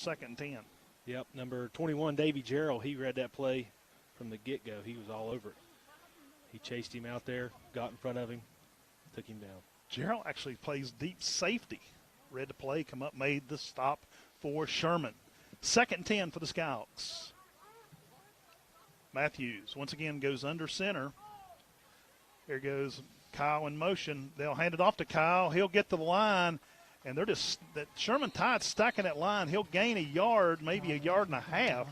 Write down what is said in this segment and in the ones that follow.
second and 10. Yep, number 21, Davy Gerald, he read that play from the get-go. He was all over it. He chased him out there, got in front of him, took him down. Gerald actually plays deep safety. Read the play, come up, made the stop for Sherman. Second and 10 for the Skyhawks. Matthews once again goes under center. Here goes Kyle in motion. They'll hand it off to Kyle. He'll get to the line, and they're just that Sherman Tide's stacking that line. He'll gain a yard, maybe a yard and a half.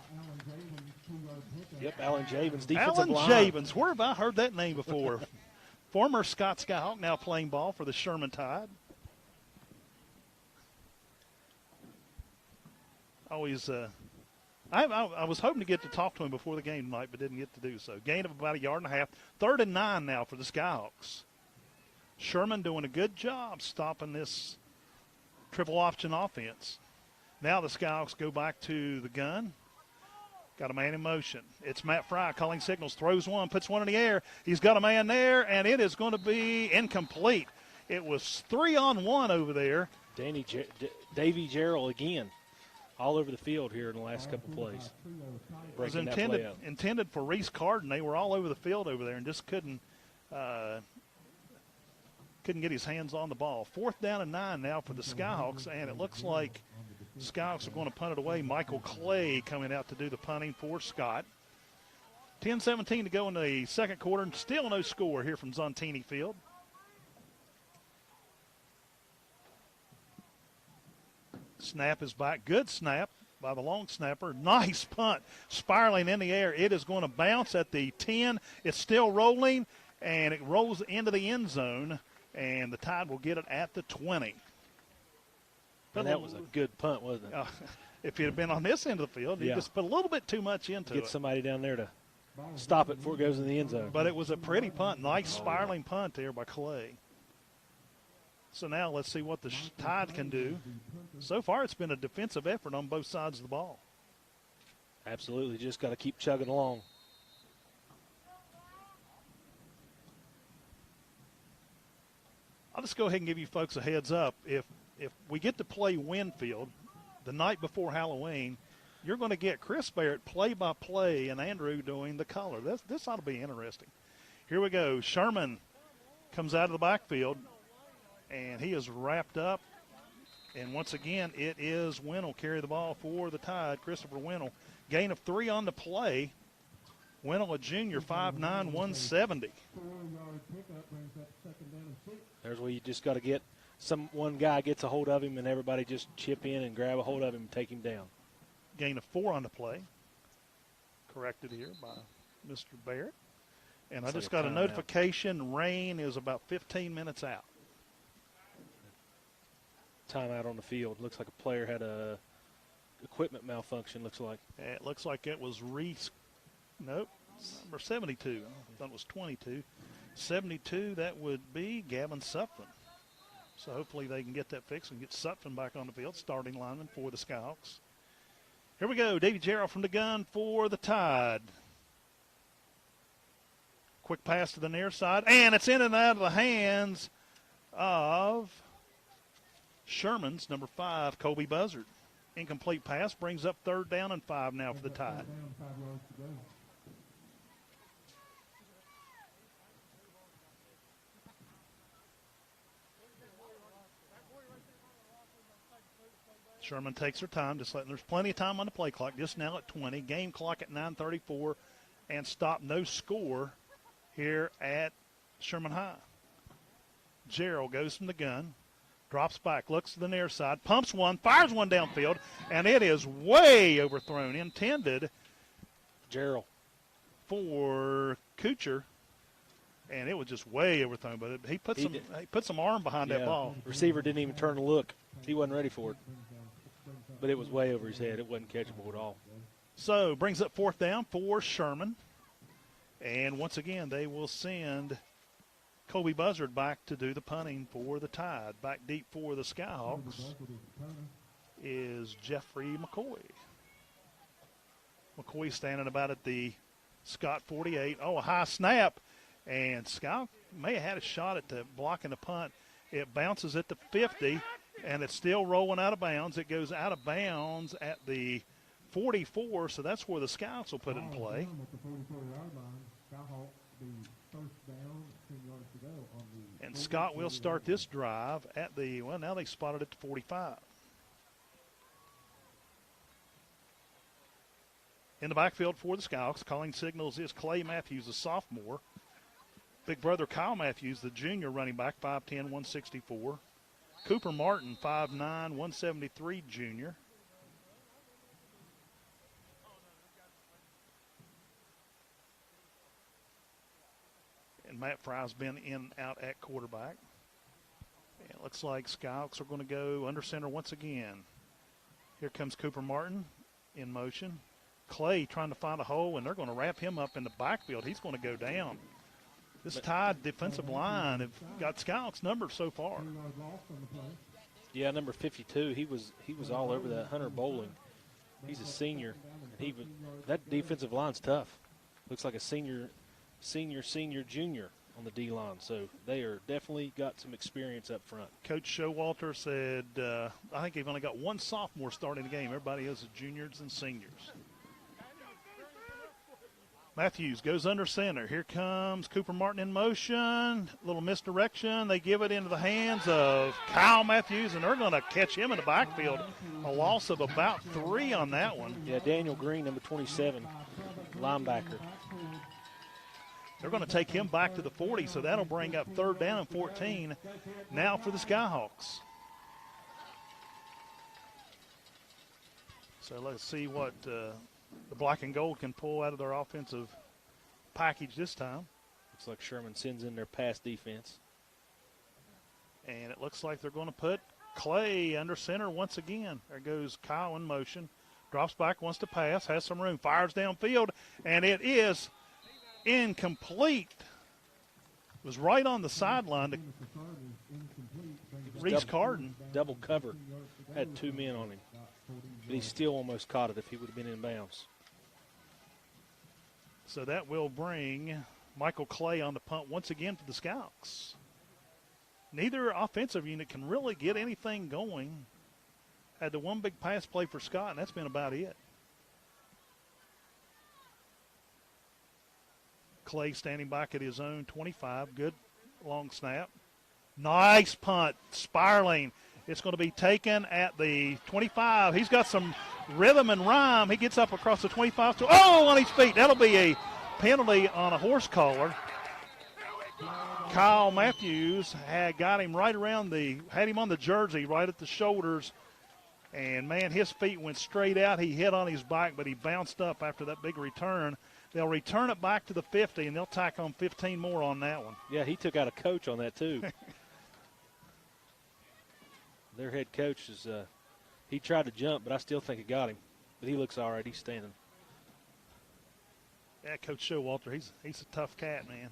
Yep, Alan Javens, defensive line. Alan Javens, where have I heard that name before? Former Scott Skyhawk, now playing ball for the Sherman Tide. Always, I was hoping to get to talk to him before the game tonight, but didn't get to do so. Gain of about a yard and a half. 3rd and 9 now for the Skyhawks. Sherman doing a good job stopping this triple option offense. Now the Skyhawks go back to the gun. Got a man in motion. It's Matt Fry calling signals. Throws one, puts one in the air. He's got a man there, and it is going to be incomplete. It was 3-on-1 over there. Davy Gerald again, all over the field here in the last couple plays. It was intended for Reese Carden. They were all over the field over there and just couldn't get his hands on the ball. 4th down and 9 now for the Skyhawks, and it looks like Skyhawks are going to punt it away. Michael Clay coming out to do the punting for Scott. 10-17 to go in the second quarter, and still no score here from Zontini Field. Snap is back. Good snap by the long snapper. Nice punt. Spiraling in the air. It is going to bounce at the 10. It's still rolling, and it rolls into the end zone, and the Tide will get it at the 20. And that was a good punt, wasn't it? If it had been on this end of the field, you just put a little bit too much into it. Get somebody down there to stop it before it goes in the end zone. But it was a pretty punt. Nice spiraling punt there by Clay. So now let's see what the Tide can do. So far it's been a defensive effort on both sides of the ball. Absolutely. Just got to keep chugging along. I'll just go ahead and give you folks a heads up. If we get to play Winfield the night before Halloween, you're going to get Chris Barrett play-by-play and Andrew doing the color. This ought to be interesting. Here we go. Sherman comes out of the backfield, and he is wrapped up. And once again, it is Winnell carry the ball for the Tide, Christopher Winnell. Gain of 3 on the play. Winnell, a junior, 5'9", 170. There's where you just got to get one guy gets a hold of him and everybody just chip in and grab a hold of him and take him down. Gain of 4 on the play. Corrected here by Mr. Barrett. And I just got a notification. Rain is about 15 minutes out. Timeout on the field. Looks like a player had a equipment malfunction, looks like. It looks like it was Reese. Nope. Number 72. I thought it was 22. 72, that would be Gavin Sutphin. So hopefully they can get that fixed and get Sutphin back on the field, starting lineman for the Skyhawks. Here we go. Davy Gerald from the gun for the Tide. Quick pass to the near side, and it's in and out of the hands of Sherman's number 5, Colby Buzzard. Incomplete pass brings up 3rd down and 5 now for the Tide. Sherman takes her time, just letting there's plenty of time on the play clock, just now at 20. Game clock at 9:34, and stop, no score here at Sherman High. Gerald goes from the gun, drops back, looks to the near side, pumps one, fires one downfield, and it is way overthrown. Intended Gerald for Kuchar, and it was just way overthrown. But he put some arm behind that ball. Receiver didn't even turn to look. He wasn't ready for it. But it was way over his head. It wasn't catchable at all. So brings up 4th down for Sherman. And once again, they will send Colby Buzzard back to do the punting for the Tide. Back deep for the Skyhawks is Jeffrey McCoy. McCoy standing about at the Scott 48. Oh, a high snap. And Scott may have had a shot at blocking the punt. It bounces at the 50. And it's still rolling out of bounds. It goes out of bounds at the 44, so that's where the Scouts will put it in play. And Scott will start this drive at the, well, now they spotted it to 45. In the backfield for the Scouts, calling signals is Clay Matthews, a sophomore. Big brother Kyle Matthews, the junior running back, 5'10", 164. Cooper Martin, 5'9", 173, junior. And Matt Fry's been in and out at quarterback. And it looks like Scouts are going to go under center once again. Here comes Cooper Martin in motion. Clay trying to find a hole, and they're going to wrap him up in the backfield. He's going to go down. This Tide defensive line have got Scouts' numbers so far. Yeah, number 52. He was all over that. Hunter Bowling. He's a senior. And that defensive line's tough. Looks like a senior, junior on the D line. So they are definitely got some experience up front. Coach Showalter said, I think they've only got one sophomore starting the game. Everybody else is juniors and seniors. Matthews goes under center. Here comes Cooper Martin in motion. A little misdirection. They give it into the hands of Kyle Matthews, and they're going to catch him in the backfield. A loss of about 3 on that one. Yeah, Daniel Green, number 27, linebacker. They're going to take him back to the 40, so that'll bring up 3rd down and 14 now for the Skyhawks. So let's see what the black and gold can pull out of their offensive package this time. Looks like Sherman sends in their pass defense. And it looks like they're going to put Clay under center once again. There goes Kyle in motion. Drops back, wants to pass, has some room, fires downfield, and it is incomplete. It was right on the sideline to Reese Carden. Double cover. Had 2 men on him. But he still almost caught it if he would have been in bounds. So that will bring Michael Clay on the punt once again for the Scouts. Neither offensive unit can really get anything going. Had the one big pass play for Scott, and that's been about it. Clay standing back at his own 25. Good long snap. Nice punt, spiraling. It's going to be taken at the 25. He's got some rhythm and rhyme. He gets up across the 25. On his feet. That'll be a penalty on a horse collar. Kyle Matthews had him right around had him on the jersey, right at the shoulders. And, man, his feet went straight out. He hit on his back, but he bounced up after that big return. They'll return it back to the 50, and they'll tack on 15 more on that one. Yeah, he took out a coach on that, too. Their head coach is he tried to jump, but I still think it got him. But he looks all right. He's standing. Yeah, Coach Showalter, he's a tough cat, man.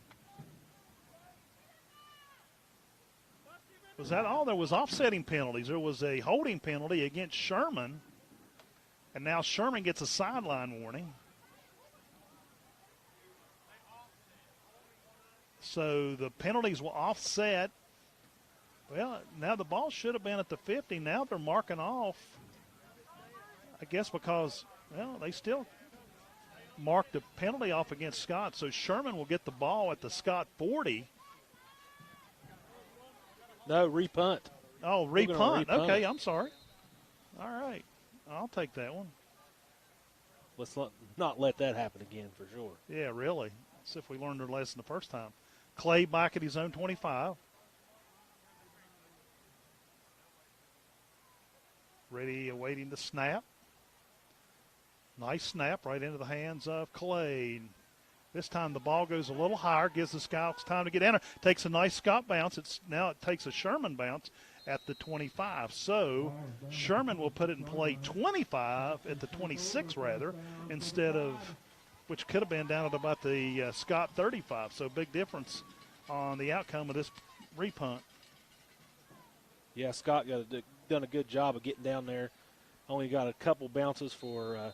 Was that all? There was offsetting penalties. There was a holding penalty against Sherman, and now Sherman gets a sideline warning. So the penalties will offset. Well, now the ball should have been at the 50. Now they're marking off, I guess because, well, they still marked the penalty off against Scott. So Sherman will get the ball at the Scott 40. No, repunt. Oh, repunt. Okay, I'm sorry. All right. I'll take that one. Let's not let that happen again for sure. Yeah, really. Let's see if we learned our lesson the first time. Clay back at his own 25. Ready, awaiting the snap. Nice snap right into the hands of Clay. This time the ball goes a little higher, gives the Scouts time to get in. Takes a nice Scott bounce. Now it takes a Sherman bounce at the 25. So Sherman will put it in play 25 at the 26 rather, instead of, which could have been down at about the Scott 35. So big difference on the outcome of this repunt. Yeah, Scott done a good job of getting down there. Only got a couple bounces for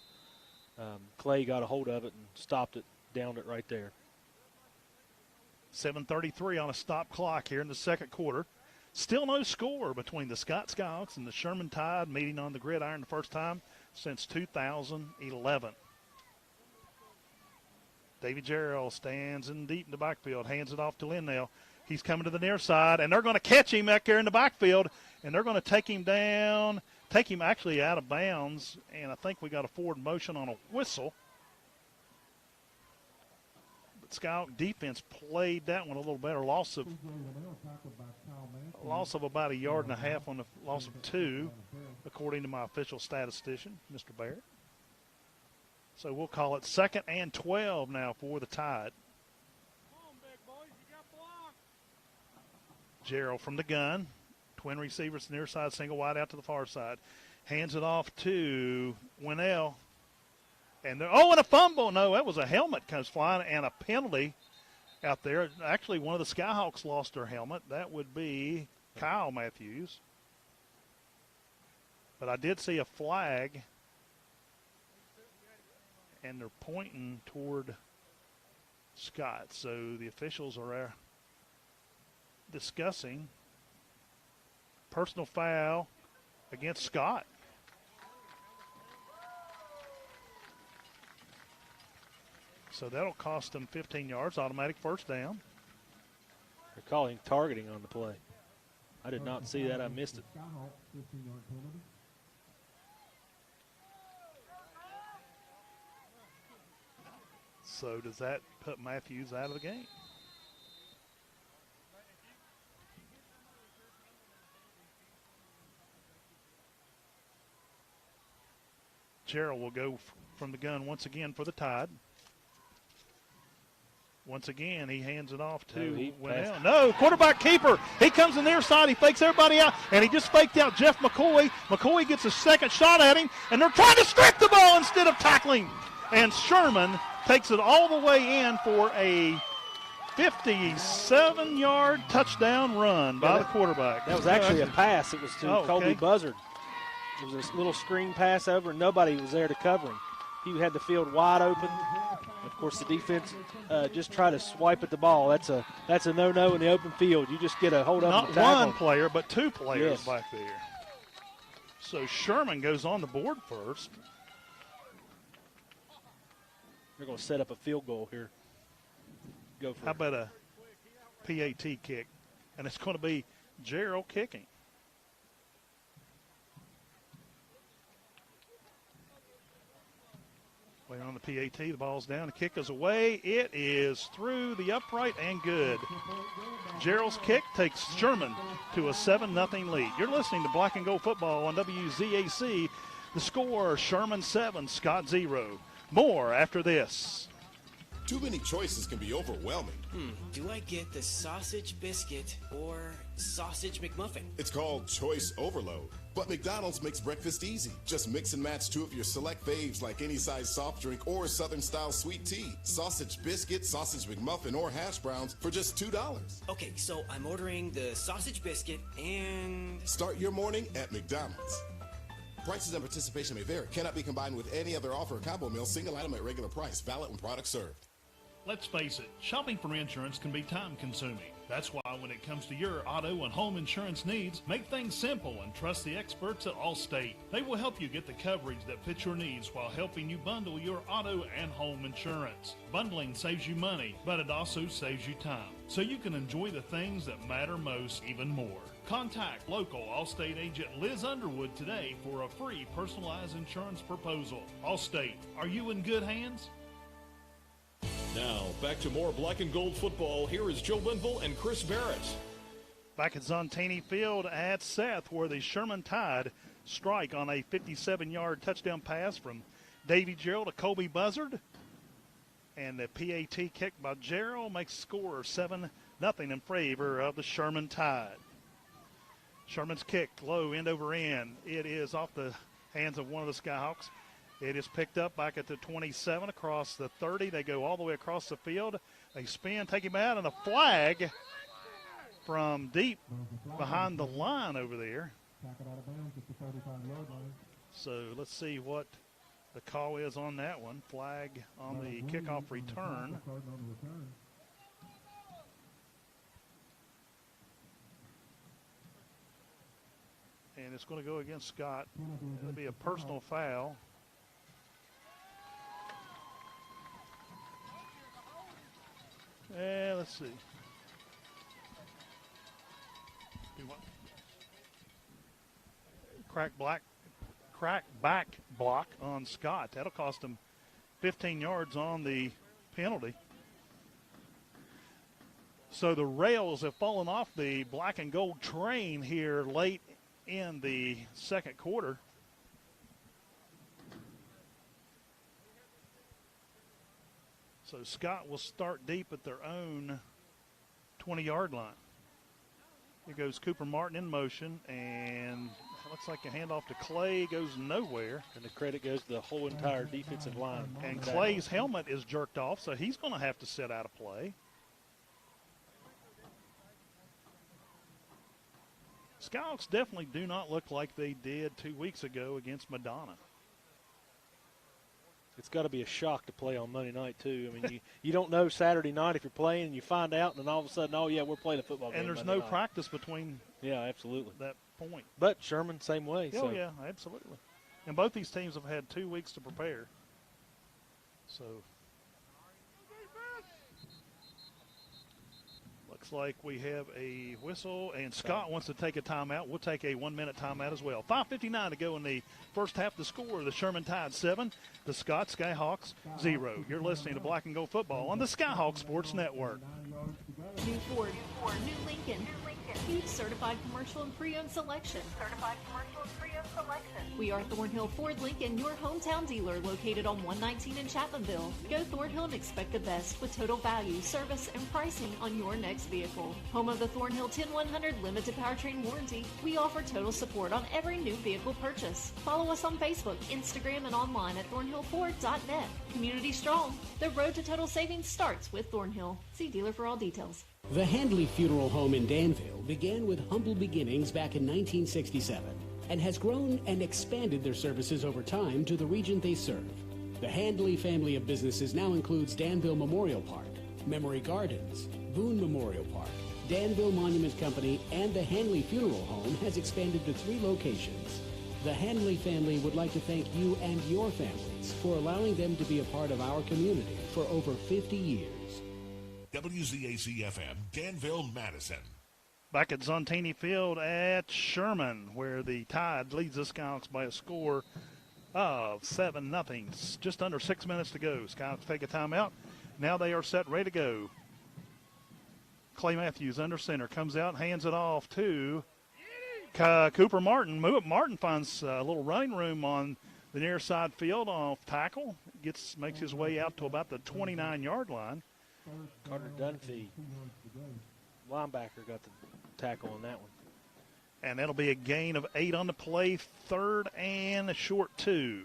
Clay got a hold of it and stopped it, downed it right there. 7:33 on a stop clock here in the second quarter. Still no score between the Scott Skyhawks and the Sherman Tide, meeting on the gridiron the first time since 2011. Davy Jarrell stands in deep in the backfield, hands it off to Linnell. He's coming to the near side, and they're going to catch him back there in the backfield, and they're going to take him down, take him actually out of bounds, and I think we got a forward motion on a whistle. But Skyhawk defense played that one a little better. Loss of about 1.5 yards on the loss of 2, according to my official statistician, Mr. Barrett. So we'll call it 2nd and 12 now for the Tide. Gerald from the gun. Twin receivers near side, single wide out to the far side. Hands it off to Winnell. And and a fumble. No, that was a helmet comes flying and a penalty out there. Actually, one of the Skyhawks lost their helmet. That would be Kyle Matthews. But I did see a flag, and they're pointing toward Scott. So the officials are discussing personal foul against Scott. So that'll cost them 15 yards, automatic first down. They're calling targeting on the play. I did not see that. I missed it. So does that put Matthews out of the game? Gerald will go from the gun once again for the Tide. Once again, he hands it off to Winnell. No, quarterback keeper. He comes in the near side. He fakes everybody out, and he just faked out Jeff McCoy. McCoy gets a second shot at him, and they're trying to strip the ball instead of tackling. And Sherman takes it all the way in for a 57-yard touchdown run by the quarterback. That was actually a pass. It was to Colby Buzzard. It was a little screen pass over, and nobody was there to cover him. He had the field wide open. Of course, the defense just try to swipe at the ball. That's a no-no in the open field. You just get a hold up. Not one player, but 2 players back there. So Sherman goes on the board first. They're going to set up a field goal here. Go for How about a PAT kick? And it's going to be Gerald kicking. Wait on the PAT. The ball's down. The kick is away. It is through the upright and good. Gerald's kick takes Sherman to a 7-0 lead. You're listening to Black and Gold Football on WZAC. The score, Sherman 7, Scott 0. More after this. Too many choices can be overwhelming. Do I get the sausage biscuit or sausage McMuffin? It's called choice overload. But McDonald's makes breakfast easy. Just mix and match 2 of your select faves like any size soft drink or Southern-style sweet tea. Sausage biscuit, sausage McMuffin, or hash browns for just $2. Okay, so I'm ordering the sausage biscuit and... Start your morning at McDonald's. Prices and participation may vary. Cannot be combined with any other offer or combo meal. Single item at regular price. Valid when product served. Let's face it, shopping for insurance can be time-consuming. That's why when it comes to your auto and home insurance needs, make things simple and trust the experts at Allstate. They will help you get the coverage that fits your needs while helping you bundle your auto and home insurance. Bundling saves you money, but it also saves you time, so you can enjoy the things that matter most even more. Contact local Allstate agent Liz Underwood today for a free personalized insurance proposal. Allstate, are you in good hands? Now, back to more Black and Gold football. Here is Joe Linville and Chris Barrett. Back at Zontini Field at Seth, where the Sherman Tide strike on a 57-yard touchdown pass from Davy Gerald to Colby Buzzard. And the PAT kick by Gerald makes the score 7-0 in favor of the Sherman Tide. Sherman's kick, low, end over end. It is off the hands of one of the Skyhawks. It is picked up back at the 27, across the 30. They go all the way across the field. They spin, take him out, and a flag from deep behind the line over there. So let's see what the call is on that one. Flag on the kickoff return. and it's going to go against Scott. It'll be a personal foul. Let's see. Crack back block on Scott. That'll cost him 15 yards on the penalty. So the rails have fallen off the black and gold train here late in the second quarter. So Scott will start deep at their own 20-yard line. Here goes Cooper Martin in motion, and looks like a handoff to Clay goes nowhere. And the credit goes to the whole entire defensive line. And Clay's helmet is jerked off, so he's going to have to sit out of play. Skyhawks definitely do not look like they did 2 weeks ago against Madonna. It's got to be a shock to play on Monday night, too. I mean, you don't know Saturday night if you're playing, and you find out, and then all of a sudden, oh, yeah, we're playing a football game. And there's Monday no night. practice between absolutely. that point. But Sherman, same way. Oh, yeah, absolutely. And both these teams have had 2 weeks to prepare. So looks like we have a whistle, and Scott wants to take a timeout. We'll take a 1-minute timeout as well. 5:59 to go in the first half. The score, the Sherman Tide 7, the Scott Skyhawks 0. You're listening to Black and Gold Football on the Skyhawk Sports Network. New Ford, new Lincoln, huge certified commercial and pre-owned selection. We are Thornhill Ford Lincoln, your hometown dealer, located on 119 in Chapmanville. Go Thornhill and expect the best with total value, service, and pricing on your next vehicle. Home of the Thornhill 10100 limited powertrain warranty, we offer total support on every new vehicle purchase. Follow us on Facebook, Instagram, and online at thornhillford.net. Community strong. The road to total savings starts with Thornhill. See dealer for all details. The Handley Funeral Home in Danville began with humble beginnings back in 1967 and has grown and expanded their services over time to the region they serve. The Handley family of businesses now includes Danville Memorial Park, Memory Gardens, Boone Memorial Park, Danville Monument Company, and the Handley Funeral Home has expanded to 3 locations. The Handley family would like to thank you and your families for allowing them to be a part of our community for over 50 years. WZAC-FM, Danville, Madison. Back at Zontini Field at Sherman, where the Tide leads the Skyhawks by a score of 7-0. Just under 6 minutes to go. Skyhawks take a timeout. Now they are set, ready to go. Clay Matthews under center, comes out, hands it off to Cooper Martin. Martin finds a little running room on the near side field off tackle. Makes his way out to about the 29-yard line. Carter Dunphy, linebacker, got the tackle on that one. And that'll be a gain of 8 on the play, 3rd and a short 2.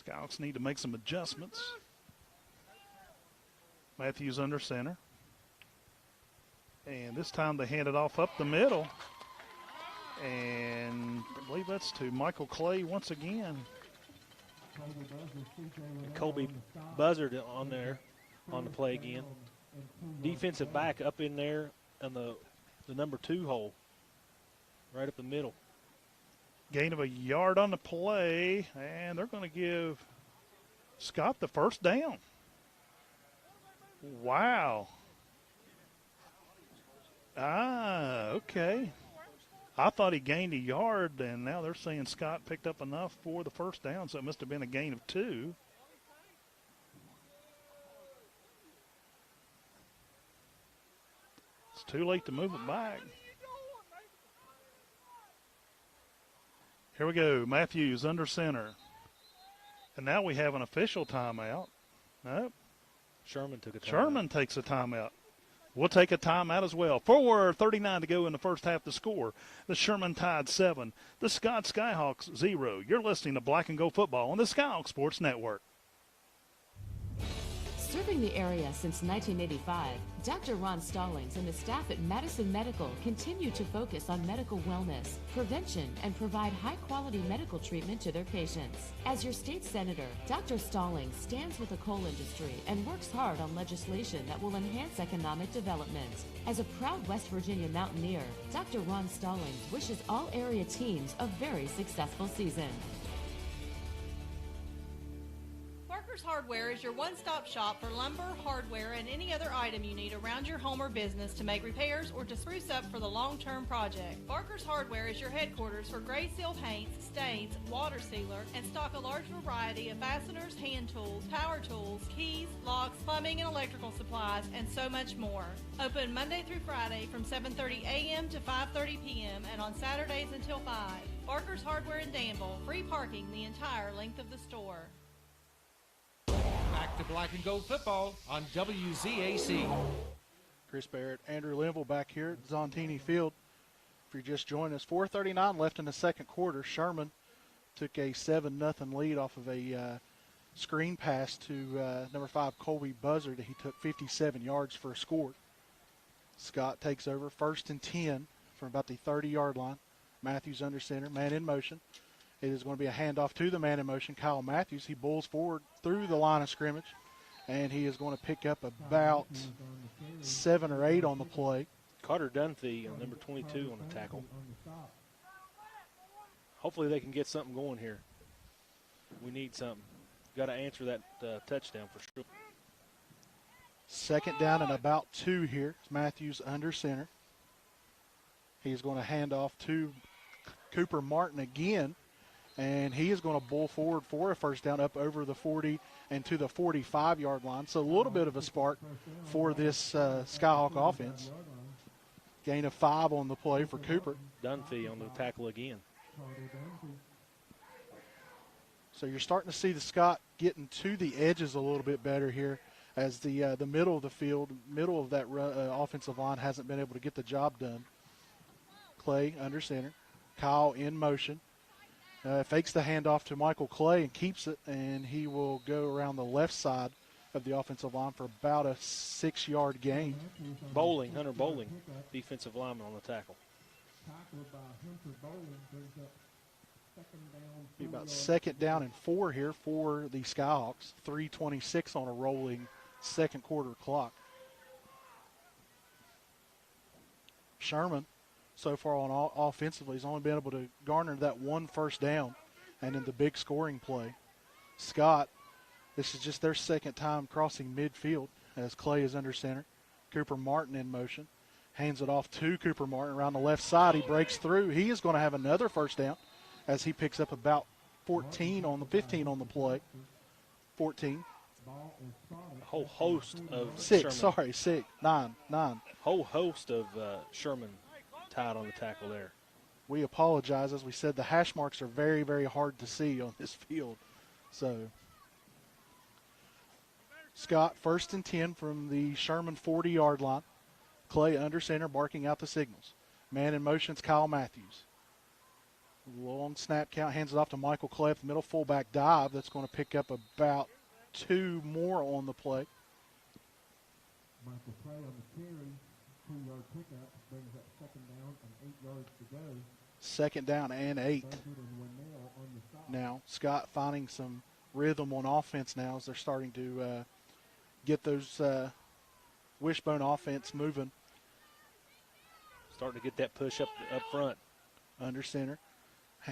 Skyhawks need to make some adjustments. Matthews under center. And this time they hand it off up the middle. And I believe that's to Michael Clay once again. Colby buzzard on there on the play again. Defensive back up in there on the number 2 hole, right up the middle. Gain of a yard on the play, and they're going to give Scott the first down. Wow. Okay. I thought he gained a yard, and now they're saying Scott picked up enough for the first down, so it must have been a gain of 2. It's too late to move it back. Here we go. Matthews under center. And now we have an official timeout. Nope. Sherman took a timeout. Sherman takes a timeout. We'll take a timeout as well. 4:39 to go in the first half to score. The Sherman Tide 7, the Scott Skyhawks 0. You're listening to Black and Gold Football on the Skyhawk Sports Network. Serving the area since 1985, Dr. Ron Stallings and the staff at Madison Medical continue to focus on medical wellness, prevention, and provide high-quality medical treatment to their patients. As your state senator, Dr. Stallings stands with the coal industry and works hard on legislation that will enhance economic development. As a proud West Virginia Mountaineer, Dr. Ron Stallings wishes all area teams a very successful season. Parker's Hardware is your one-stop shop for lumber, hardware, and any other item you need around your home or business to make repairs or to spruce up for the long-term project. Parker's Hardware is your headquarters for gray seal paints, stains, water sealer, and stock a large variety of fasteners, hand tools, power tools, keys, locks, plumbing and electrical supplies, and so much more. Open Monday through Friday from 7:30 a.m. to 5:30 p.m. and on Saturdays until 5. Parker's Hardware in Danville. Free parking the entire length of the store. Back to Black and Gold football on WZAC. Chris Barrett, Andrew Linville back here at Zontini Field. If you're just joining us, 4:39 left in the second quarter. Sherman took a 7-0 lead off of a screen pass to number 5 Colby Buzzard. He took 57 yards for a score. Scott takes over, 1st and 10 from about the 30-yard line. Matthews under center, man in motion. It is going to be a handoff to the man in motion, Kyle Matthews. He bulls forward through the line of scrimmage, and he is going to pick up about 7 or 8 on the play. Carter Dunphy, number 22, on the tackle. Hopefully they can get something going here. We need something. Got to answer that touchdown for sure. 2nd down and about 2 here. Matthews under center. He's going to hand off to Cooper Martin again. And he is going to bull forward for a 1st down up over the 40 and to the 45-yard line. So a little bit of a spark for this Skyhawk offense. Gain of 5 on the play for Cooper. Dunphy on the tackle again. So you're starting to see the Scott getting to the edges a little bit better here as the middle of the field, middle of that offensive line hasn't been able to get the job done. Clay under center. Kyle in motion. Fakes the handoff to Michael Clay and keeps it, and he will go around the left side of the offensive line for about a 6-yard gain. Hunter Bowling, defensive lineman on the tackle. Be about 2nd down and 4 here for the Skyhawks. 3:26 on a rolling second quarter clock. Sherman, so far on offensively, he's only been able to garner that 1 first down and in the big scoring play. Scott, this is just their 2nd time crossing midfield as Clay is under center. Cooper Martin in motion. Hands it off to Cooper Martin around the left side. He breaks through. He is going to have another 1st down as he picks up about 15 on the play. 14. A whole host of 6, Sherman. sorry, 6, 9. Whole host of Sherman tied on the tackle there. We apologize. As we said, the hash marks are very, very hard to see on this field. So Scott, 1st and 10 from the Sherman 40-yard line. Clay under center, barking out the signals. Man in motion's Kyle Matthews. Long snap count, hands it off to Michael Clay up the middle, fullback dive. That's going to pick up about 2 more on the play. Michael Clay on the carry, 2-yard pickup, brings up 2nd down and 8 yards to go. 2nd down and 8. Now, Scott finding some rhythm on offense now as they're starting to get those wishbone offense moving. Starting to get that push up front. Under center.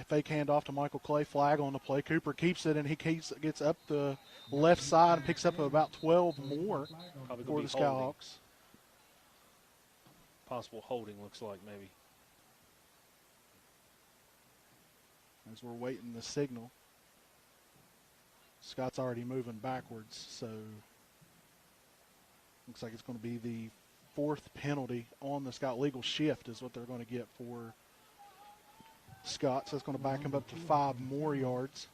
Fake handoff to Michael Clay. Flag on the play. Cooper keeps it, and he gets up the left side and picks up about 12 more for the Skyhawks. Possible holding, looks like, maybe. As we're waiting the signal. Scott's already moving backwards, so looks like it's going to be the 4th penalty on the Scott. Legal shift is what they're going to get for Scott, so it's going to back him up to 5 more yards.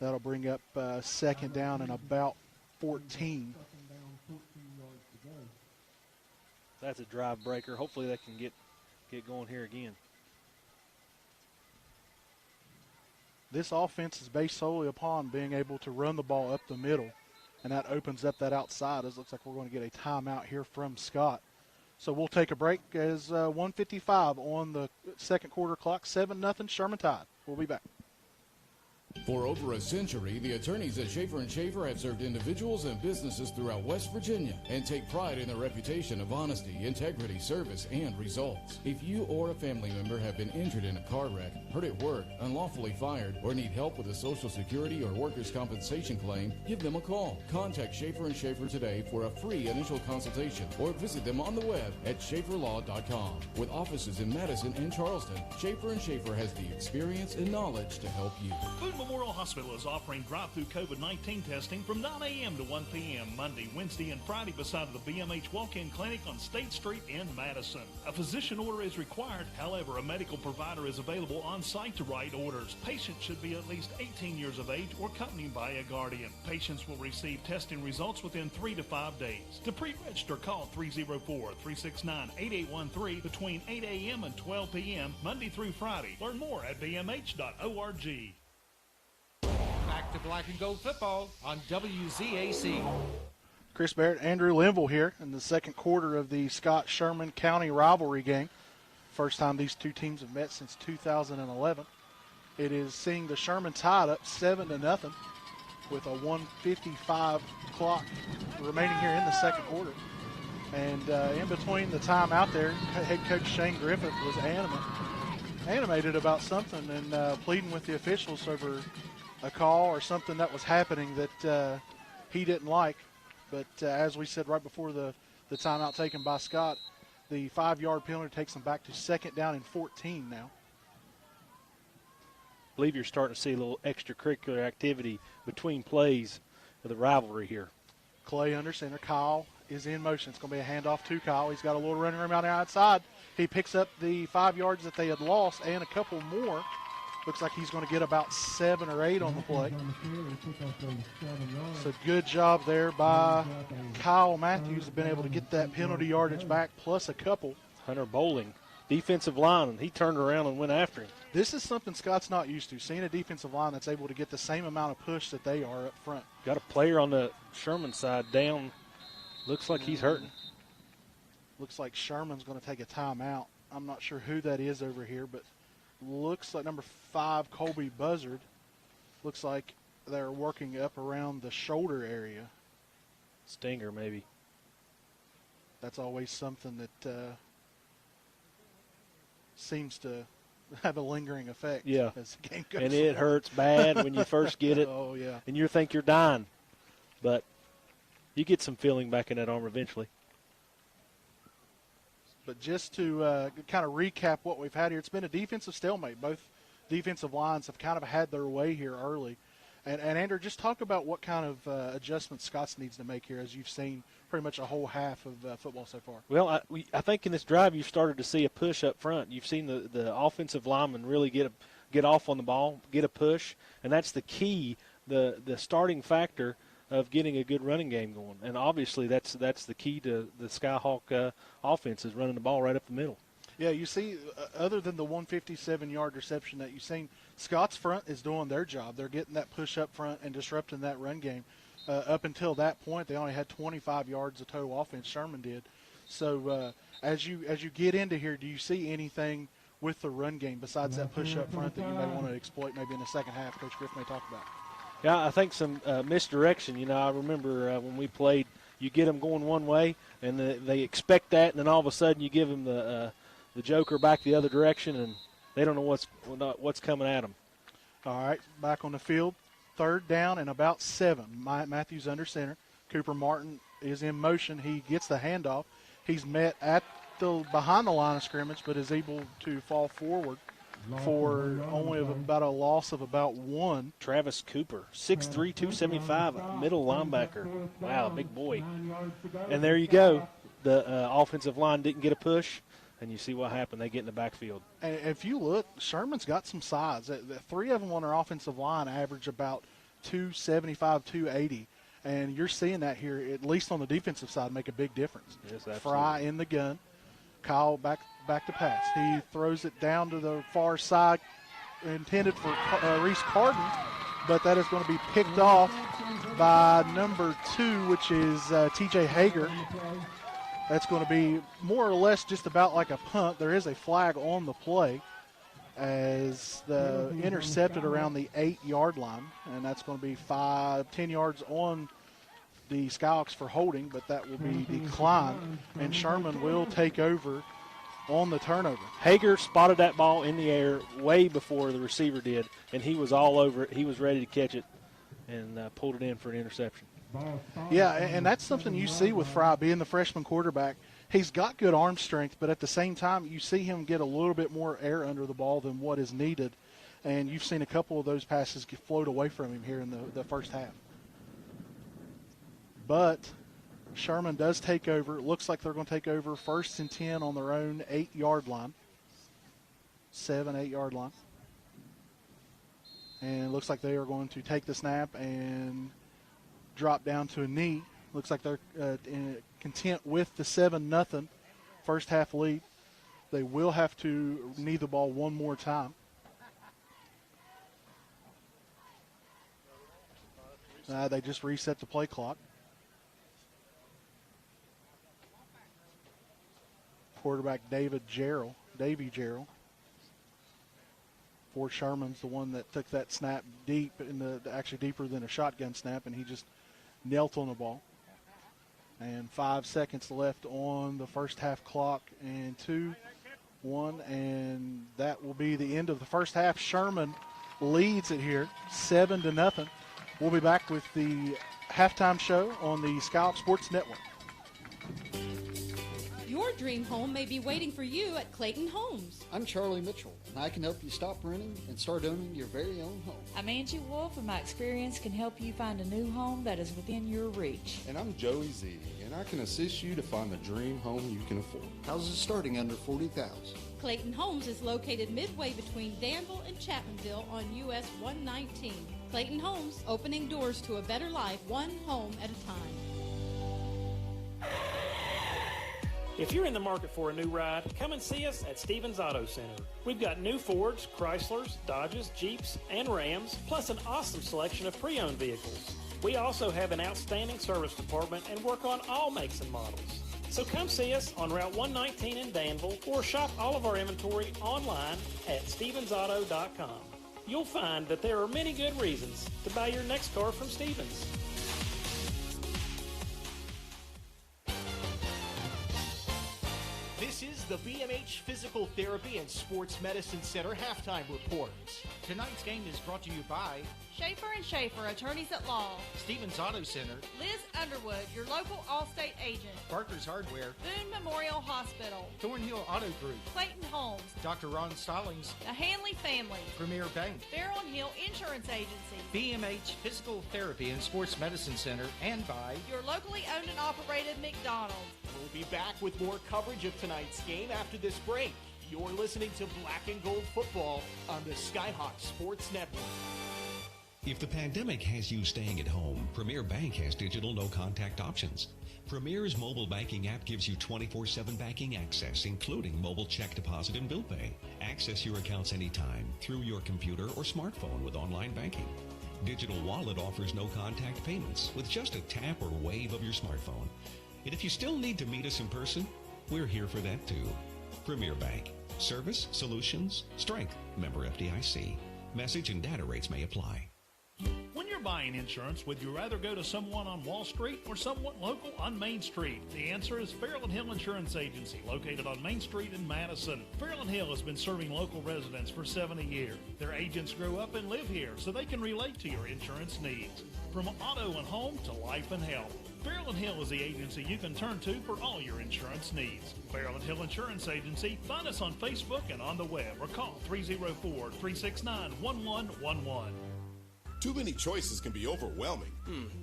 That'll bring up 2nd down and about 14. That's a drive breaker. Hopefully they can get going here again. This offense is based solely upon being able to run the ball up the middle. and that opens up that outside. It looks like we're going to get a timeout here from Scott. So we'll take a break as 1:55 on the second quarter clock, 7-0 Sherman Tide. We'll be back. For over a century, the attorneys at Schaefer & Schaefer have served individuals and businesses throughout West Virginia and take pride in their reputation of honesty, integrity, service, and results. If you or a family member have been injured in a car wreck, hurt at work, unlawfully fired, or need help with a Social Security or workers' compensation claim, give them a call. Contact Schaefer & Schaefer today for a free initial consultation or visit them on the web at schaeferlaw.com. With offices in Madison and Charleston, Schaefer & Schaefer has the experience and knowledge to help you. Food Memorial Hospital is offering drive-through COVID-19 testing from 9 a.m. to 1 p.m. Monday, Wednesday, and Friday beside the BMH Walk-In Clinic on State Street in Madison. A physician order is required. However, a medical provider is available on site to write orders. Patients should be at least 18 years of age or accompanied by a guardian. Patients will receive testing results within 3 to 5 days. To pre-register, call 304-369-8813 between 8 a.m. and 12 p.m. Monday through Friday. Learn more at bmh.org. Back to Black and Gold football on WZAC. Chris Barrett, Andrew Linville here in the second quarter of the Scott-Sherman County rivalry game. First time these two teams have met since 2011. It is seeing the Sherman Tide up 7-0 with a 1:55 clock remaining here in the second quarter. And in between the time out there, head coach Shane Griffith was animated about something and pleading with the officials over a call or something that was happening that he didn't like. But as we said right before the timeout taken by Scott, the 5-yard penalty takes them back to second down and 14 now. I believe you're starting to see a little extracurricular activity between plays of the rivalry here. Clay under center. Kyle is in motion. It's going to be a handoff to Kyle. He's got a little running room out there outside. He picks up the 5 yards that they had lost and a couple more. Looks like he's going to get about 7 or 8 on the play. So good job there by Kyle Matthews, been able to get that penalty yardage back plus a couple. Hunter Bowling, defensive line, and he turned around and went after him. This is something Scott's not used to, seeing a defensive line that's able to get the same amount of push that they are up front. Got a player on the Sherman side down. Looks like he's hurting. Looks like Sherman's going to take a timeout. I'm not sure who that is over here, but looks like number 5, Colby Buzzard. Looks like they're working up around the shoulder area. Stinger, maybe. That's always something that seems to have a lingering effect as the game goes and it hurts bad when you first get it. Oh, yeah. And you think you're dying. But you get some feeling back in that arm eventually. But just to kind of recap what we've had here, it's been a defensive stalemate. Both defensive lines have kind of had their way here early. And Andrew, just talk about what kind of adjustments Scotts needs to make here as you've seen pretty much a whole half of football so far. Well, I think in this drive you've started to see a push up front. You've seen the offensive linemen really get off on the ball, get a push, and that's the key, the starting factor of getting a good running game going. And obviously that's the key to the Skyhawk offense is running the ball right up the middle. Yeah, you see, other than the 157-yard reception that you've seen, Scott's front is doing their job. They're getting that push up front and disrupting that run game. Up until that point, they only had 25 yards of total offense. Sherman did. So as you get into here, do you see anything with the run game besides that push up front that you may want to exploit maybe in the second half? Coach Griff may talk about. Yeah, I think some misdirection. You know, I remember when we played, you get them going one way, and they expect that, and then all of a sudden you give them the joker back the other direction, and they don't know what's coming at them. All right, back on the field, third down and about 7. Matthews under center. Cooper Martin is in motion. He gets the handoff. He's met at behind the line of scrimmage, but is able to fall forward for only about a loss of about 1. Travis Cooper, 6'3", 275, middle linebacker. Wow, big boy. And there you go. The offensive line didn't get a push, and you see what happened. They get in the backfield. And if you look, Sherman's got some size. The 3 of them on their offensive line average about 275, 280. And you're seeing that here, at least on the defensive side, make a big difference. Yes, absolutely. Fry in the gun. Kyle back to pass. He throws it down to the far side, intended for Reese Carden, but that is going to be picked off by number 2, which is TJ Hager. That's going to be more or less just about like a punt. There is a flag on the play as the intercepted around the 8-yard line, and that's going to be 10 yards on the Skyhawks for holding, but that will be declined, and Sherman will take over on the turnover. Hager spotted that ball in the air way before the receiver did, and he was all over it. He was ready to catch it and pulled it in for an interception. Yeah, and that's something you see with Fry being the freshman quarterback. He's got good arm strength, but at the same time, you see him get a little bit more air under the ball than what is needed, and you've seen a couple of those passes float away from him here in the first half. But Sherman does take over. It looks like they're going to take over 1st and 10 on their own 8-yard line. 8-yard line. And it looks like they are going to take the snap and drop down to a knee. Looks like they're content with the 7-0 first half lead. They will have to knee the ball one more time. They just reset the play clock. Quarterback Davy Gerald. Ford Sherman's the one that took that snap deep, actually deeper than a shotgun snap, and he just knelt on the ball. And 5 seconds left on the first half clock, and 2-1, and that will be the end of the first half. Sherman leads it here, 7-0. We'll be back with the halftime show on the Skyhawk Sports Network. Your dream home may be waiting for you at Clayton Homes. I'm Charlie Mitchell, and I can help you stop renting and start owning your very own home. I'm Angie Wolf, and my experience can help you find a new home that is within your reach. And I'm Joey Z, and I can assist you to find the dream home you can afford. Houses starting under $40,000. Clayton Homes is located midway between Danville and Chapmanville on US 119. Clayton Homes, opening doors to a better life, one home at a time. If you're in the market for a new ride, come and see us at Stevens Auto Center. We've got new Fords, Chryslers, Dodges, Jeeps, and Rams, plus an awesome selection of pre-owned vehicles. We also have an outstanding service department and work on all makes and models. So come see us on Route 119 in Danville or shop all of our inventory online at stevensauto.com. You'll find that there are many good reasons to buy your next car from Stevens. This is the BMH Physical Therapy and Sports Medicine Center halftime report. Tonight's game is brought to you by Schaefer & Schaefer, attorneys at law. Stevens Auto Center. Liz Underwood, your local Allstate agent. Parker's Hardware. Boone Memorial Hospital. Thornhill Auto Group. Clayton Homes. Dr. Ron Stallings. The Hanley family. Premier Bank. Farrell & Hill Insurance Agency. BMH Physical Therapy and Sports Medicine Center. And by your locally owned and operated McDonald's. We'll be back with more coverage of tonight's game after this break. You're listening to Black and Gold Football on the Skyhawk Sports Network. If the pandemic has you staying at home, Premier Bank has digital no-contact options. Premier's mobile banking app gives you 24/7 banking access, including mobile check deposit and bill pay. Access your accounts anytime through your computer or smartphone with online banking. Digital Wallet offers no-contact payments with just a tap or wave of your smartphone. And if you still need to meet us in person, we're here for that too. Premier Bank. Service, solutions, strength. Member FDIC. Message and data rates may apply. When you're buying insurance, would you rather go to someone on Wall Street or someone local on Main Street? The answer is Farrell & Hill Insurance Agency, located on Main Street in Madison. Farrell & Hill has been serving local residents for 70 years. Their agents grew up and live here, so they can relate to your insurance needs. From auto and home to life and health, Farrell & Hill is the agency you can turn to for all your insurance needs. Farrell & Hill Insurance Agency. Find us on Facebook and on the web or call 304-369-1111. Too many choices can be overwhelming.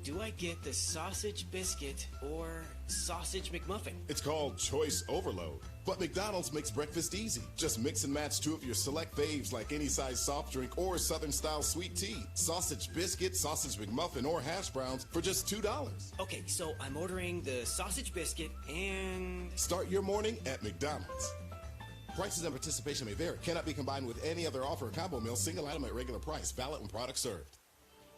Do I get the sausage biscuit or sausage McMuffin? It's called choice overload. But McDonald's makes breakfast easy. Just mix and match two of your select faves like any size soft drink or Southern-style sweet tea. Sausage biscuit, sausage McMuffin, or hash browns for just $2. Okay, so I'm ordering the sausage biscuit and... Start your morning at McDonald's. Prices and participation may vary. Cannot be combined with any other offer or combo meal. Single item at regular price. Valid when product served.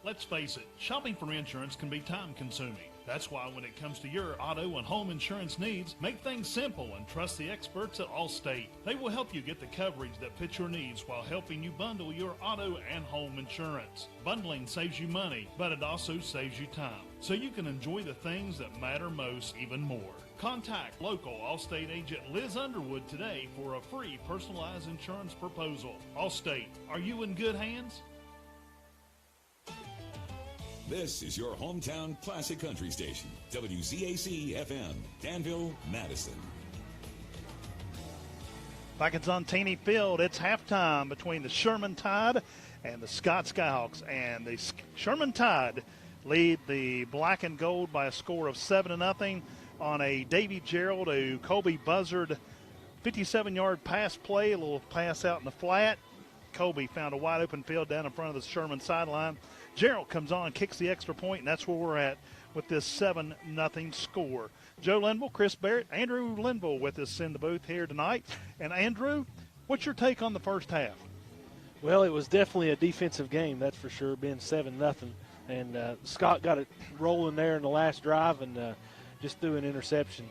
Let's face it, shopping for insurance can be time-consuming. That's why when it comes to your auto and home insurance needs, make things simple and trust the experts at Allstate. They will help you get the coverage that fits your needs while helping you bundle your auto and home insurance. Bundling saves you money, but it also saves you time, so you can enjoy the things that matter most even more. Contact local Allstate agent Liz Underwood today for a free personalized insurance proposal. Allstate, are you in good hands? This is your hometown classic country station, WZAC-FM, Danville, Madison. Back at Zontini Field, it's halftime between the Sherman Tide and the Scott Skyhawks. And the Sherman Tide lead the black and gold by a score of 7-0 on a Davy Gerald to Colby Buzzard 57-yard pass play, a little pass out in the flat. Colby found a wide open field down in front of the Sherman sideline. Gerald comes on, kicks the extra point, and that's where we're at with this 7-0 score. Joe Linville, Chris Barrett, Andrew Linville with us in the booth here tonight. And Andrew, what's your take on the first half? Well, it was definitely a defensive game, that's for sure, being 7-0. And Scott got it rolling there in the last drive and just threw an interception.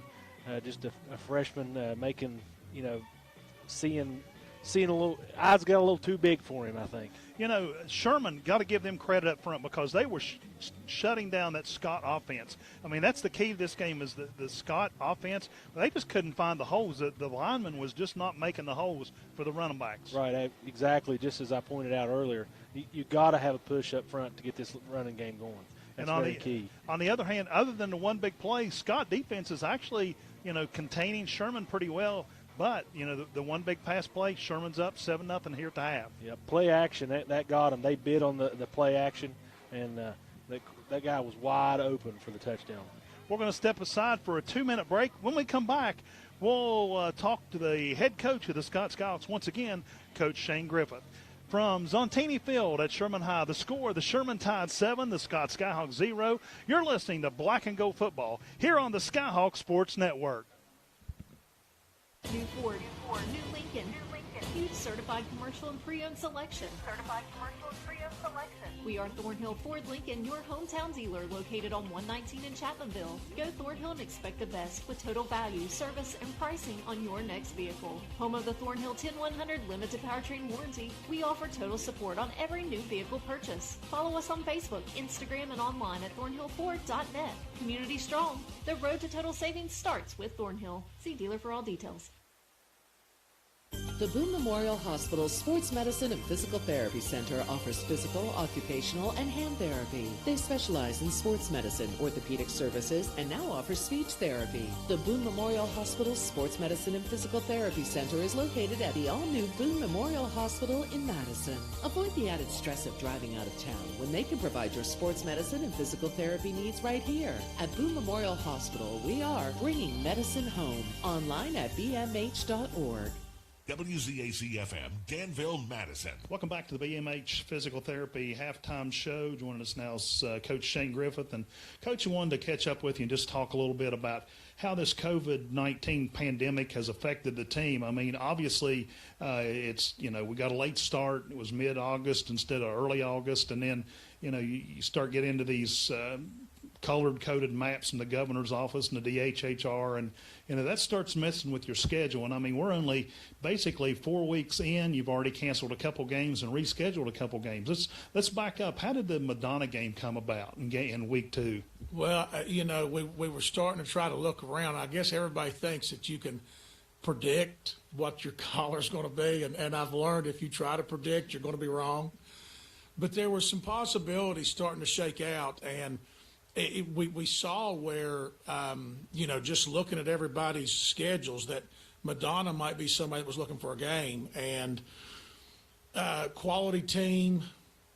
Just a freshman making, seeing a little, eyes got a little too big for him, I think. Sherman, got to give them credit up front because they were shutting down that Scott offense. I mean, that's the key to this game is the Scott offense. They just couldn't find the holes. The lineman was just not making the holes for the running backs. Right, exactly, just as I pointed out earlier. You got to have a push up front to get this running game going. That's very key. On the other hand, other than the one big play, Scott defense is actually, containing Sherman pretty well. But, the one big pass play, Sherman's up 7-0 here at the half. Yeah, play action, that got them. They bid on the play action, and that guy was wide open for the touchdown. We're going to step aside for a 2-minute break. When we come back, we'll talk to the head coach of the Scott Skyhawks once again, Coach Shane Griffith. From Zontini Field at Sherman High, the score, the Sherman Tide 7, the Scott Skyhawks 0. You're listening to Black and Gold Football here on the Skyhawk Sports Network. New Ford, new Lincoln, huge certified commercial and pre-owned selection. We are Thornhill Ford Lincoln, your hometown dealer located on 119 in Chapmanville. Go Thornhill and expect the best with total value, service, and pricing on your next vehicle. Home of the Thornhill 10100 limited powertrain warranty, we offer total support on every new vehicle purchase. Follow us on Facebook, Instagram, and online at thornhillford.net. Community strong. The road to total savings starts with Thornhill. See dealer for all details. The Boone Memorial Hospital Sports Medicine and Physical Therapy Center offers physical, occupational, and hand therapy. They specialize in sports medicine, orthopedic services, and now offer speech therapy. The Boone Memorial Hospital Sports Medicine and Physical Therapy Center is located at the all-new Boone Memorial Hospital in Madison. Avoid the added stress of driving out of town when they can provide your sports medicine and physical therapy needs right here. At Boone Memorial Hospital, we are bringing medicine home. Online at bmh.org. WZAC-FM, Danville, Madison. Welcome back to the BMH Physical Therapy Halftime Show. Joining us now is Coach Shane Griffith. And, Coach, I wanted to catch up with you and just talk a little bit about how this COVID-19 pandemic has affected the team. I mean, obviously, it's, we got a late start. It was mid-August instead of early August. And then, you start getting into these colored-coded maps from the governor's office and the DHHR, and that starts messing with your schedule. And I mean, we're only basically 4 weeks in. You've already canceled a couple games and rescheduled a couple games. Let's back up. How did the Madonna game come about in week 2? Well, we were starting to try to look around. I guess everybody thinks that you can predict what your collar's going to be, and I've learned if you try to predict, you're going to be wrong. But there were some possibilities starting to shake out, and we saw where, just looking at everybody's schedules, that Madonna might be somebody that was looking for a game, and quality team,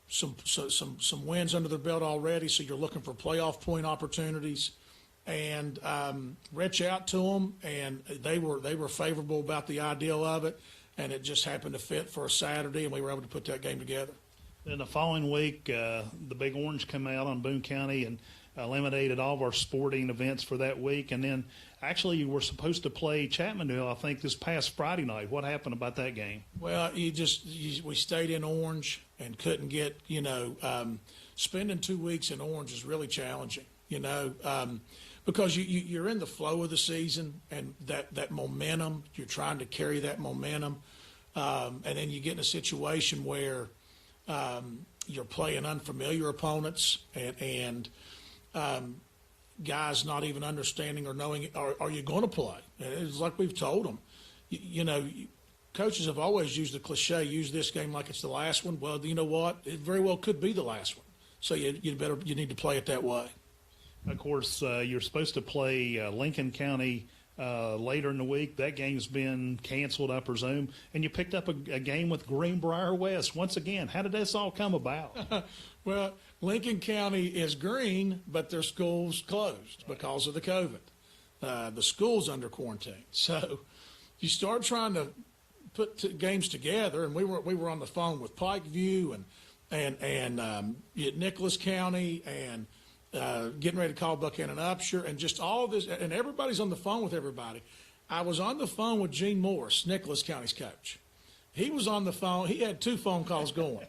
some wins under their belt already, so you're looking for playoff point opportunities, and reach out to them, and they were favorable about the ideal of it, and it just happened to fit for a Saturday, and we were able to put that game together. Then the following week, the Big Orange came out on Boone County, and eliminated all of our sporting events for that week. And then actually you were supposed to play Chapmanville, I think, this past Friday night. What happened about that game? Well, we stayed in Orange and couldn't get, spending 2 weeks in Orange is really challenging, because you're in the flow of the season and that momentum, you're trying to carry that momentum. And then you get in a situation where you're playing unfamiliar opponents and guys not even understanding or knowing, are you going to play? And it's like we've told them. Coaches have always used the cliche, use this game like it's the last one. Well, you know what? It very well could be the last one. So you need to play it that way. Of course, you're supposed to play Lincoln County later in the week. That game's been canceled, I presume. And you picked up a game with Greenbrier West. Once again, how did this all come about? Well, Lincoln County is green, but their school's closed because of the COVID. The school's under quarantine. So you start trying to put games together, and we were on the phone with Pikeview and Nicholas County and getting ready to call Buchanan Upshur, and just all this, and everybody's on the phone with everybody. I was on the phone with Gene Morris, Nicholas County's coach. He was on the phone. He had 2 phone calls going,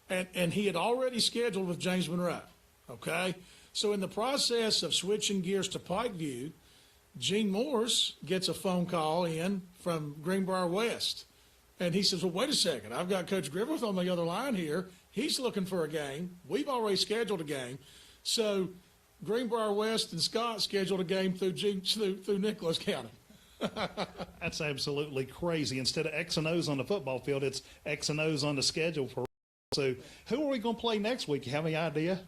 and he had already scheduled with James Monroe. Okay, so in the process of switching gears to Pikeview, Gene Morris gets a phone call in from Greenbrier West, and he says, "Well, wait a second. I've got Coach Griffith on the other line here. He's looking for a game. We've already scheduled a game." So Greenbrier West and Scott scheduled a game through Nicholas County. That's absolutely crazy. Instead of X and O's on the football field, it's X and O's on the schedule for. So who are we going to play next week? You have any idea?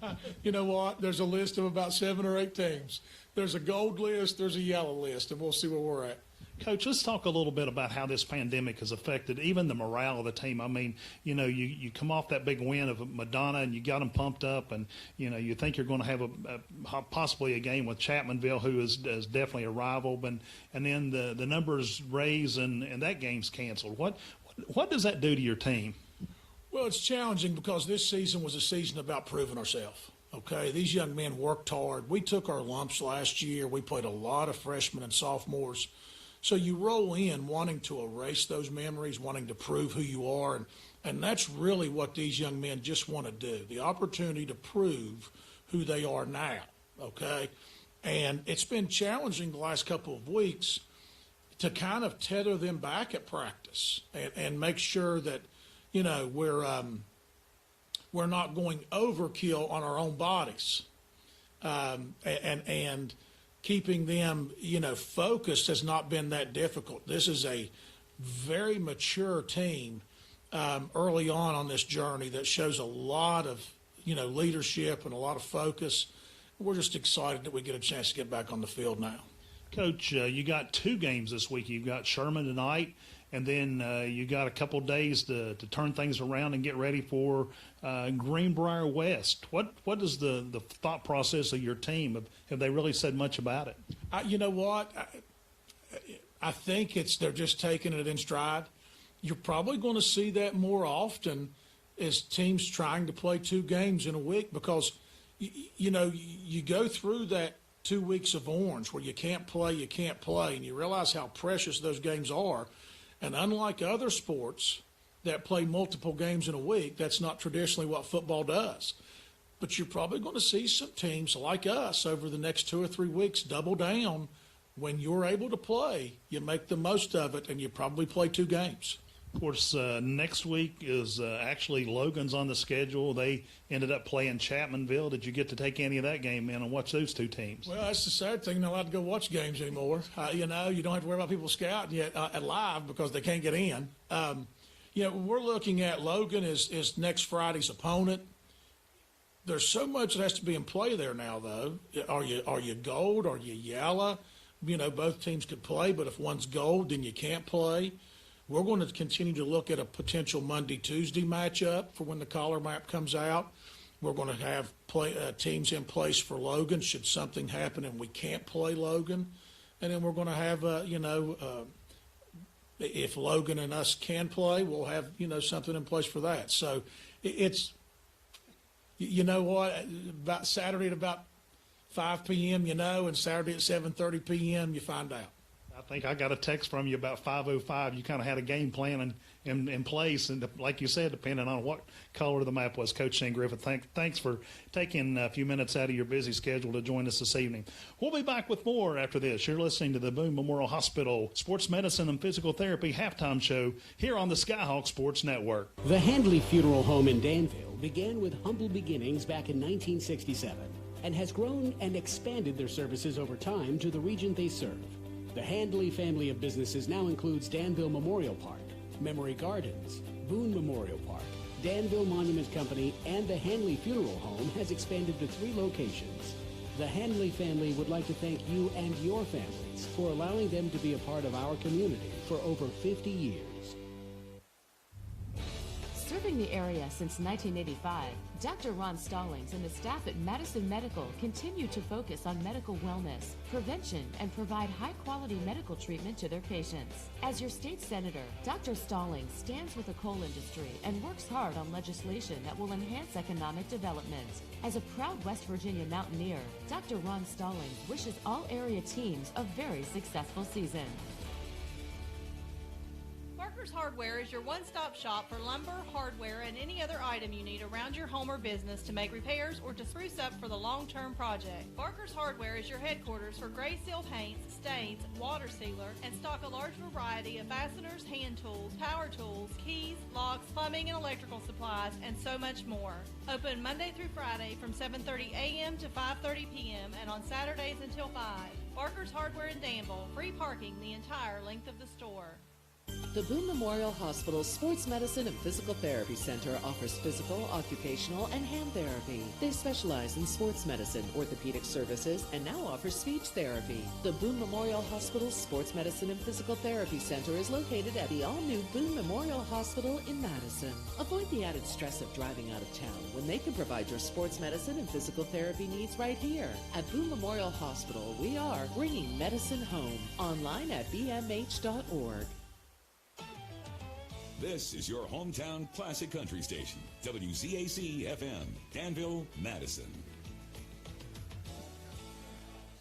You know what? There's a list of about 7 or 8 teams. There's a gold list, there's a yellow list, and we'll see where we're at. Coach, let's talk a little bit about how this pandemic has affected even the morale of the team. I mean, you come off that big win of Madonna and you got them pumped up, and, you think you're going to have possibly a game with Chapmanville, who is definitely a rival, and then the numbers raise and that game's canceled. What does that do to your team? Well, it's challenging because this season was a season about proving ourselves. Okay, these young men worked hard. We took our lumps last year. We played a lot of freshmen and sophomores. So you roll in wanting to erase those memories, wanting to prove who you are, and that's really what these young men just want to do, the opportunity to prove who they are now, okay? And it's been challenging the last couple of weeks to kind of tether them back at practice and make sure that, we're not going overkill on our own bodies, and keeping them, focused has not been that difficult. This is a very mature team early on this journey that shows a lot of, leadership and a lot of focus. We're just excited that we get a chance to get back on the field now. Coach, you got 2 games this week. You've got Sherman tonight, and then you got a couple days to turn things around and get ready for Greenbrier West. What is the thought process of your team? Have they really said much about it? You know what? I think they're just taking it in stride. You're probably going to see that more often as teams trying to play 2 games in a week, because, you go through that 2 weeks of orange where you can't play, and you realize how precious those games are. And unlike other sports that play multiple games in a week, that's not traditionally what football does. But you're probably going to see some teams like us over the next 2 or 3 weeks double down. When you're able to play, you make the most of it, and you probably play 2 games. Of course, next week is actually Logan's on the schedule. They ended up playing Chapmanville. Did you get to take any of that game in and watch those 2 teams? Well, that's the sad thing. You're not allowed to go watch games anymore. You don't have to worry about people scouting yet at live because they can't get in. We're looking at Logan is next Friday's opponent. There's so much that has to be in play there now, though. Are you gold? Are you yellow? Both teams could play, but if one's gold, then you can't play. We're going to continue to look at a potential Monday-Tuesday matchup for when the collar map comes out. We're going to have teams in place for Logan should something happen and we can't play Logan. And then we're going to have, if Logan and us can play, we'll have, something in place for that. So it's, about Saturday at about 5 p.m. and Saturday at 7:30 p.m. you find out. I think I got a text from you about 5:05. You kind of had a game plan in place, and like you said, depending on what color the map was. Coach Shane Griffith, thanks for taking a few minutes out of your busy schedule to join us this evening. We'll be back with more after this. You're listening to the Boone Memorial Hospital Sports Medicine and Physical Therapy Halftime Show here on the Skyhawk Sports Network. The Handley Funeral Home in Danville began with humble beginnings back in 1967 and has grown and expanded their services over time to the region they serve. The Handley family of businesses now includes Danville Memorial Park, Memory Gardens, Boone Memorial Park, Danville Monument Company, and the Handley Funeral Home has expanded to 3 locations. The Handley family would like to thank you and your families for allowing them to be a part of our community for over 50 years. Serving the area since 1985, Dr. Ron Stallings and the staff at Madison Medical continue to focus on medical wellness, prevention, and provide high-quality medical treatment to their patients. As your state senator, Dr. Stallings stands with the coal industry and works hard on legislation that will enhance economic development. As a proud West Virginia mountaineer, Dr. Ron Stallings wishes all area teams a very successful season. Parker's Hardware is your one-stop shop for lumber, hardware, and any other item you need around your home or business to make repairs or to spruce up for the long-term project. Parker's Hardware is your headquarters for gray seal paints, stains, water sealer, and stock a large variety of fasteners, hand tools, power tools, keys, locks, plumbing and electrical supplies, and so much more. Open Monday through Friday from 7:30 a.m. to 5:30 p.m. and on Saturdays until 5. Parker's Hardware in Danville. Free parking the entire length of the store. The Boone Memorial Hospital Sports Medicine and Physical Therapy Center offers physical, occupational, and hand therapy. They specialize in sports medicine, orthopedic services, and now offer speech therapy. The Boone Memorial Hospital Sports Medicine and Physical Therapy Center is located at the all-new Boone Memorial Hospital in Madison. Avoid the added stress of driving out of town when they can provide your sports medicine and physical therapy needs right here. At Boone Memorial Hospital, we are bringing medicine home. Online at bmh.org. This is your hometown classic country station, WZAC-FM, Danville, Madison.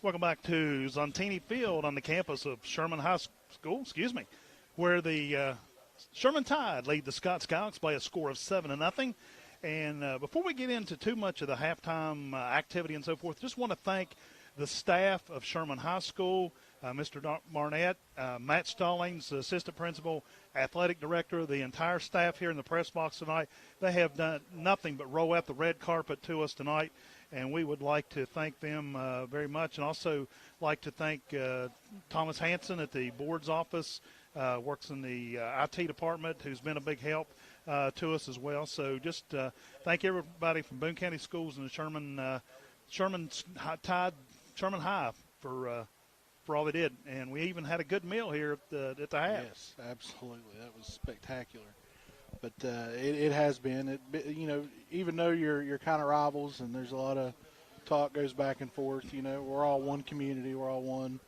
Welcome back to Zontini Field on the campus of Sherman High School, where the Sherman Tide lead the Scott Skyhawks by a score of 7-0. And before we get into too much of the halftime activity and so forth, just want to thank the staff of Sherman High School, Mr. Barnett, Matt Stallings, the assistant principal, athletic director, the entire staff here in the press box tonight. They have done nothing but roll out the red carpet to us tonight, and we would like to thank them very much, and also like to thank Thomas Hanson at the board's office, works in the IT department, who's been a big help to us as well. So just thank everybody from Boone County Schools and the Sherman High for all they did, and we even had a good meal here at the half. Yes, absolutely, that was spectacular. But it has been, even though you're kind of rivals, and there's a lot of talk goes back and forth. We're all one community, we're all one.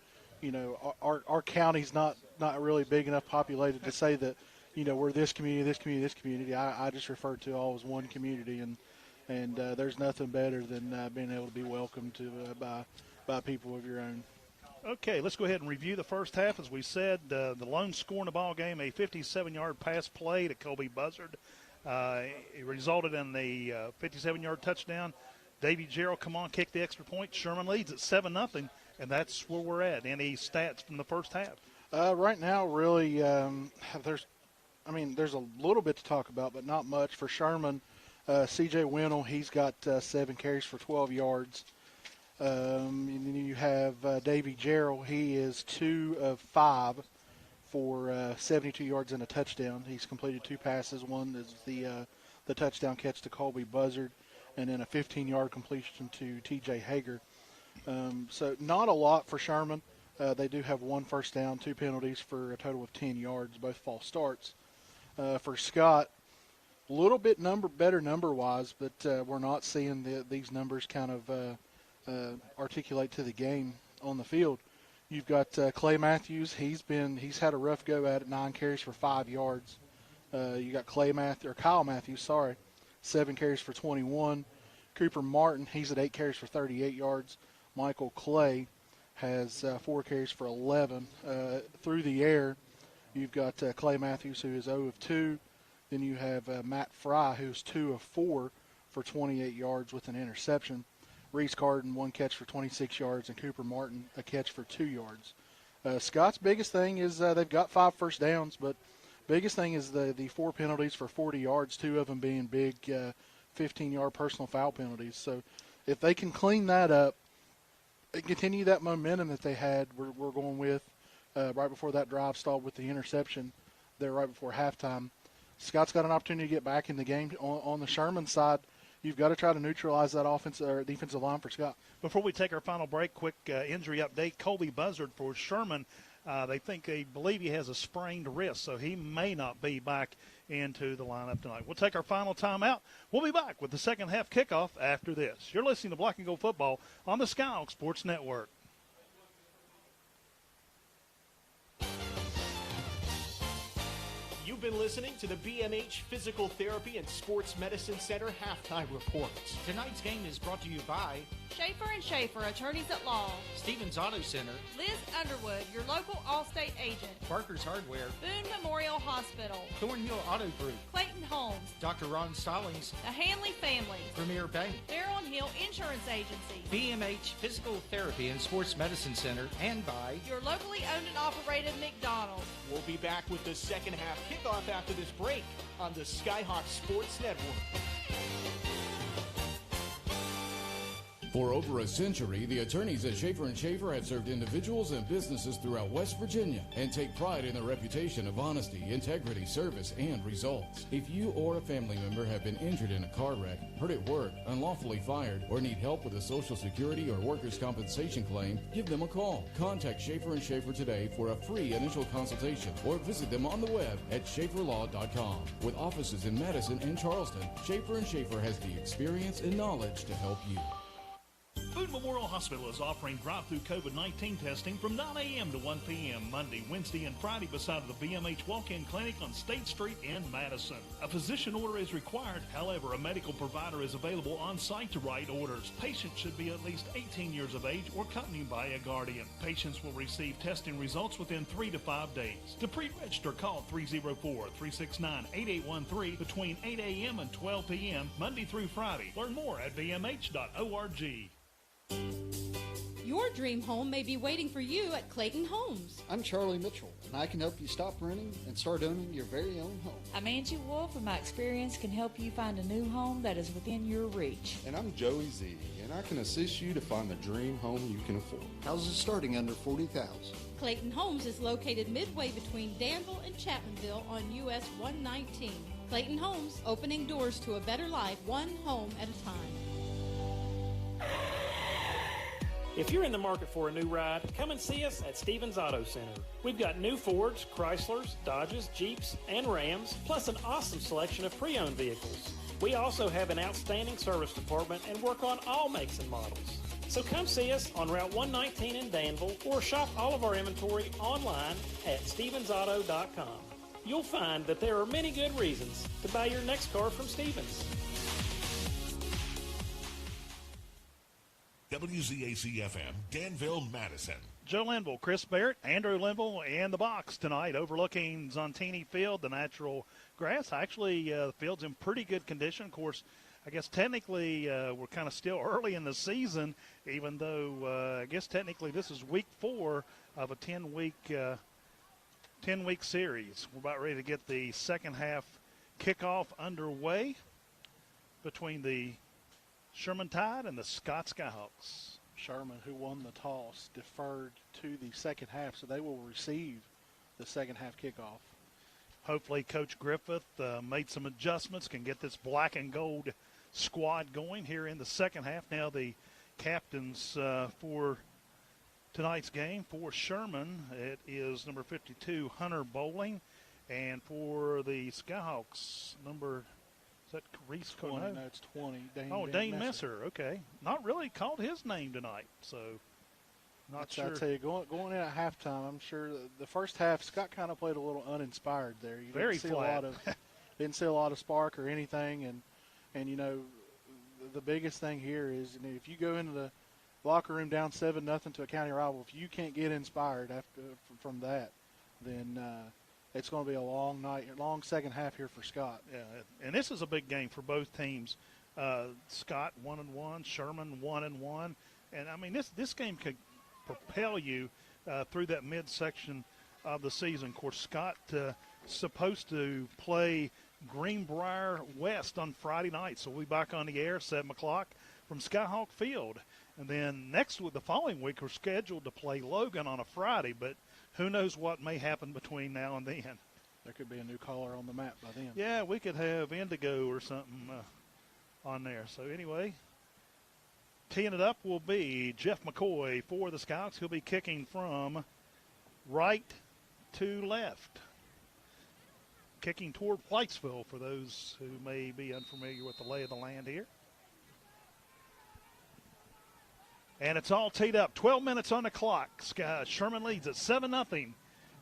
Our county's not really big enough populated to say that we're this community, this community, this community. I just refer to all as one community, and there's nothing better than being able to be welcomed to by people of your own. Okay, let's go ahead and review the first half. As we said, the lone score in the ball game, a 57-yard pass play to Colby Buzzard. It resulted in the 57-yard touchdown. Davey Gerald, kick the extra point. Sherman leads at 7-0, and that's where we're at. Any stats from the first half? Right now, really, there's a little bit to talk about, but not much. For Sherman, C.J. Winnell, he's got 7 carries for 12 yards. And then you have Davey Gerald. He is 2 of 5 for 72 yards and a touchdown. He's completed 2 passes. One is the touchdown catch to Colby Buzzard, and then a 15-yard completion to T.J. Hager. So not a lot for Sherman. They do have 1 first down, 2 penalties for a total of 10 yards, both false starts. For Scott, a little bit better number-wise, but we're not seeing these numbers kind of articulate to the game on the field. You've got Clay Matthews. He's had a rough go at it, 9 carries for 5 yards. You got Kyle Matthews, 7 carries for 21. Cooper Martin, he's at 8 carries for 38 yards. Michael Clay has 4 carries for 11. Through the air, you've got Clay Matthews, who is 0 of 2. Then you have Matt Fry, who's 2 of 4 for 28 yards with an interception. Reese Carden, 1 catch for 26 yards, and Cooper Martin, a catch for 2 yards. Scott's biggest thing is they've got 5 first downs, but biggest thing is the 4 penalties for 40 yards, 2 of them being big 15-yard personal foul penalties. So if they can clean that up and continue that momentum that they had, we're going with right before that drive stalled with the interception there right before halftime. Scott's got an opportunity to get back in the game. On the Sherman side, you've got to try to neutralize that offensive or defensive line for Scott. Before we take our final break, quick injury update. Colby Buzzard for Sherman. They believe he has a sprained wrist, so he may not be back into the lineup tonight. We'll take our final timeout. We'll be back with the second half kickoff after this. You're listening to Black and Gold Football on the Skyhawk Sports Network. You've been listening to the BMH Physical Therapy and Sports Medicine Center halftime reports. Tonight's game is brought to you by Schaefer & Schaefer, attorneys at law. Stevens Auto Center. Liz Underwood, your local Allstate agent. Barker's Hardware. Boone Memorial Hospital. Thornhill Auto Group. Clayton Homes. Dr. Ron Stallings. The Hanley family. Premier Bank. Farrell & Hill Insurance Agency. BMH Physical Therapy and Sports Medicine Center. And by your locally owned and operated McDonald's. We'll be back with the second half kickoff after this break on the Skyhawk Sports Network. For over a century, the attorneys at Schaefer & Schaefer have served individuals and businesses throughout West Virginia and take pride in their reputation of honesty, integrity, service, and results. If you or a family member have been injured in a car wreck, hurt at work, unlawfully fired, or need help with a Social Security or workers' compensation claim, give them a call. Contact Schaefer & Schaefer today for a free initial consultation or visit them on the web at schaeferlaw.com. With offices in Madison and Charleston, Schaefer & Schaefer has the experience and knowledge to help you. Boone Memorial Hospital is offering drive-through COVID-19 testing from 9 a.m. to 1 p.m. Monday, Wednesday, and Friday beside the BMH Walk-In Clinic on State Street in Madison. A physician order is required. However, a medical provider is available on site to write orders. Patients should be at least 18 years of age or accompanied by a guardian. Patients will receive testing results within 3 to 5 days. To pre-register, call 304-369-8813 between 8 a.m. and 12 p.m. Monday through Friday. Learn more at bmh.org. Your dream home may be waiting for you at Clayton Homes. I'm Charlie Mitchell, and I can help you stop renting and start owning your very own home. I'm Angie Wolf, and my experience can help you find a new home that is within your reach. And I'm Joey Z, and I can assist you to find the dream home you can afford. Houses starting under $40,000. Clayton Homes is located midway between Danville and Chapmanville on US 119. Clayton Homes, opening doors to a better life, one home at a time. If you're in the market for a new ride, come and see us at Stevens Auto Center. We've got new Fords, Chryslers, Dodges, Jeeps, and Rams, plus an awesome selection of pre-owned vehicles. We also have an outstanding service department and work on all makes and models. So come see us on Route 119 in Danville or shop all of our inventory online at stevensauto.com. You'll find that there are many good reasons to buy your next car from Stevens. WZAC-FM, Danville, Madison. Joe Linville, Chris Barrett, Andrew Linville, and the box tonight overlooking Zontini Field, the natural grass. Actually, the field's in pretty good condition. Of course, I guess technically we're kind of still early in the season, even though I guess technically this is week 4 of a 10-week series. We're about ready to get the second half kickoff underway between the Sherman Tide and the Scott Skyhawks. Sherman, who won the toss, deferred to the second half, so they will receive the second half kickoff. Hopefully Coach Griffith made some adjustments, can get this black and gold squad going here in the second half. Now the captains for tonight's game for Sherman, it is number 52, Hunter Bowling, and for the Skyhawks, number is that Reese 20? No, it's 20. Dane Messer. Okay. Not really called his name tonight, so not sure. I tell you, going in at halftime, I'm sure the first half, Scott kind of played a little uninspired there. You Very flat. Didn't see a lot of spark or anything, and you know, the biggest thing here is, you know, if you go into locker room down 7-0 to a county rival. If you can't get inspired from that, then it's going to be a long night, long second half here for Scott. Yeah, and this is a big game for both teams. Scott 1-1, Sherman 1-1, and I mean this game could propel you through that midsection of the season. Of course, Scott supposed to play Greenbrier West on Friday night, so we'll be back on the air 7 o'clock from Skyhawk Field. And then the following week, we're scheduled to play Logan on a Friday, but who knows what may happen between now and then. There could be a new caller on the map by then. Yeah, we could have Indigo or something on there. So anyway, teeing it up will be Jeff McCoy for the Scouts. He'll be kicking from right to left. Kicking toward Whitesville for those who may be unfamiliar with the lay of the land here. And it's all teed up. 12 minutes on the clock. Sherman leads at 7-0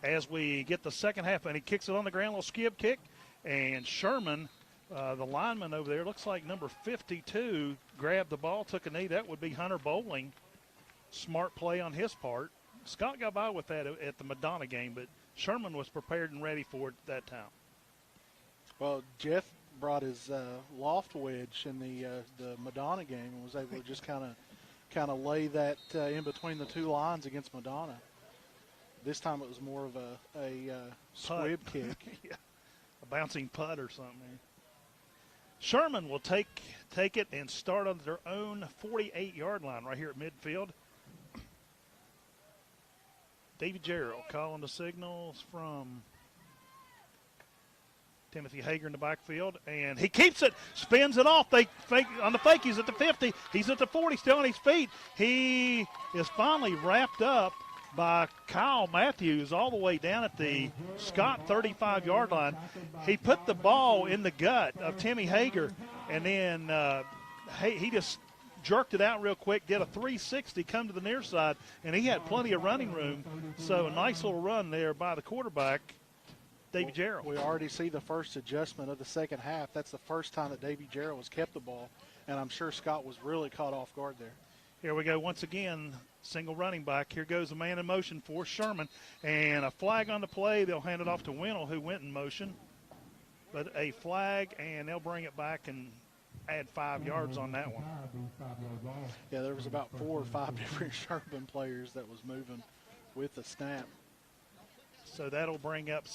as we get the second half. And he kicks it on the ground, little skib kick. And Sherman, the lineman over there, looks like number 52, grabbed the ball, took a knee. That would be Hunter Bowling. Smart play on his part. Scott got by with that at the Madonna game, but Sherman was prepared and ready for it that time. Well, Jeff brought his loft wedge in the Madonna game and was able to just kind of lay that in between the two lines against Madonna. This time it was more of a squib kick. Yeah, a bouncing putt or something. Sherman will take it and start on their own 48-yard line right here at midfield. Davey Gerald calling the signals from Timothy Hager in the backfield, and he keeps it, spins it off. They fake on the fake. He's at the 50. He's at the 40, still on his feet. He is finally wrapped up by Kyle Matthews all the way down at the Scott 35-yard line. He put the ball in the gut of Timmy Hager, and then he just jerked it out real quick, did a 360, come to the near side, and he had plenty of running room. So a nice little run there by the quarterback, Davey Gerald. We already see the first adjustment of the second half. That's the first time that Davey Gerald has kept the ball, and I'm sure Scott was really caught off guard there. Here we go once again, single running back. Here goes a man in motion for Sherman, and a flag on the play. They'll hand it off to Winnell, who went in motion. But a flag, and they'll bring it back and add 5 yards on that one. Yeah, there was about 4 or 5 different Sherman players that was moving with the snap. So that'll bring up,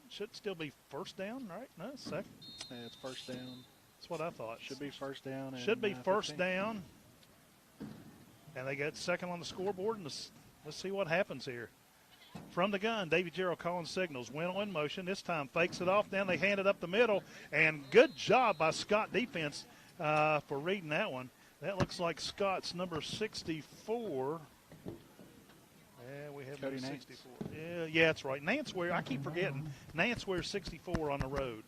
should still be first down, right? No, second. Yeah, it's first down. That's what I thought. Should be first down. Should be first 15. down. And they got second on the scoreboard, and let's see what happens here. From the gun, Davey Gerald calling signals. Winnell in motion. This time fakes it off. Then they hand it up the middle. And good job by Scott defense for reading that one. That looks like Scott's number 64. Yeah, we have number 64. Yeah, that's right. Nance Ware, I keep forgetting. Nance wears 64 on the road.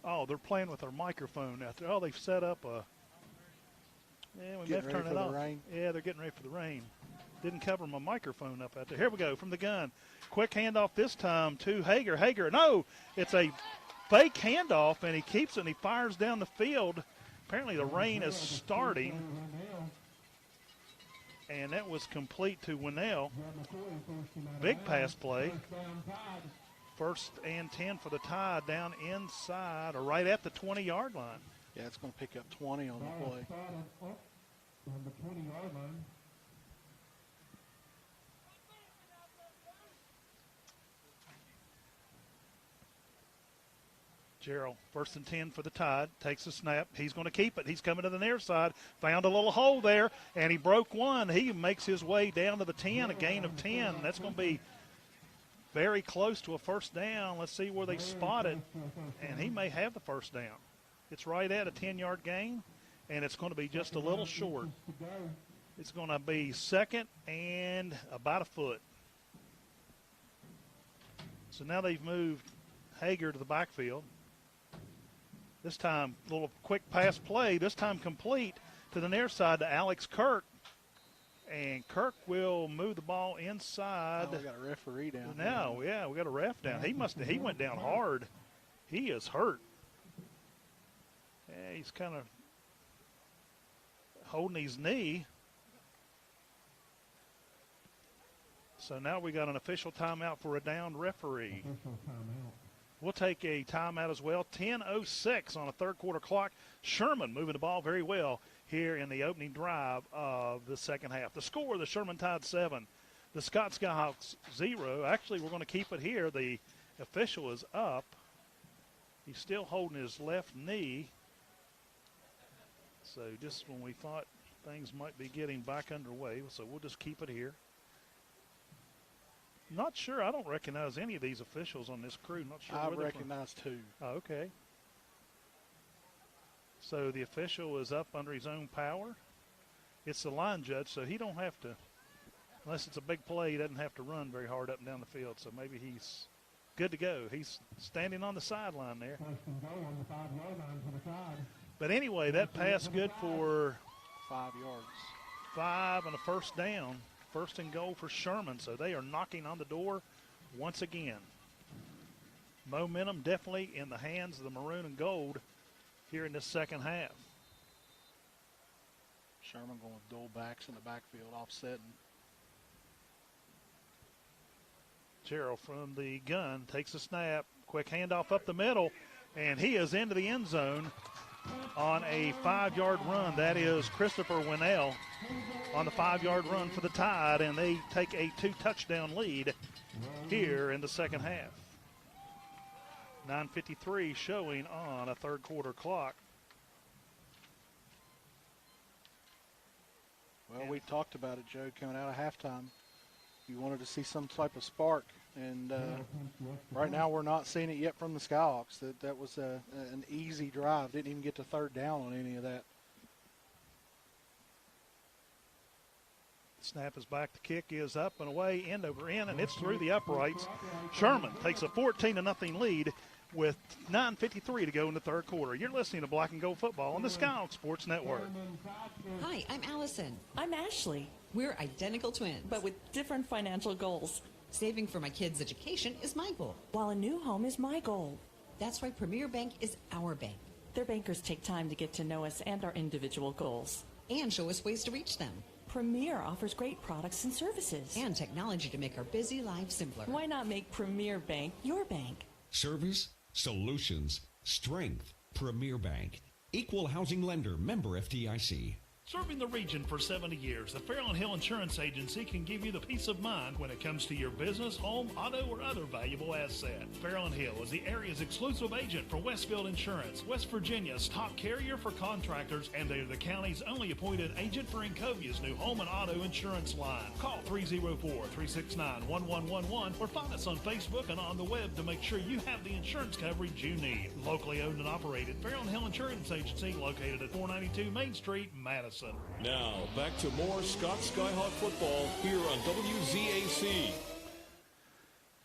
Oh, they're playing with their microphone out there. Oh, they've set up a. Yeah, we have to turn it off. Yeah, they're getting ready for the rain. Didn't cover my microphone up out there. Here we go from the gun. Quick handoff this time to Hager. Hager, no, it's a fake handoff, and he keeps it, and he fires down the field. Apparently the rain is starting. And that was complete to Winnell. Big pass play. 1st and 10 for the Tide down inside or right at the 20-yard line. Yeah, it's going to pick up 20 on the play. Gerald, 1st and 10 for the Tide, takes a snap. He's going to keep it. He's coming to the near side, found a little hole there, and he broke one. He makes his way down to the 10, a gain of 10. That's going to be very close to a first down. Let's see where they spot it, and he may have the first down. It's right at a 10-yard gain, and it's going to be just a little short. It's going to be 2nd and about a foot. So now they've moved Hager to the backfield. This time, a little quick pass play, this time complete to the near side to Alex Kirk. And Kirk will move the ball inside. Oh, we got a referee down. Now, yeah, we got a ref down. He went down hard. He is hurt. He's kind of holding his knee. So now we got an official timeout for a downed referee. We'll take a timeout as well. 10:06 on a third quarter clock. Sherman moving the ball very well here in the opening drive of the second half. The score, the Sherman Tide 7, the Scott Skyhawks 0. Actually, we're going to keep it here. The official is up. He's still holding his left knee. So just when we thought things might be getting back underway, so we'll just keep it here. Not sure. I don't recognize any of these officials on this crew. Not sure. I recognize two. Oh, okay. So the official is up under his own power. It's the line judge, so he don't have to, unless it's a big play, he doesn't have to run very hard up and down the field. So maybe he's good to go. He's standing on the sideline there. But anyway, that pass good for 5 yards. 5 and a first down. First and goal for Sherman, so they are knocking on the door once again. Momentum definitely in the hands of the maroon and gold here in the second half. Sherman going with dual backs in the backfield, offsetting. Gerald from the gun takes a snap, quick handoff up the middle, and he is into the end zone on a 5-yard run. That is Christopher Winnell on the 5-yard run for the Tide, and they take a 2-touchdown lead here in the second half. 9:53 showing on a third quarter clock. Well, we talked about it, Joe, coming out of halftime. You wanted to see some type of spark, and right now we're not seeing it yet from the Skyhawks. That was an easy drive. Didn't even get to third down on any of that. Snap is back. The kick is up and away, end over end, and it's through the uprights. Sherman takes a 14-0 lead with 9:53 to go in the third quarter. You're listening to Black and Gold Football on the Skyhawk Sports Network. Hi, I'm Allison. I'm Ashley. We're identical twins, but with different financial goals. Saving for my kids' education is my goal, while a new home is my goal. That's why Premier Bank is our bank. Their bankers take time to get to know us and our individual goals, and show us ways to reach them. Premier offers great products and services, and technology to make our busy lives simpler. Why not make Premier Bank your bank? Service, solutions, strength. Premier Bank. Equal housing lender, member FDIC. Serving the region for 70 years, the Fairland Hill Insurance Agency can give you the peace of mind when it comes to your business, home, auto, or other valuable asset. Fairland Hill is the area's exclusive agent for Westfield Insurance, West Virginia's top carrier for contractors, and they are the county's only appointed agent for Encovia's new home and auto insurance line. Call 304-369-1111 or find us on Facebook and on the web to make sure you have the insurance coverage you need. Locally owned and operated, Fairland Hill Insurance Agency, located at 492 Main Street, Madison. Now, back to more Scott Skyhawk football here on WZAC.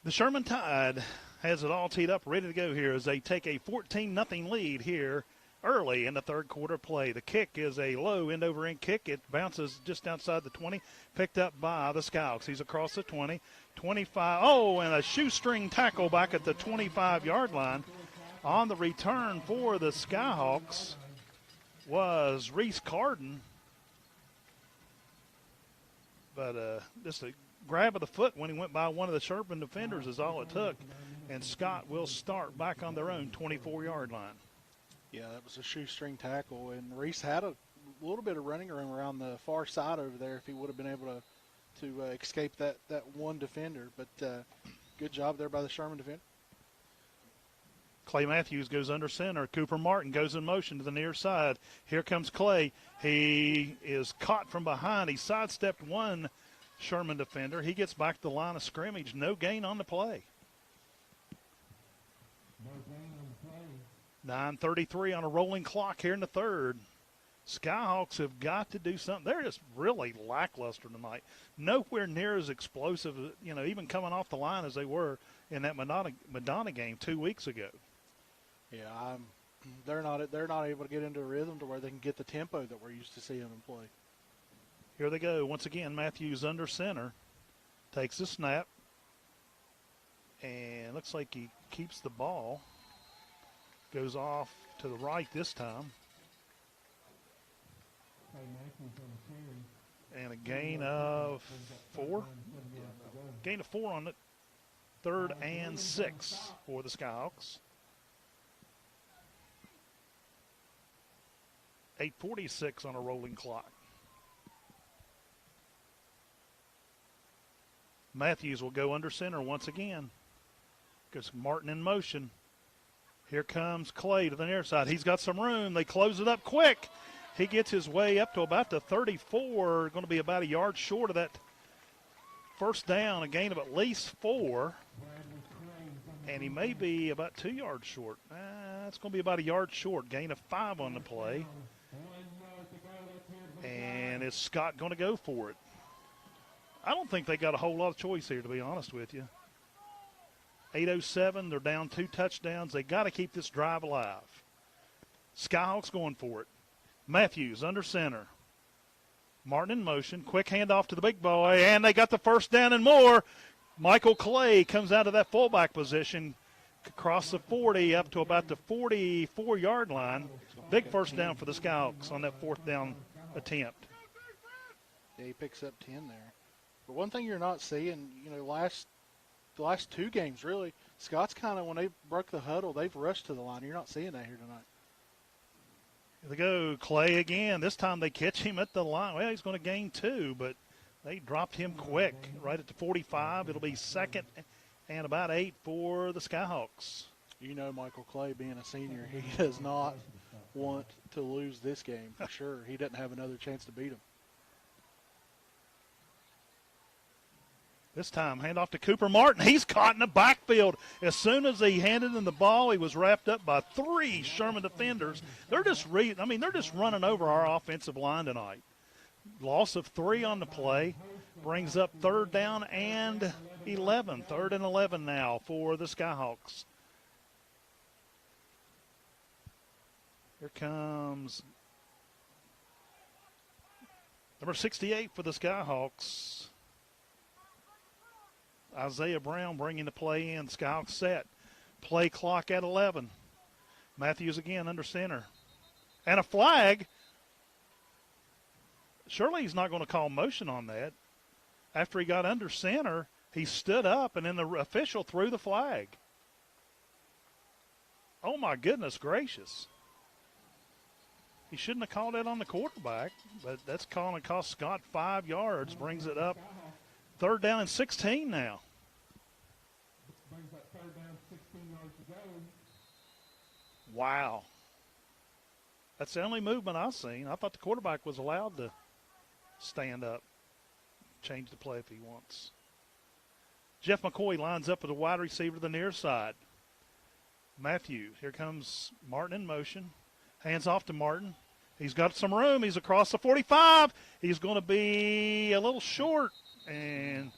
The Sherman Tide has it all teed up, ready to go here as they take a 14-0 lead here early in the third quarter play. The kick is a low end-over-end kick. It bounces just outside the 20, picked up by the Skyhawks. He's across the 20, 25. Oh, and a shoestring tackle back at the 25-yard line. On the return for the Skyhawks was Reese Carden. But just a grab of the foot when he went by one of the Sherman defenders is all it took. And Scott will start back on their own 24-yard line. Yeah, that was a shoestring tackle. And Reese had a little bit of running room around the far side over there if he would have been able to escape that one defender. But good job there by the Sherman defender. Clay Matthews goes under center. Cooper Martin goes in motion to the near side. Here comes Clay. He is caught from behind. He sidestepped one Sherman defender. He gets back to the line of scrimmage. No gain on the play. 9:33 on a rolling clock here in the third. Skyhawks have got to do something. They're just really lackluster tonight. Nowhere near as explosive, even coming off the line as they were in that Madonna game 2 weeks ago. Yeah, they're not able to get into a rhythm to where they can get the tempo that we're used to seeing them play. Here they go. Once again, Matthews under center. Takes the snap. And looks like he keeps the ball. Goes off to the right this time. And a gain of 4. Gain of 4 on it. 3rd and 6 for the Skyhawks. 8:46 on a rolling clock. Matthews will go under center once again. Goes Martin in motion. Here comes Clay to the near side. He's got some room. They close it up quick. He gets his way up to about the 34. Going to be about a yard short of that first down. A gain of at least 4. And he may be about 2 yards short. It's going to be about a yard short. Gain of 5 on the play. And is Scott going to go for it? I don't think they got a whole lot of choice here, to be honest with you. 8:07, they're down 2 touchdowns. They got to keep this drive alive. Skyhawks going for it. Matthews under center. Martin in motion. Quick handoff to the big boy, and they got the first down and more. Michael Clay comes out of that fullback position, across the 40 up to about the 44-yard line. Big first down for the Skyhawks on that 4th down attempt. Yeah, he picks up 10 there. But one thing you're not seeing, the last 2 games, really, Scott's kind of, when they broke the huddle, they've rushed to the line. You're not seeing that here tonight. Here they go. Clay again. This time they catch him at the line. Well, he's going to gain 2, but they dropped him quick right at the 45. It'll be 2nd and about 8 for the Skyhawks. Michael Clay, being a senior, he does not want to lose this game for sure. He doesn't have another chance to beat him. This time, handoff to Cooper Martin. He's caught in the backfield. As soon as he handed him the ball, he was wrapped up by 3 Sherman defenders. They're just running over our offensive line tonight. Loss of 3 on the play brings up 3rd down and 11. 3rd and 11 now for the Skyhawks. Here comes number 68 for the Skyhawks. Isaiah Brown bringing the play in. Skyhawks set. Play clock at 11. Matthews again under center. And a flag. Surely he's not going to call motion on that. After he got under center, he stood up, and then the official threw the flag. Oh, my goodness gracious. He shouldn't have called that on the quarterback, but that's calling to cost Scott 5 yards. Brings it up 3rd down and 16 now. Wow. That's the only movement I've seen. I thought the quarterback was allowed to stand up, change the play if he wants. Jeff McCoy lines up with a wide receiver to the near side. Matthews, here comes Martin in motion. Hands off to Martin. He's got some room. He's across the 45. He's going to be a little short, and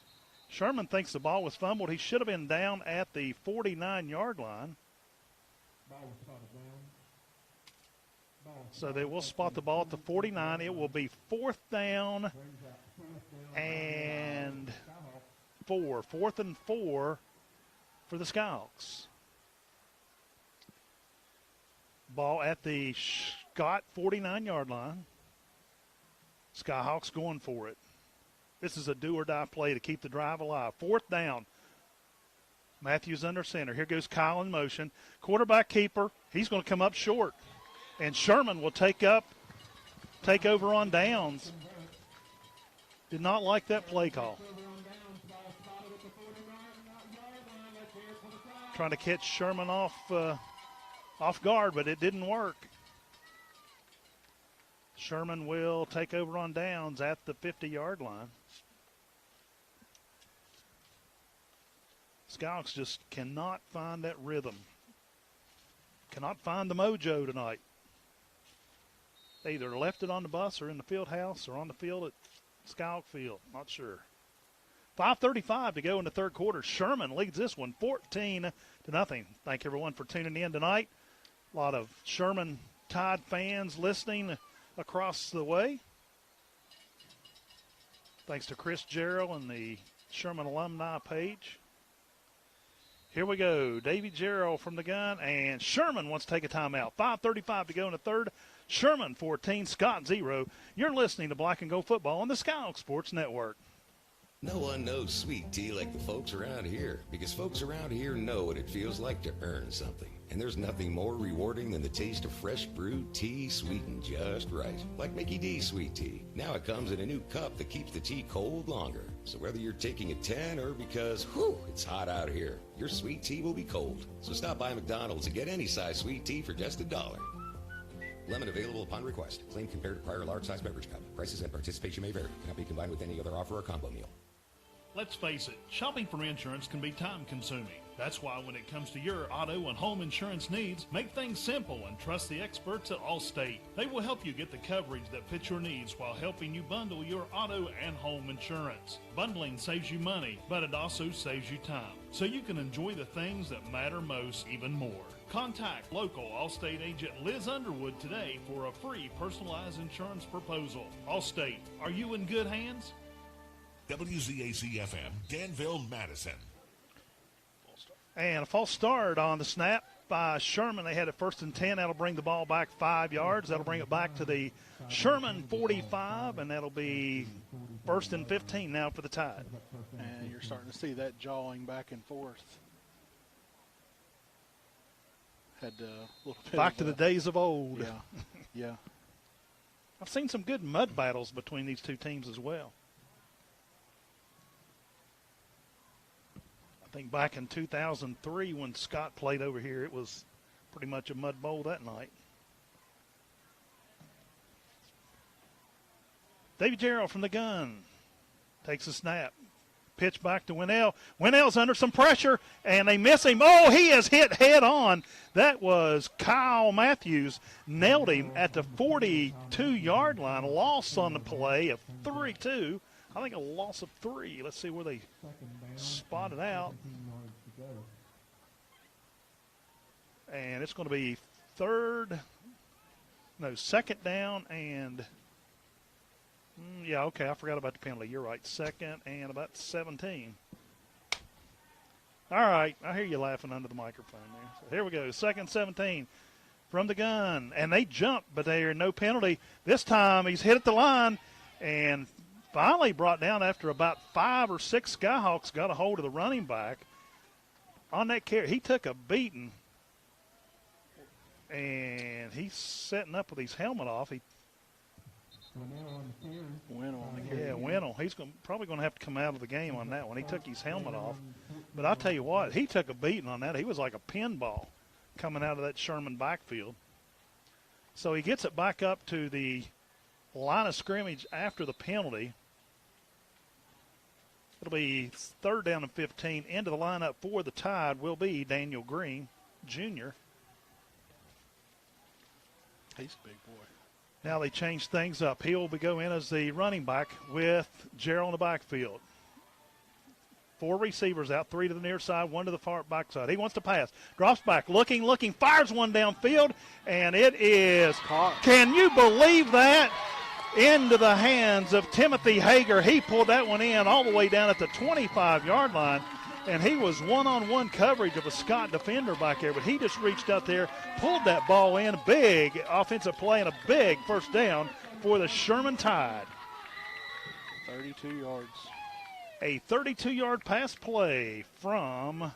Sherman thinks the ball was fumbled. He should have been down at the 49-yard line. So they will spot the ball at the 49. It will be 4th down and 4. 4th and 4 for the Skyhawks. Ball at the Scott 49-yard line. Skyhawks going for it. This is a do-or-die play to keep the drive alive. 4th down. Matthews under center. Here goes Kyle in motion. Quarterback keeper. He's going to come up short. And Sherman will take over on downs. Did not like that play call. Trying to catch Sherman off guard, but it didn't work. Sherman will take over on downs at the 50-yard line. Skyhawks just cannot find that rhythm. Cannot find the mojo tonight. They either left it on the bus or in the field house or on the field at Skyhawk Field. Not sure. 5:35 to go in the 3rd quarter. Sherman leads this one 14-0. Thank everyone for tuning in tonight. A lot of Sherman Tide fans listening across the way. Thanks to Chris Jarrell and the Sherman alumni page. Here we go. Davy Gerald from the gun, and Sherman wants to take a timeout. 5:35 to go in the third. Sherman 14, Scott 0. You're listening to Black and Gold Football on the Skyhawk Sports Network. No one knows sweet tea like the folks around here, because folks around here know what it feels like to earn something. And there's nothing more rewarding than the taste of fresh brewed tea sweetened just right. Like Mickey D's sweet tea. Now it comes in a new cup that keeps the tea cold longer. So whether you're taking a 10 or because, it's hot out here, your sweet tea will be cold. So stop by McDonald's and get any size sweet tea for just $1. Lemon available upon request. Claim compared to prior large size beverage cup. Prices and participation may vary. Cannot be combined with any other offer or combo meal. Let's face it, shopping for insurance can be time-consuming. That's why when it comes to your auto and home insurance needs, make things simple and trust the experts at Allstate. They will help you get the coverage that fits your needs while helping you bundle your auto and home insurance. Bundling saves you money, but it also saves you time, so you can enjoy the things that matter most even more. Contact local Allstate agent Liz Underwood today for a free personalized insurance proposal. Allstate, are you in good hands? WZAC-FM, Danville, Madison. And a false start on the snap by Sherman. They had it 1st and 10. That'll bring the ball back 5 yards. That'll bring it back to the Sherman 45, and that'll be 1st and 15 now for the Tide. And you're starting to see that jawing back and forth. Had a little bit back to the days of old. Yeah, yeah. I've seen some good mud battles between these two teams as well. I think back in 2003 when Scott played over here, it was pretty much a mud bowl that night. David Gerald from the gun takes a snap. Pitch back to Winnell. Winnell's under some pressure, and they miss him. Oh, he is hit head on. That was Kyle Matthews. Nailed him at the 42-yard line. A loss on the play of 32. I think a loss of 3. Let's see where they spot it out. And it's going to be second down and yeah, okay, I forgot about the penalty. You're right. 2nd and about 17. All right, I hear you laughing under the microphone there. So here we go. 2nd, 17 from the gun. And they jump, but there no penalty. This time he's hit at the line and finally brought down after about 5 or 6 Skyhawks got a hold of the running back. On that carry, he took a beating, and he's setting up with his helmet off. Winnell. He's probably going to have to come out of the game on that one. He took his helmet off. But I'll tell you what, he took a beating on that. He was like a pinball coming out of that Sherman backfield. So he gets it back up to the line of scrimmage after the penalty. It'll be 3rd down and 15. Into the lineup for the Tide will be Daniel Green, Jr. He's a big boy. Now they change things up. He'll go in as the running back with Gerald in the backfield. 4 receivers out, 3 to the near side, 1 to the far back side. He wants to pass. Drops back, looking, fires one downfield, and it is caught. Can you believe that? Into the hands of Timothy Hager. He pulled that one in all the way down at the 25-yard line, and he was one-on-one coverage of a Scott defender back there, but he just reached out there, pulled that ball in. Big offensive play and a big first down for the Sherman Tide. 32 yards. A 32-yard pass play from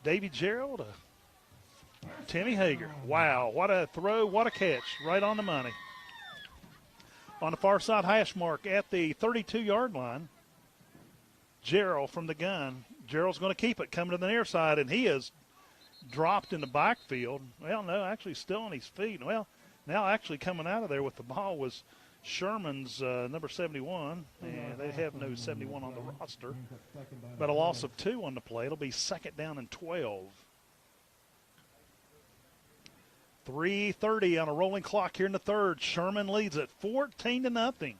Davy Gerald to Timmy Hager. Wow, what a throw, what a catch, right on the money. On the far side hash mark at the 32-yard line, Gerald from the gun. Gerald's going to keep it, coming to the near side, and he is dropped in the backfield. Well, no, actually still on his feet. Well, now actually coming out of there with the ball was Sherman's number 71, and they have no 71 on the roster. But a loss of 2 on the play. It'll be 2nd down and 12. 3:30 on a rolling clock here in the third. Sherman leads it 14-0.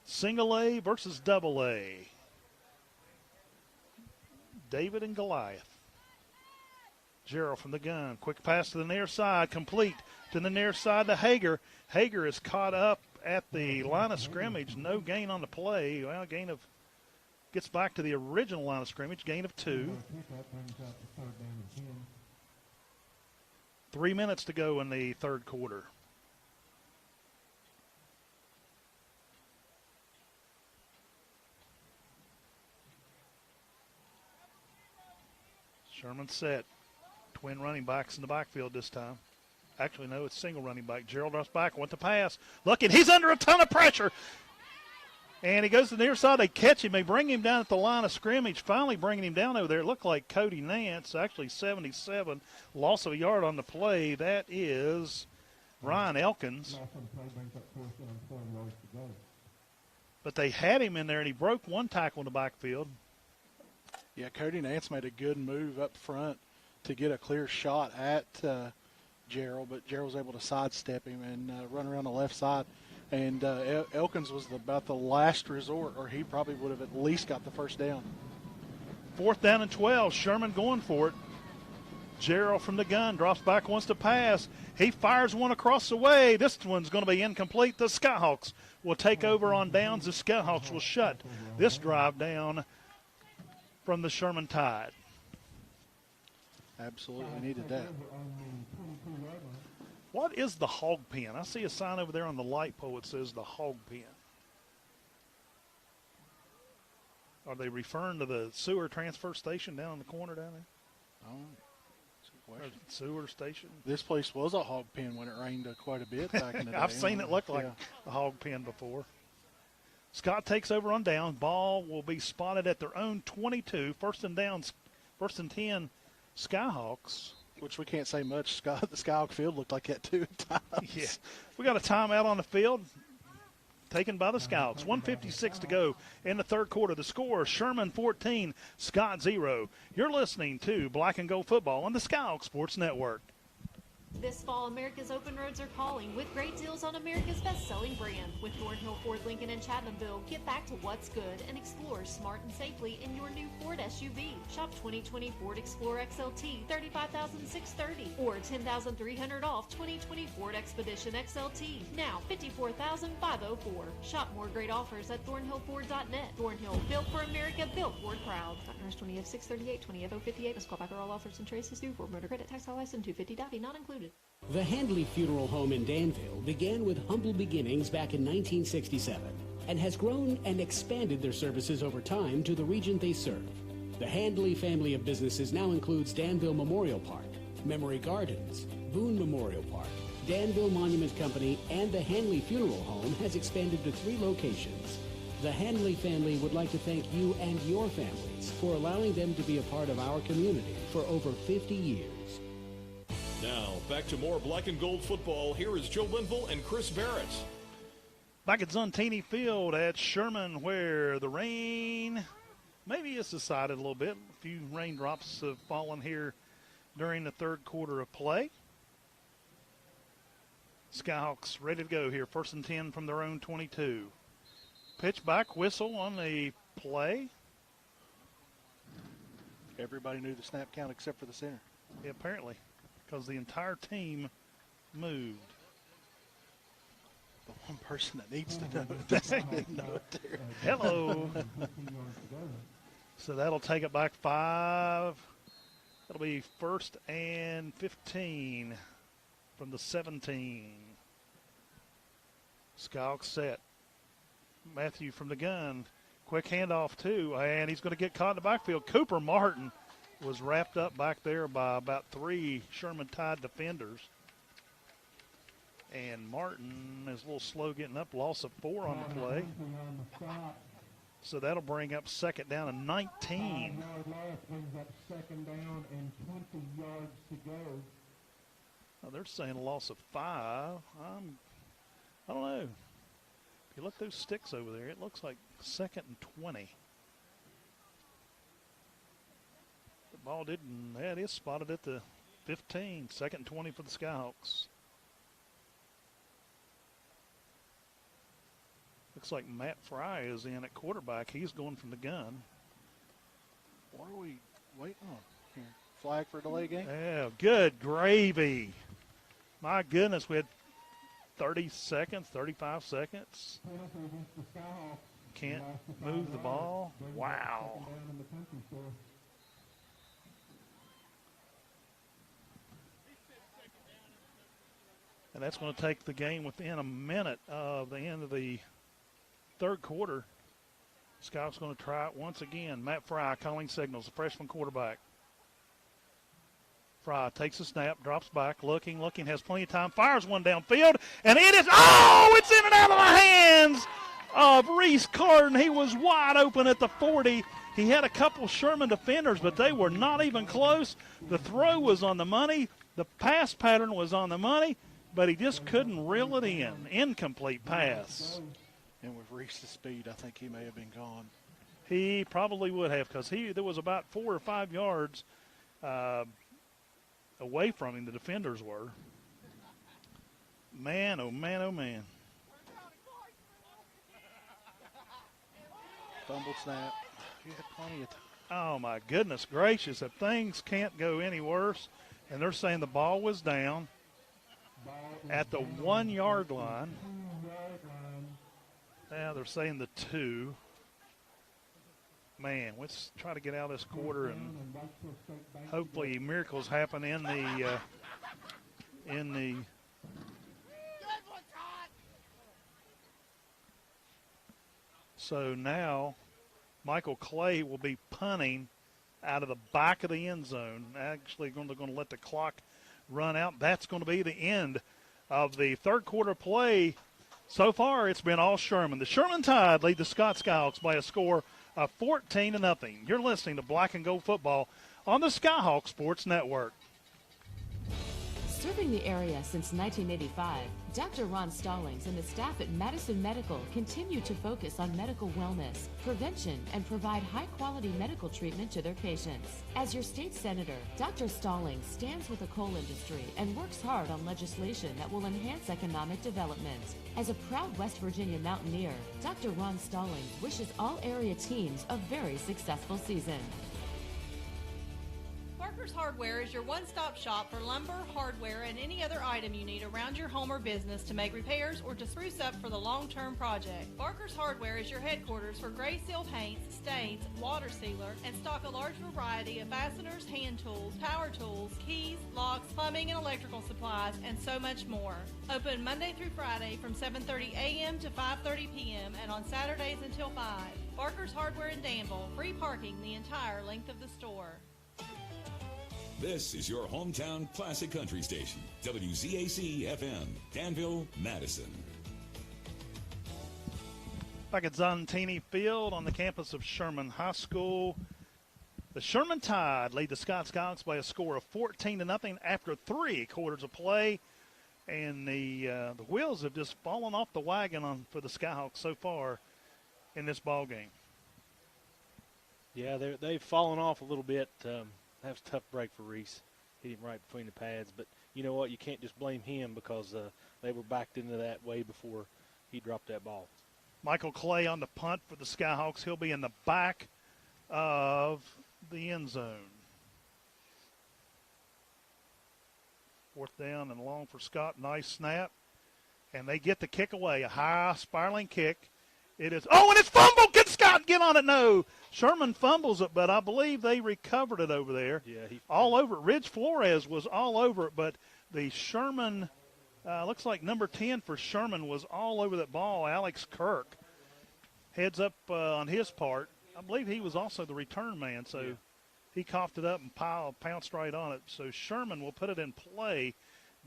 Single A versus double A. David and Goliath. Gerald from the gun. Quick pass to the near side. Complete to the near side to Hager. Hager is caught up at the line of scrimmage. No gain on the play. Well, gain of Gets back to the original line of scrimmage, gain of 2. 3 minutes to go in the third quarter. Sherman set. Twin running backs in the backfield this time. Actually, no, it's single running back. Gerald drops back, went to pass. Looking, he's under a ton of pressure. And he goes to the near side. They catch him. They bring him down at the line of scrimmage, finally bringing him down over there. It looked like Cody Nance, actually 77. Loss of a yard on the play. That is Ryan Elkins. But they had him in there, and he broke one tackle in the backfield. Yeah, Cody Nance made a good move up front to get a clear shot at Gerald, but Gerald was able to sidestep him and run around the left side. And Elkins was about the last resort, or he probably would have at least got the first down. 4th down and 12. Sherman going for it. Gerald from the gun drops back, wants to pass. He fires one across the way. This one's going to be incomplete. The Skyhawks will take over on downs. The Skyhawks will shut this drive down from the Sherman Tide. Absolutely needed that. What is the hog pen? I see a sign over there on the light pole that says the hog pen. Are they referring to the sewer transfer station down in the corner down there? Oh, that's a good question. Sewer station? This place was a hog pen when it rained quite a bit back in the day. I've seen it look like a hog pen before. Scott takes over on down. Ball will be spotted at their own 22. First and 10, Skyhawks. Which we can't say much. The Skyhawk field looked like that 2 times. Yeah. We got a timeout on the field taken by the Skyhawks. 1:56 to go in the third quarter. The score, Sherman 14, Scott 0. You're listening to Black and Gold Football on the Skyhawk Sports Network. This fall, America's open roads are calling with great deals on America's best-selling brand. With Thornhill Ford Lincoln and Chapmanville, get back to what's good and explore smart and safely in your new Ford SUV. Shop 2020 Ford Explorer XLT, $35,630, or $10,300 off 2020 Ford Expedition XLT, now $54,504. Shop more great offers at thornhillford.net. Thornhill, built for America, built Ford proud. Partners 20F638, 20F058. Must call back all offers and traces due. Ford Motor Credit Tax License 250 Davy not included. The Handley Funeral Home in Danville began with humble beginnings back in 1967 and has grown and expanded their services over time to the region they serve. The Handley family of businesses now includes Danville Memorial Park, Memory Gardens, Boone Memorial Park, Danville Monument Company, and the Handley Funeral Home has expanded to 3 locations. The Handley family would like to thank you and your families for allowing them to be a part of our community for over 50 years. Now, back to more Black and Gold football. Here is Joe Linville and Chris Barrett. Back at Zuntini Field at Sherman, where the rain maybe has subsided a little bit. A few raindrops have fallen here during the third quarter of play. Skyhawks ready to go here. 1st and 10 from their own 22. Pitch back, whistle on the play. Everybody knew the snap count except for the center. Yeah, apparently, because the entire team moved. The one person that needs to know it doesn't know it there. Hello. So that'll take it back 5. That'll be 1st and 15 from the 17. Skyhawks set. Matthew from the gun. Quick handoff, too, and he's going to get caught in the backfield. Cooper Martin was wrapped up back there by about 3 Sherman Tide defenders. And Martin is a little slow getting up. Loss of 4 on the play. So that'll bring up 2nd down and 19. Brings up 2nd down and 20 yards to go. Oh, they're saying a loss of 5. I don't know. If you look those sticks over there, it looks like 2nd and 20. The ball didn't. Yeah, it is spotted at the 15. 2nd and 20 for the Skyhawks. Looks like Matt Fry is in at quarterback. He's going from the gun. What are we waiting on here? Flag for a delay game? Yeah, good gravy. My goodness, we had 30 seconds, 35 seconds. Can't move the ball. Wow. And that's going to take the game within a minute of the end of the third quarter. Scott's going to try it once again. Matt Fry calling signals, the freshman quarterback. Fry takes a snap, drops back, looking, has plenty of time, fires one downfield, and it is, it's in and out of the hands of Reese Carden. He was wide open at the 40. He had a couple Sherman defenders, but they were not even close. The throw was on the money. The pass pattern was on the money, but he just couldn't reel it in. Incomplete pass. And with Reese's speed, I think he may have been gone. He probably would have, because there was about 4 or 5 yards away from him, the defenders were. Man, oh man, oh man. Fumble snap. You had plenty of time. Oh my goodness gracious, if things can't go any worse, and they're saying the ball was down at the 1 yard line. Yeah, they're saying the 2. Man, let's try to get out of this quarter, and hopefully miracles happen in the So now Michael Clay will be punting out of the back of the end zone. Actually going to let the clock run out. That's going to be the end of the third quarter play. So far, it's been all Sherman. The Sherman Tide lead the Scott Skyhawks by a score of 14-0. You're listening to Black and Gold Football on the Skyhawk Sports Network. Serving the area since 1985, Dr. Ron Stallings and the staff at Madison Medical continue to focus on medical wellness, prevention, and provide high-quality medical treatment to their patients. As your state senator, Dr. Stallings stands with the coal industry and works hard on legislation that will enhance economic development. As a proud West Virginia Mountaineer, Dr. Ron Stallings wishes all area teams a very successful season. Parker's Hardware is your one-stop shop for lumber, hardware, and any other item you need around your home or business to make repairs or to spruce up for the long-term project. Parker's Hardware is your headquarters for gray seal paints, stains, water sealer, and stock a large variety of fasteners, hand tools, power tools, keys, locks, plumbing and electrical supplies, and so much more. Open Monday through Friday from 7:30 a.m. to 5:30 p.m. and on Saturdays until 5. Parker's Hardware in Danville. Free parking the entire length of the store. This is your hometown classic country station, WZAC FM, Danville, Madison. Back at Zontini Field on the campus of Sherman High School, the Sherman Tide lead the Scott Skyhawks by a score of 14-0 after 3 quarters of play, and the wheels have just fallen off the wagon for the Skyhawks so far in this ball game. Yeah, they've fallen off a little bit. That was a tough break for Reese. Hit him right between the pads. But you know what? You can't just blame him because they were backed into that way before he dropped that ball. Michael Clay on the punt for the Skyhawks. He'll be in the back of the end zone. 4th down and long for Scott. Nice snap. And they get the kick away. A high spiraling kick. It is. Oh, and it's fumbled. Can Scott get on it? No. Sherman fumbles it, but I believe they recovered it over there. Yeah, all over it. Ridge Flores was all over it, but the Sherman, looks like number 10 for Sherman was all over that ball. Alex Kirk heads up on his part. I believe he was also the return man, so he coughed it up and pounced right on it. So Sherman will put it in play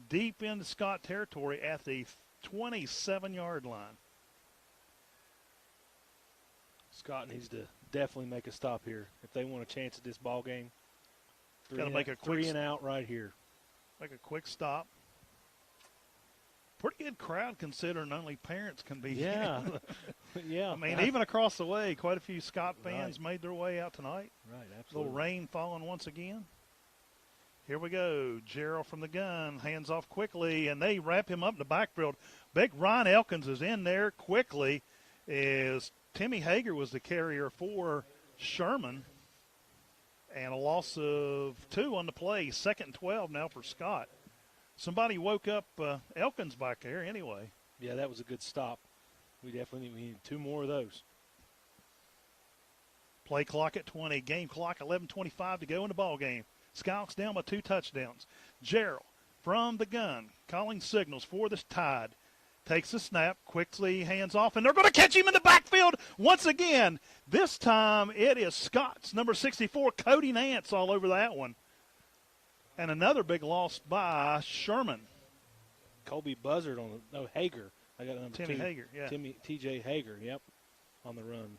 deep into Scott territory at the 27-yard line. Scott needs to definitely make a stop here if they want a chance at this ball game. Got to make a quick 3 and out right here. Make a quick stop. Pretty good crowd considering only parents can be Yeah. Yeah. I mean, even across the way, quite a few Scott fans made their way out tonight. Right, A absolutely. little rain falling once again. Here we go. Gerald from the gun, hands off quickly, and they wrap him up in the backfield. Big Ryan Elkins is in there quickly. Timmy Hager was the carrier for Sherman. And a loss of 2 on the play. 2nd and 12 now for Scott. Somebody woke up Elkins back there anyway. Yeah, that was a good stop. We definitely need 2 more of those. Play clock at 20. Game clock 11:25 to go in the ball game. Skyhawks down by 2 touchdowns. Gerald from the gun, calling signals for the Tide. Takes a snap, quickly hands off, and they're going to catch him in the backfield once again. This time it is Scott's number 64, Cody Nance, all over that one. And another big loss by Sherman. Colby Buzzard on the, no, Hager. I got number Timmy 2. Hager, yeah. T.J. Hager, yep, on the run.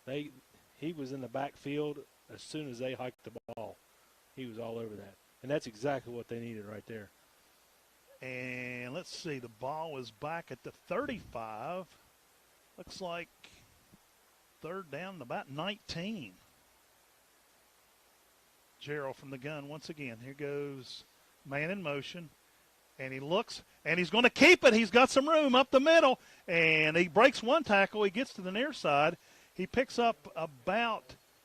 He was in the backfield as soon as they hiked the ball. He was all over that. And that's exactly what they needed right there. And let's see, the ball is back at the 35. Looks like third down, about 19. Gerald from the gun once again. Here goes man in motion. And he looks, and he's going to keep it. He's got some room up the middle. And he breaks one tackle. He gets to the near side. He picks up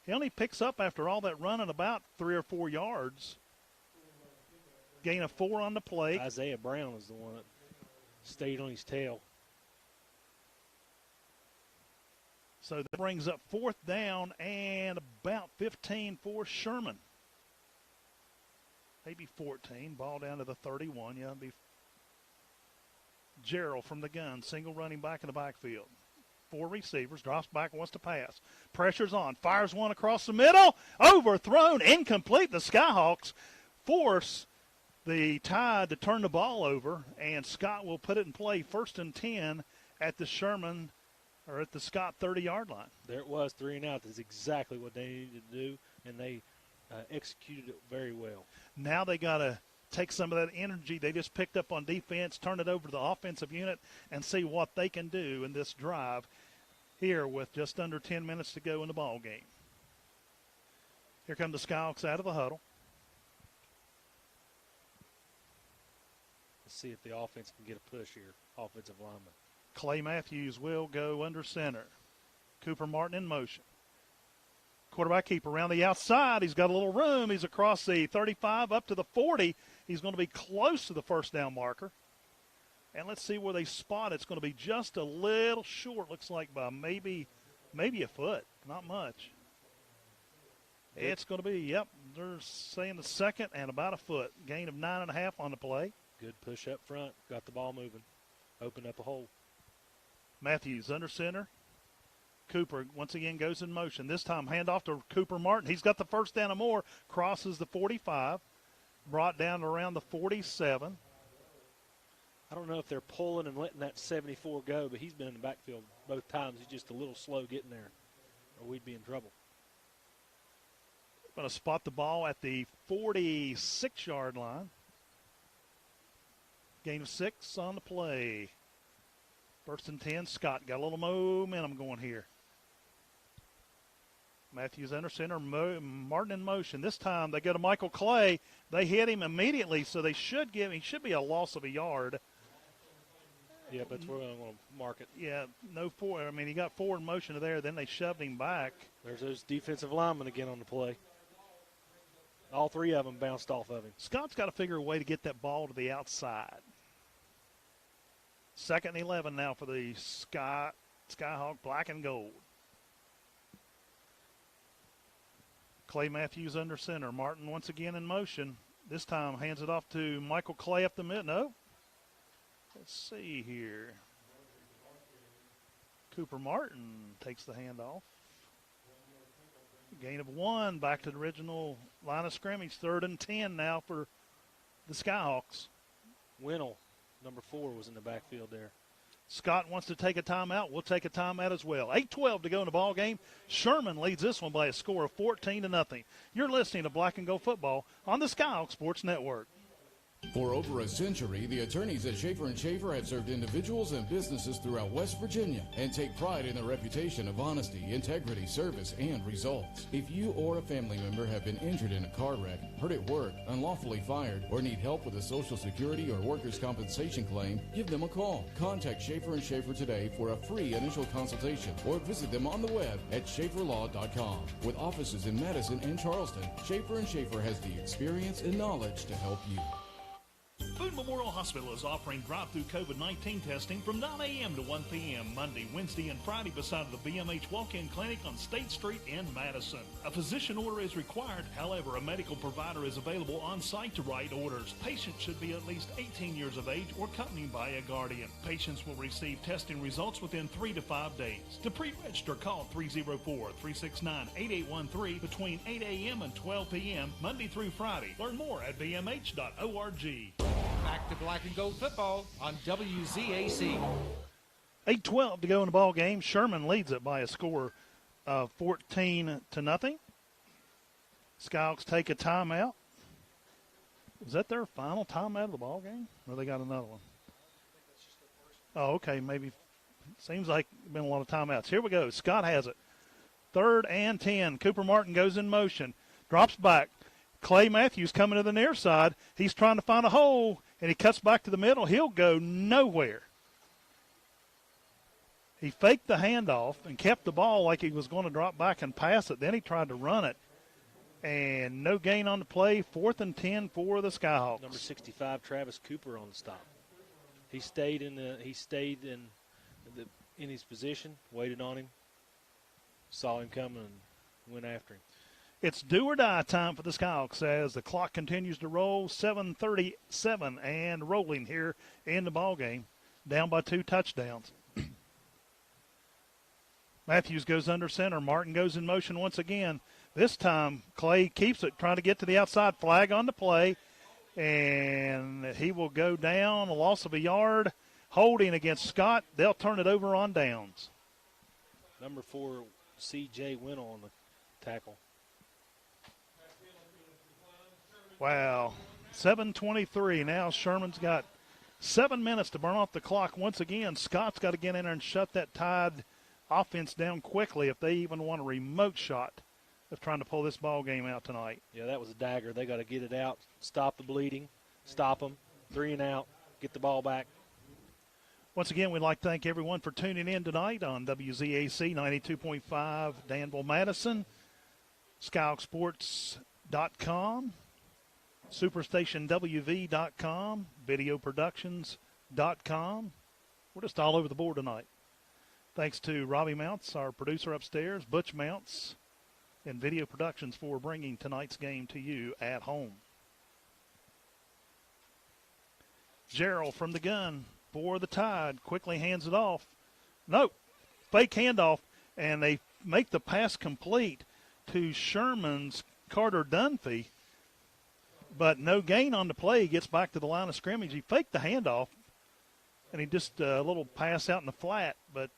he only picks up after all that running about 3 or 4 yards. Gain of 4 on the play. Isaiah Brown is the one that stayed on his tail. So that brings up 4th down and about 15 for Sherman. Maybe 14. Ball down to the 31. Yeah, it'd be Gerald from the gun. Single running back in the backfield. 4 receivers. Drops back, wants to pass. Pressure's on. Fires one across the middle. Overthrown. Incomplete. The Skyhawks force the Tide to turn the ball over, and Scott will put it in play 1st and 10 at the Sherman, or at the Scott 30-yard line. There it was, 3 and out. That's exactly what they needed to do, and they executed it very well. Now they got to take some of that energy they just picked up on defense, turn it over to the offensive unit, and see what they can do in this drive here with just under 10 minutes to go in the ball game. Here come the Skyhawks out of the huddle. Let's see if the offense can get a push here, offensive lineman. Clay Matthews will go under center. Cooper Martin in motion. Quarterback keep around the outside. He's got a little room. He's across the 35 up to the 40. He's going to be close to the 1st down marker. And let's see where they spot it. It's going to be just a little short, looks like by maybe a foot, not much. It's going to be, yep, they're saying the 2nd and about a foot. Gain of 9.5 on the play. Good push up front. Got the ball moving. Opened up a hole. Matthews under center. Cooper once again goes in motion. This time handoff to Cooper Martin. He's got the 1st down and more. Crosses the 45. Brought down around the 47. I don't know if they're pulling and letting that 74 go, but he's been in the backfield both times. He's just a little slow getting there, or we'd be in trouble. Going to spot the ball at the 46-yard line. Gain of 6 on the play. 1st and 10. Scott got a little momentum going here. Matthews under center. Martin in motion. This time they go to Michael Clay. They hit him immediately, so he should be a loss of a yard. Yeah, but that's where I'm going to mark it. Yeah, no forward. I mean, he got forward motion there. Then they shoved him back. There's those defensive linemen again on the play. All 3 of them bounced off of him. Scott's got to figure a way to get that ball to the outside. 2nd and 11 now for the Skyhawk black and gold. Clay Matthews under center. Martin once again in motion. This time hands it off to Michael Clay up the middle. No. Let's see here. Cooper Martin takes the handoff. Gain of 1 back to the original line of scrimmage. 3rd and 10 now for the Skyhawks. Winnell, number 4, was in the backfield there. Scott wants to take a timeout. We'll take a timeout as well. 8:12 to go in the ball game. Sherman leads this one by a score of 14-0. You're listening to Black and Gold Football on the Skyhawk Sports Network. For over a century, the attorneys at Schaefer & Schaefer have served individuals and businesses throughout West Virginia and take pride in their reputation of honesty, integrity, service, and results. If you or a family member have been injured in a car wreck, hurt at work, unlawfully fired, or need help with a Social Security or workers' compensation claim, give them a call. Contact Schaefer & Schaefer today for a free initial consultation or visit them on the web at schaeferlaw.com. With offices in Madison and Charleston, Schaefer & Schaefer has the experience and knowledge to help you. Boone Memorial Hospital is offering drive-through COVID-19 testing from 9 a.m. to 1 p.m. Monday, Wednesday, and Friday beside the BMH Walk-In Clinic on State Street in Madison. A physician order is required. However, a medical provider is available on site to write orders. Patients should be at least 18 years of age or accompanied by a guardian. Patients will receive testing results within 3 to 5 days. To pre-register, call 304-369-8813 between 8 a.m. and 12 p.m. Monday through Friday. Learn more at bmh.org. Back to black and gold football on WZAC. 8:12 to go in the ball game. Sherman leads it by a score of 14-0. Skyhawks take a timeout. Is that their final timeout of the ball game, or they got another one? Oh, okay, maybe. Seems like been a lot of timeouts. Here we go. Scott has it. 3rd and 10. Cooper Martin goes in motion, drops back. Clay Matthews coming to the near side. He's trying to find a hole, and he cuts back to the middle. He'll go nowhere. He faked the handoff and kept the ball like he was going to drop back and pass it. Then he tried to run it, and no gain on the play. 4th and 10 for the Skyhawks. Number 65, Travis Cooper on the stop. He stayed in his position, waited on him, saw him coming, and went after him. It's do or die time for the Skyhawks as the clock continues to roll. 7:37 and rolling here in the ball game, down by 2 touchdowns. Matthews goes under center. Martin goes in motion once again. This time Clay keeps it, trying to get to the outside. Flag on the play, and he will go down. A loss of a yard. Holding against Scott. They'll turn it over on downs. Number 4, C.J. Winnell on the tackle. Wow. 7:23. Now Sherman's got 7 minutes to burn off the clock. Once again, Scott's got to get in there and shut that Tide offense down quickly if they even want a remote shot of trying to pull this ball game out tonight. Yeah, that was a dagger. They got to get it out, stop the bleeding, stop them, 3 and out, get the ball back. Once again, we'd like to thank everyone for tuning in tonight on WZAC 92.5 Danville, Madison, SkyhawkSports.com, SuperstationWV.com, VideoProductions.com. We're just all over the board tonight. Thanks to Robbie Mounts, our producer upstairs, Butch Mounts, and Video Productions for bringing tonight's game to you at home. Gerald from the gun for the Tide quickly hands it off. No, fake handoff, and they make the pass complete to Sherman's Carter Dunphy, but no gain on the play. He gets back to the line of scrimmage. He faked the handoff, and he just a little pass out in the flat, but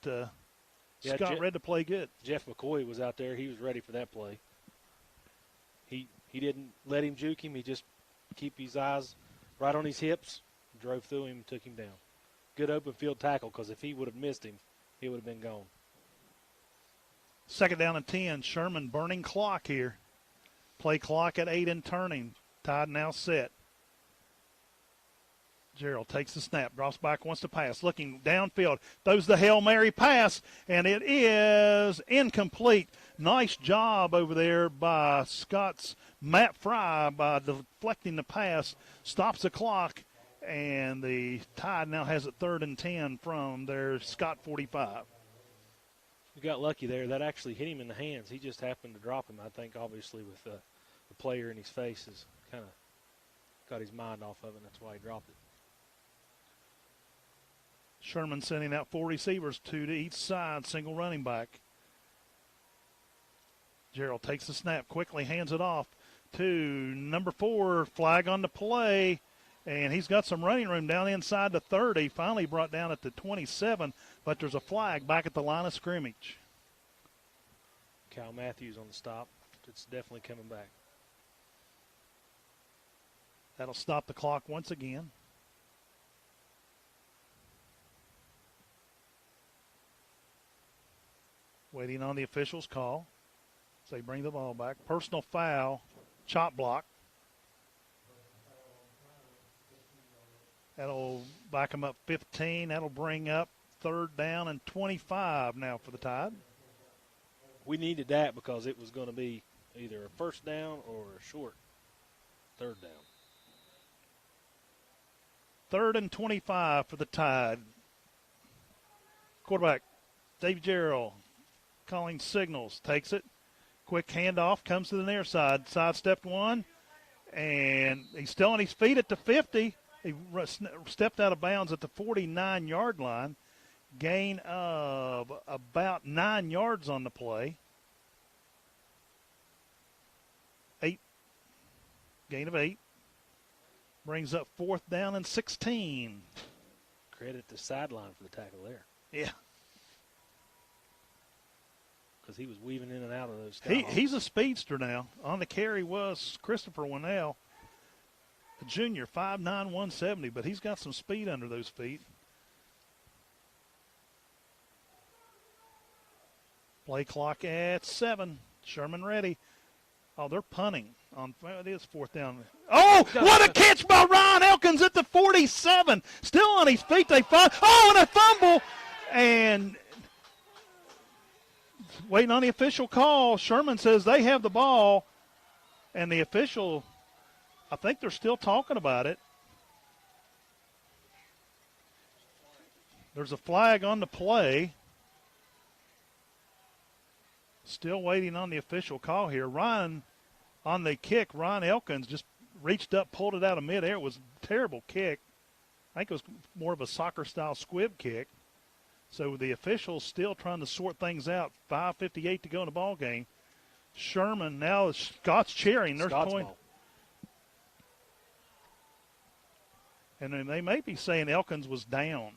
Scott read the play good. Jeff McCoy was out there. He was ready for that play. He didn't let him juke him. He just keep his eyes right on his hips, drove through him, and took him down. Good open field tackle, because if he would have missed him, he would have been gone. 2nd down and 10. Sherman burning clock here. Play clock at 8 and turning. Tide now set. Gerald takes the snap, drops back, wants to pass, looking downfield, throws the Hail Mary pass, and it is incomplete. Nice job over there by Scott's Matt Fry by deflecting the pass, stops the clock, and the Tide now has it 3rd and 10 from their Scott 45. You got lucky there. That actually hit him in the hands. He just happened to drop him, I think, obviously, with the player in his face. Is kind of got his mind off of it, and that's why he dropped it. Sherman sending out 4 receivers, 2 to each side, single running back. Gerald takes the snap, quickly hands it off to number 4, flag on the play, and he's got some running room down inside the 30, finally brought down at the 27, but there's a flag back at the line of scrimmage. Cal Matthews on the stop. It's definitely coming back. That'll stop the clock once again. Waiting on the official's call. So they bring the ball back. Personal foul, chop block. That'll back them up 15. That'll bring up 3rd down and 25 now for the Tide. We needed that because it was going to be either a 1st down or a short 3rd down. 3rd and 25 for the Tide. Quarterback, Dave Gerald, calling signals, takes it. Quick handoff, comes to the near side. Sidestepped one, and he's still on his feet at the 50. He stepped out of bounds at the 49-yard line. Gain of about 9 yards on the play. 8. Gain of 8. Brings up 4th down and 16. Credit the sideline for the tackle there. Yeah. Because he was weaving in and out of those. He's a speedster now. On the carry was Christopher Winnell, a junior, 5'9", 170, but he's got some speed under those feet. Play clock at 7. Sherman ready. Oh, they're punting. It is 4th down. Oh, what a catch by Ryan Elkins at the 47. Still on his feet. They find. Oh, and a fumble. And waiting on the official call. Sherman says they have the ball. And the official, I think they're still talking about it. There's a flag on the play. Still waiting on the official call here. Ryan, on the kick, Ryan Elkins just reached up, pulled it out of midair. It was a terrible kick. I think it was more of a soccer-style squib kick. So the officials still trying to sort things out. 5:58 to go in the ball game. Sherman, now Scott's cheering. There's point. And then they may be saying Elkins was down.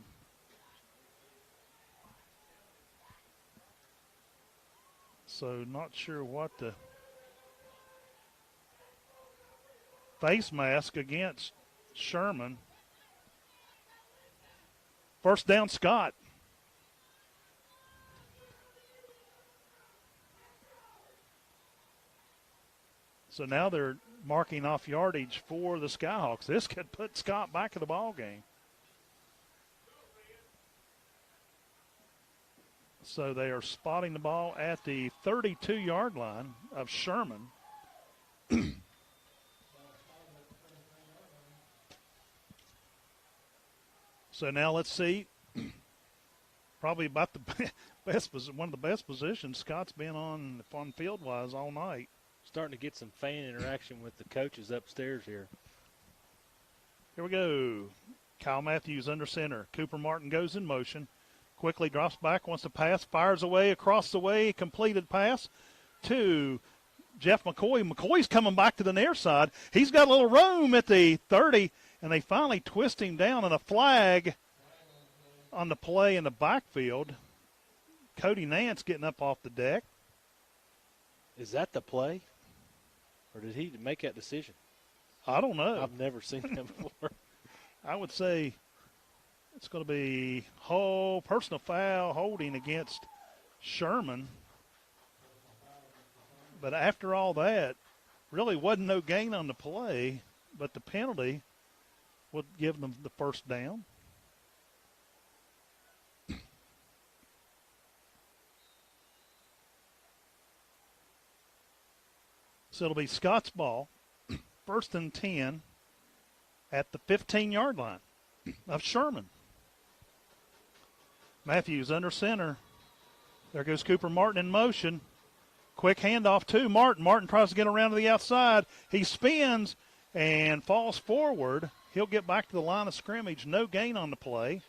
So not sure what the face mask against Sherman. 1st down, Scott. So now they're marking off yardage for the Skyhawks. This could put Scott back in the ball game. So they are spotting the ball at the 32-yard line of Sherman. So now let's see. Probably about the best, one of the best positions Scott's been on field-wise all night. Starting to get some fan interaction with the coaches upstairs here. Here we go. Kyle Matthews under center. Cooper Martin goes in motion. Quickly drops back, wants to pass, fires away, across the way, completed pass to Jeff McCoy. McCoy's coming back to the near side. He's got a little room at the 30, and they finally twist him down, and a flag on the play in the backfield. Cody Nance getting up off the deck. Is that the play? Or did he make that decision? I don't know. I've never seen that before. I would say it's going to be personal foul holding against Sherman. But after all that, really wasn't no gain on the play, but the penalty would give them the 1st down. So it'll be Scott's ball, 1st and 10 at the 15-yard line of Sherman. Matthews under center. There goes Cooper Martin in motion. Quick handoff to Martin. Martin tries to get around to the outside. He spins and falls forward. He'll get back to the line of scrimmage. No gain on the play.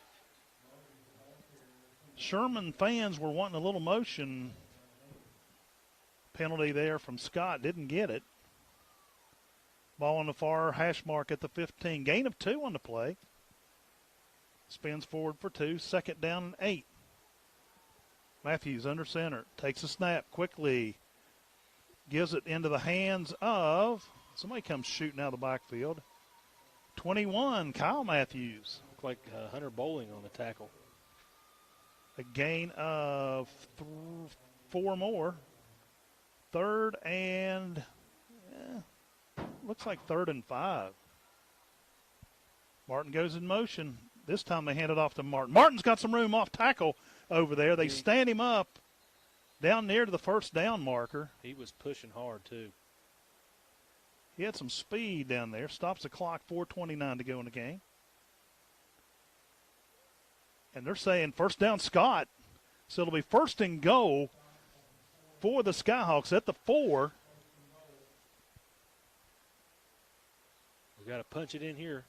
Sherman fans were wanting a little motion penalty there from Scott. Didn't get it. Ball on the far hash mark at the 15. Gain of 2 on the play. Spins forward for 2. 2nd down and 8. Matthews under center. Takes a snap quickly. Gives it into the hands of somebody comes shooting out of the backfield. 21, Kyle Matthews. Looked like Hunter Bowling on the tackle. A gain of 4 more. 3rd and looks like 3rd and 5. Martin goes in motion. This time they hand it off to Martin. Martin's got some room off tackle over there. They stand him up down near to the 1st down marker. He was pushing hard, too. He had some speed down there. Stops the clock, 4:29 to go in the game. And they're saying first down Scott. So it'll be first and goal for the Skyhawks at the 4. We got to punch it in here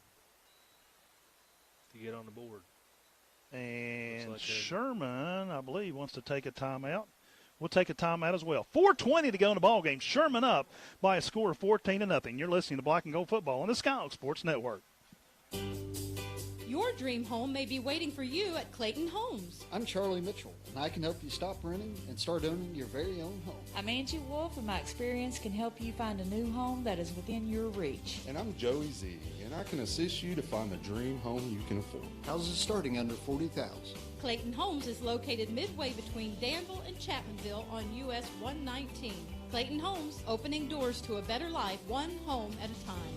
to get on the board. And like Sherman, I believe, wants to take a timeout. We'll take a timeout as well. 4:20 to go in the ball game. Sherman up by a score of 14-0. You're listening to Black and Gold Football on the Skyhawk Sports Network. Your dream home may be waiting for you at Clayton Homes. I'm Charlie Mitchell, and I can help you stop renting and start owning your very own home. I'm Angie Wolf, and my experience can help you find a new home that is within your reach. And I'm Joey Z, and I can assist you to find the dream home you can afford. Houses starting under $40,000. Clayton Homes is located midway between Danville and Chapmanville on US 119. Clayton Homes, opening doors to a better life, one home at a time.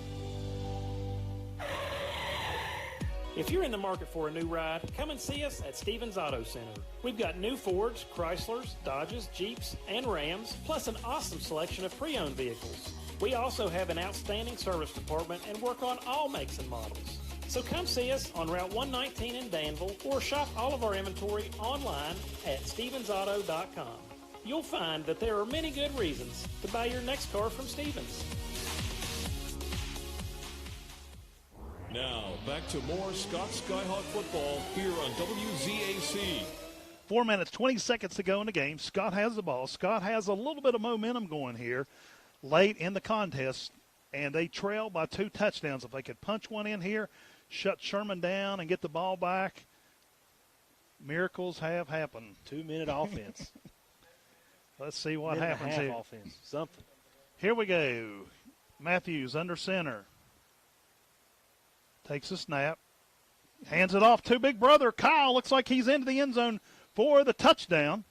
If you're in the market for a new ride, come and see us at Stevens Auto Center. We've got new Fords, Chryslers, Dodges, Jeeps, and Rams, plus an awesome selection of pre-owned vehicles. We also have an outstanding service department and work on all makes and models. So come see us on Route 119 in Danville or shop all of our inventory online at stevensauto.com. You'll find that there are many good reasons to buy your next car from Stevens. Now, back to more Scott Skyhawk football here on WZAC. 4 minutes, 20 seconds to go in the game. Scott has the ball. Scott has a little bit of momentum going here late in the contest, and they trail by 2 touchdowns. If they could punch one in here, shut Sherman down, and get the ball back, miracles have happened. 2-minute offense. Let's see what happens here. Offense. Something. Here we go. Matthews under center. Takes a snap. Hands it off to big brother. Kyle looks like he's into the end zone for the touchdown.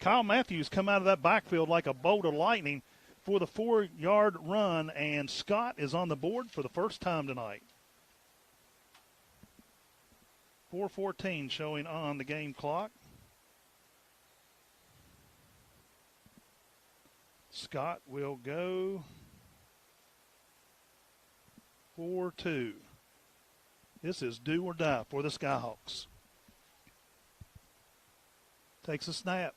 Kyle Matthews come out of that backfield like a bolt of lightning for the 4-yard run, and Scott is on the board for the first time tonight. 4:14 showing on the game clock. Scott will go 4-2. This is do or die for the Skyhawks. Takes a snap.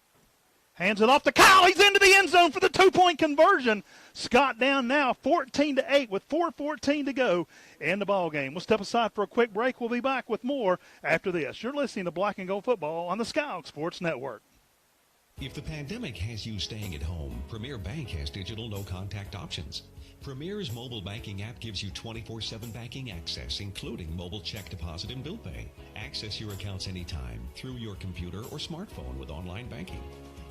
Hands it off to Kyle. He's into the end zone for the 2-point conversion. Scott down now 14-8 with 4:14 to go in the ball game. We'll step aside for a quick break. We'll be back with more after this. You're listening to Black and Gold Football on the Skyhawk Sports Network. If the pandemic has you staying at home, Premier Bank has digital no-contact options. Premier's mobile banking app gives you 24/7 banking access, including mobile check deposit and bill pay. Access your accounts anytime through your computer or smartphone with online banking.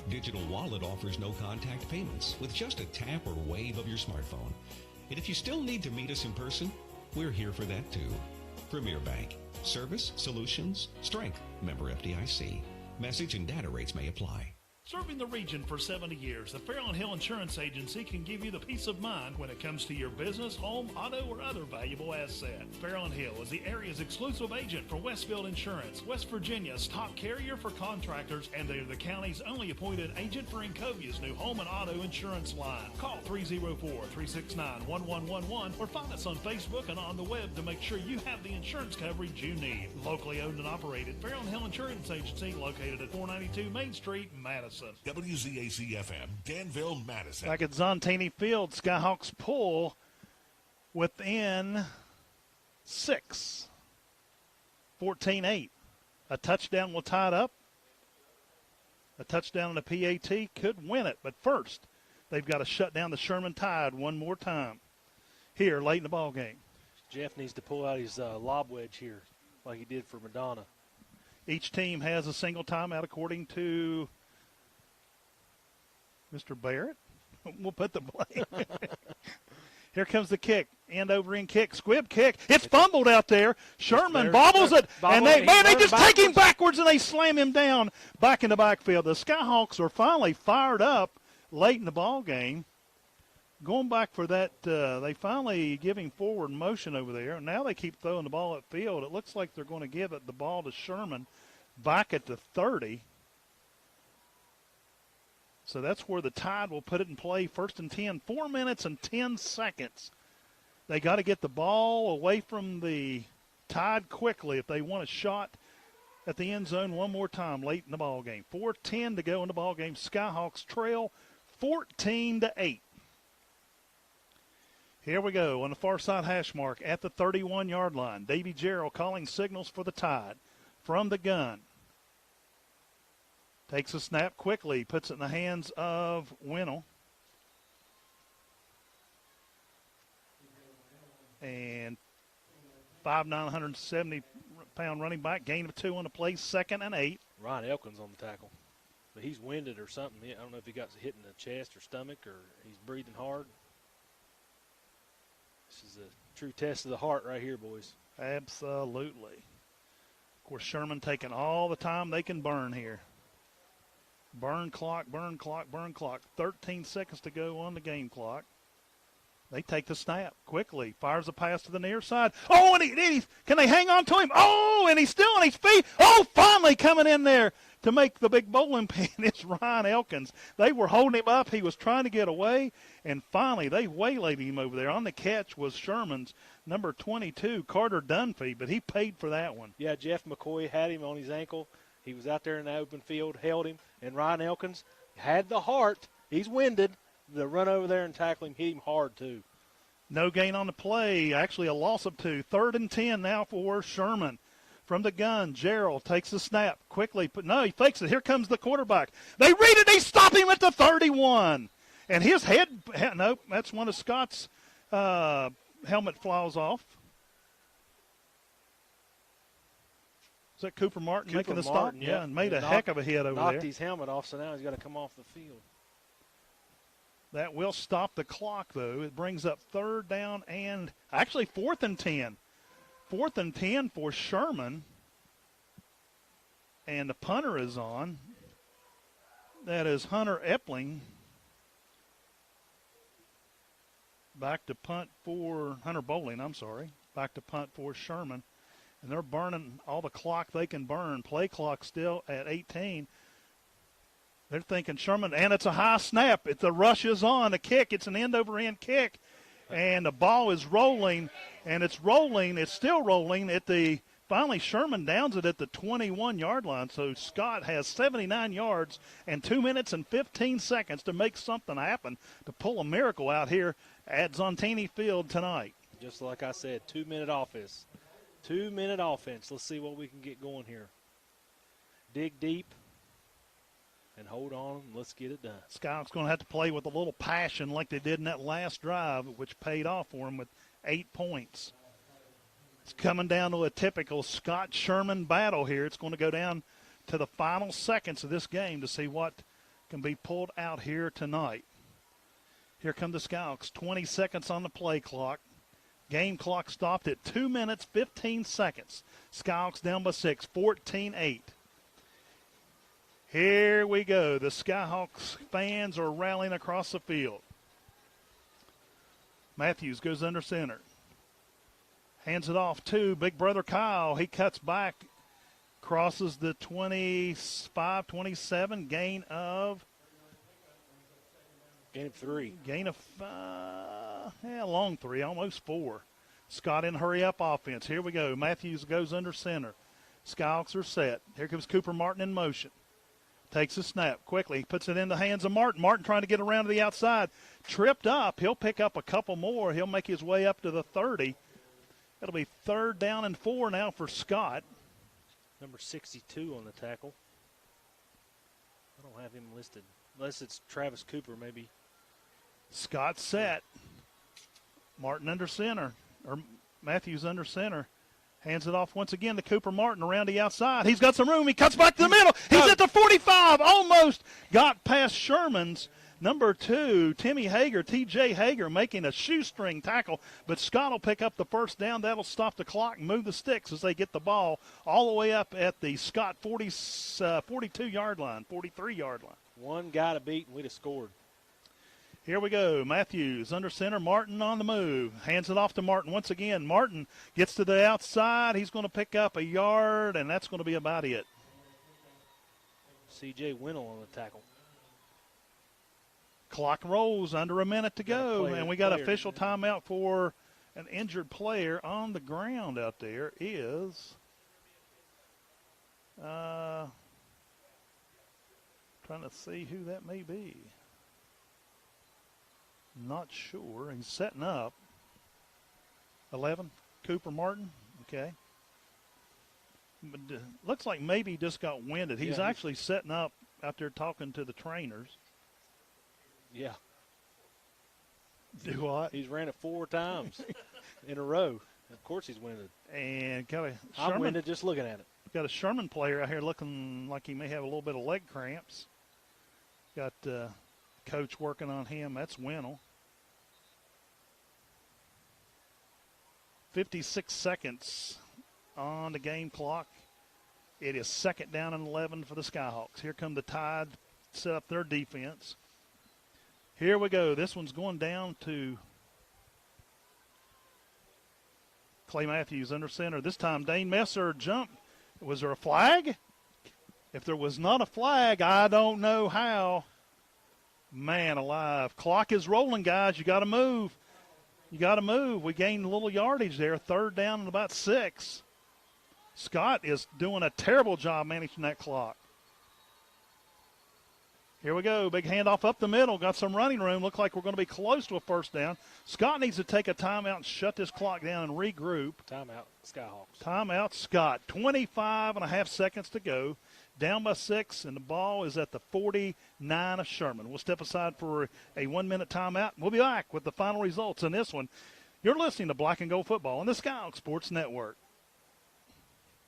Digital Wallet offers no-contact payments with just a tap or wave of your smartphone. And if you still need to meet us in person, we're here for that too. Premier Bank. Service, solutions, strength. Member FDIC. Message and data rates may apply. Serving the region for 70 years, the Farrell & Hill Insurance Agency can give you the peace of mind when it comes to your business, home, auto, or other valuable asset. Farrell & Hill is the area's exclusive agent for Westfield Insurance, West Virginia's top carrier for contractors, and they are the county's only appointed agent for Encovia's new home and auto insurance line. Call 304-369-1111 or find us on Facebook and on the web to make sure you have the insurance coverage you need. Locally owned and operated, Farrell & Hill Insurance Agency, located at 492 Main Street, Madison. WZAC-FM, Danville, Madison. Back at Zontini Field, Skyhawks pull within 6. 14-8. A touchdown will tie it up. A touchdown and a PAT could win it. But first, they've got to shut down the Sherman Tide one more time here late in the ball game. Jeff needs to pull out his lob wedge here like he did for Madonna. Each team has a single timeout according to Mr. Barrett. We'll put the blame. Here comes the kick. End over end kick. Squib kick. It's fumbled out there. Sherman bobbles it. And they just take him backwards and they slam him down back in the backfield. The Skyhawks are finally fired up late in the ball game. Going back for that, they finally give him forward motion over there. Now they keep throwing the ball upfield. It looks like they're going to give the ball to Sherman back at the 30. So that's where the Tide will put it in play. 1st and 10, 4 minutes and 10 seconds. They got to get the ball away from the Tide quickly if they want a shot at the end zone one more time late in the ball game. 4:10 to go in the ball game. Skyhawks trail 14-8. Here we go on the far side hash mark at the 31-yard line. Davy Gerald calling signals for the Tide from the gun. Takes a snap quickly, puts it in the hands of Winnell. And 5'9", 170-pound running back, gain of 2 on the play, 2nd and 8. Ryan Elkins on the tackle. But he's winded or something. I don't know if he got hit in the chest or stomach or he's breathing hard. This is a true test of the heart right here, boys. Absolutely. Of course, Sherman taking all the time they can burn here. Burn clock, burn clock, burn clock. 13 seconds to go on the game clock. They take the snap quickly. Fires a pass to the near side. Oh, and can they hang on to him? Oh, and he's still on his feet. Oh, finally coming in there to make the big bowling pin is Ryan Elkins. They were holding him up. He was trying to get away, and finally they waylaid him over there. On the catch was Sherman's number 22, Carter Dunphy, but he paid for that one. Yeah, Jeff McCoy had him on his ankle. He was out there in the open field, held him, and Ryan Elkins had the heart. He's winded. To run over there and tackle him, hit him hard too. No gain on the play. Actually, a loss of 2. 3rd and 10 now for Sherman. From the gun, Gerald takes the snap quickly. No, he fakes it. Here comes the quarterback. They read it. They stop him at the 31. And his head, nope, that's one of Scott's helmet flies off. Is that Cooper Martin making the stop? Yeah, and made a heck of a hit over there. Knocked his helmet off, so now he's got to come off the field. That will stop the clock, though. It brings up 3rd down and actually 4th and 10. 4th and 10 for Sherman. And the punter is on. That is Hunter Epling. Back to punt for Hunter Bowling, I'm sorry. Back to punt for Sherman. And they're burning all the clock they can burn. Play clock still at 18. They're thinking Sherman, and it's a high snap. The rush is on. The kick, it's an end-over-end kick. And the ball is rolling, and it's rolling. It's still rolling. Finally, Sherman downs it at the 21-yard line. So Scott has 79 yards and 2 minutes and 15 seconds to make something happen, to pull a miracle out here at Zontini Field tonight. Just like I said, 2-minute offense. 2-minute offense. Let's see what we can get going here. Dig deep. And hold on, and let's get it done. Scott's going to have to play with a little passion like they did in that last drive, which paid off for him with 8 points. It's coming down to a typical Scott Sherman battle here. It's going to go down to the final seconds of this game to see what can be pulled out here tonight. Here come the Scouts. 20 seconds on the play clock. Game clock stopped at 2 minutes, 15 seconds. Scouts down by 6, 14-8. Here we go. The Skyhawks fans are rallying across the field. Matthews goes under center. Hands it off to big brother Kyle. He cuts back, crosses the 25-27, gain of 3. Gain of long 3, almost 4. Scott in hurry-up offense. Here we go. Matthews goes under center. Skyhawks are set. Here comes Cooper Martin in motion. Takes a snap quickly, puts it in the hands of Martin. Martin trying to get around to the outside. Tripped up. He'll pick up a couple more. He'll make his way up to the 30. It'll be 3rd down and 4 now for Scott. Number 62 on the tackle. I don't have him listed. Unless it's Travis Cooper, maybe. Scott set. Martin under center. Or Matthews under center. Hands it off once again to Cooper Martin around the outside. He's got some room. He cuts back to the middle. He's at the 45. Almost got past Sherman's number 2, Timmy Hager, T.J. Hager, making a shoestring tackle. But Scott will pick up the 1st down. That'll stop the clock and move the sticks as they get the ball all the way up at the Scott 42-yard line, 43-yard line. One guy to beat, and we'd have scored. Here we go. Matthews under center. Martin on the move. Hands it off to Martin once again. Martin gets to the outside. He's going to pick up a yard, and that's going to be about it. C.J. Winnell on the tackle. Clock rolls, under a minute to go, and we got official timeout for an injured player on the ground out there is Trying to see who that may be. Not sure. He's setting up. 11, Cooper Martin. Okay. But looks like maybe he just got winded. He's actually setting up out there talking to the trainers. Yeah. Do what? He's ran it 4 times in a row. Of course he's winded. And I'm winded just looking at it. Got a Sherman player out here looking like he may have a little bit of leg cramps. Got coach working on him. That's Winnell. 56 seconds on the game clock. It is 2nd down and 11 for the Skyhawks. Here come the Tide, set up their defense. Here we go. This one's going down to Clay Matthews under center. This time Dane Messer jumped. Was there a flag? If there was not a flag, I don't know how. Man alive. Clock is rolling, guys. You got to move. You got to move. We gained a little yardage there. 3rd down and about 6. Scott is doing a terrible job managing that clock. Here we go. Big handoff up the middle. Got some running room. Look like we're going to be close to a 1st down. Scott needs to take a timeout and shut this clock down and regroup. Timeout, Skyhawks. Timeout, Scott. 25.5 seconds to go. Down by 6, and the ball is at the 49 of Sherman. We'll step aside for a 1-minute timeout. We'll be back with the final results in this one. You're listening to Black and Gold Football on the Skyhawk Sports Network.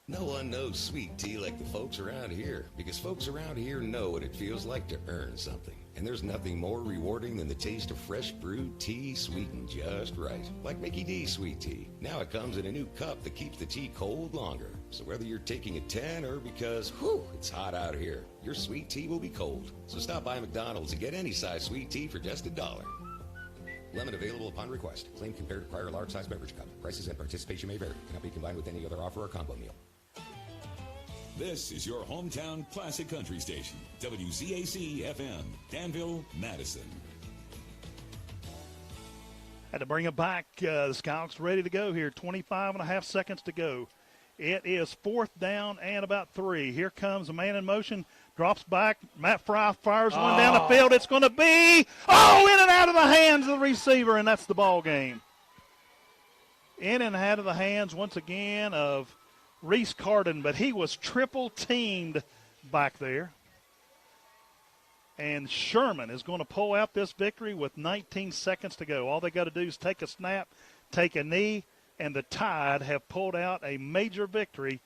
No one knows sweet tea like the folks around here, because folks around here know what it feels like to earn something. And there's nothing more rewarding than the taste of fresh brewed tea sweetened just right. Like Mickey D's sweet tea. Now it comes in a new cup that keeps the tea cold longer. So whether you're taking a 10 or because, it's hot out here, your sweet tea will be cold. So stop by McDonald's and get any size sweet tea for just $1. Lemon available upon request. Claim compared to prior large size beverage cup. Prices and participation may vary. Cannot be combined with any other offer or combo meal. This is your hometown classic country station, WZAC FM, Danville, Madison. Had to bring it back. The Skyhawks ready to go here. 25.5 seconds to go. It is 4th down and about 3. Here comes a man in motion. Drops back. Matt Fry fires one down the field. It's going to be, in and out of the hands of the receiver, and that's the ball game. In and out of the hands once again of Reese Carden, but he was triple teamed back there. And Sherman is going to pull out this victory with 19 seconds to go. All they got to do is take a snap, take a knee, and the Tide have pulled out a major victory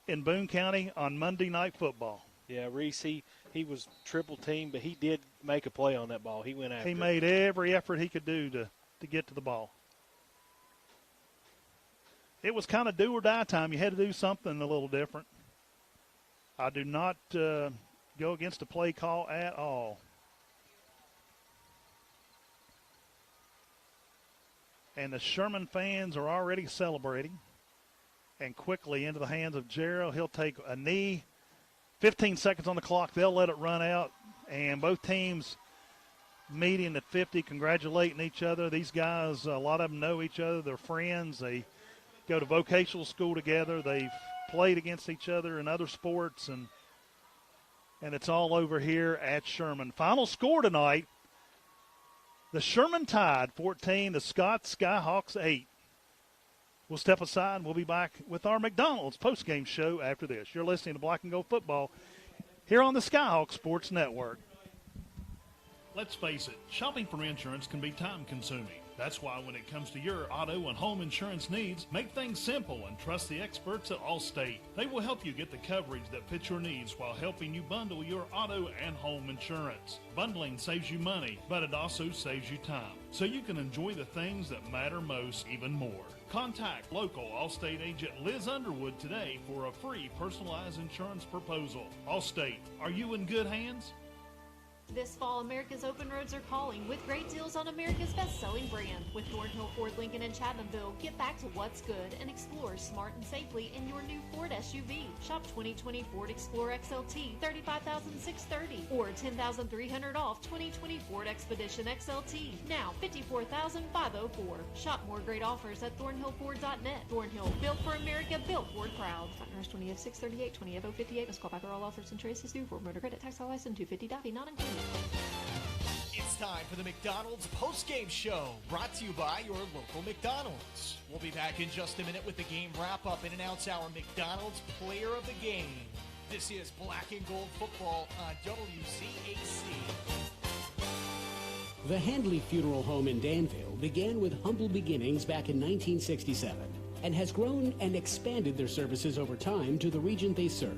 in Boone County on Monday Night Football. Yeah, Reese, he was triple teamed, but he did make a play on that ball. He went after it. He made every effort he could do to get to the ball. It was kind of do or die time. You had to do something a little different. I do not go against the play call at all. And the Sherman fans are already celebrating. And quickly into the hands of Gerald. He'll take a knee. 15 seconds on the clock. They'll let it run out. And both teams meeting at 50, congratulating each other. These guys, a lot of them know each other. They're friends. They go to vocational school together. They've played against each other in other sports. And it's all over here at Sherman. Final score tonight, the Sherman Tide 14, the Scott Skyhawks 8. We'll step aside and we'll be back with our McDonald's postgame show after this. You're listening to Black and Gold Football here on the Skyhawk Sports Network. Let's face it, shopping for insurance can be time-consuming. That's why when it comes to your auto and home insurance needs, make things simple and trust the experts at Allstate. They will help you get the coverage that fits your needs while helping you bundle your auto and home insurance. Bundling saves you money, but it also saves you time, so you can enjoy the things that matter most even more. Contact local Allstate agent Liz Underwood today for a free personalized insurance proposal. Allstate, are you in good hands? This fall, America's open roads are calling with great deals on America's best-selling brand. With Thornhill Ford Lincoln in Chapmanville, get back to what's good and explore smart and safely in your new Ford SUV. Shop 2020 Ford Explorer XLT, $35,630, or $10,300 off 2020 Ford Expedition XLT, now $54,504. Shop more great offers at thornhillford.net. Thornhill, built for America, built Ford proud. Rush 20F638, 20F058. Must call back for all offers and traces due. Ford Motor Credit Tax License 250 not included. It's time for the McDonald's post-game show, brought to you by your local McDonald's. We'll be back in just a minute with the game wrap-up and announce our McDonald's player of the game. This is Black and Gold Football on WCAC. The Handley Funeral Home in Danville began with humble beginnings back in 1967 and has grown and expanded their services over time to the region they serve.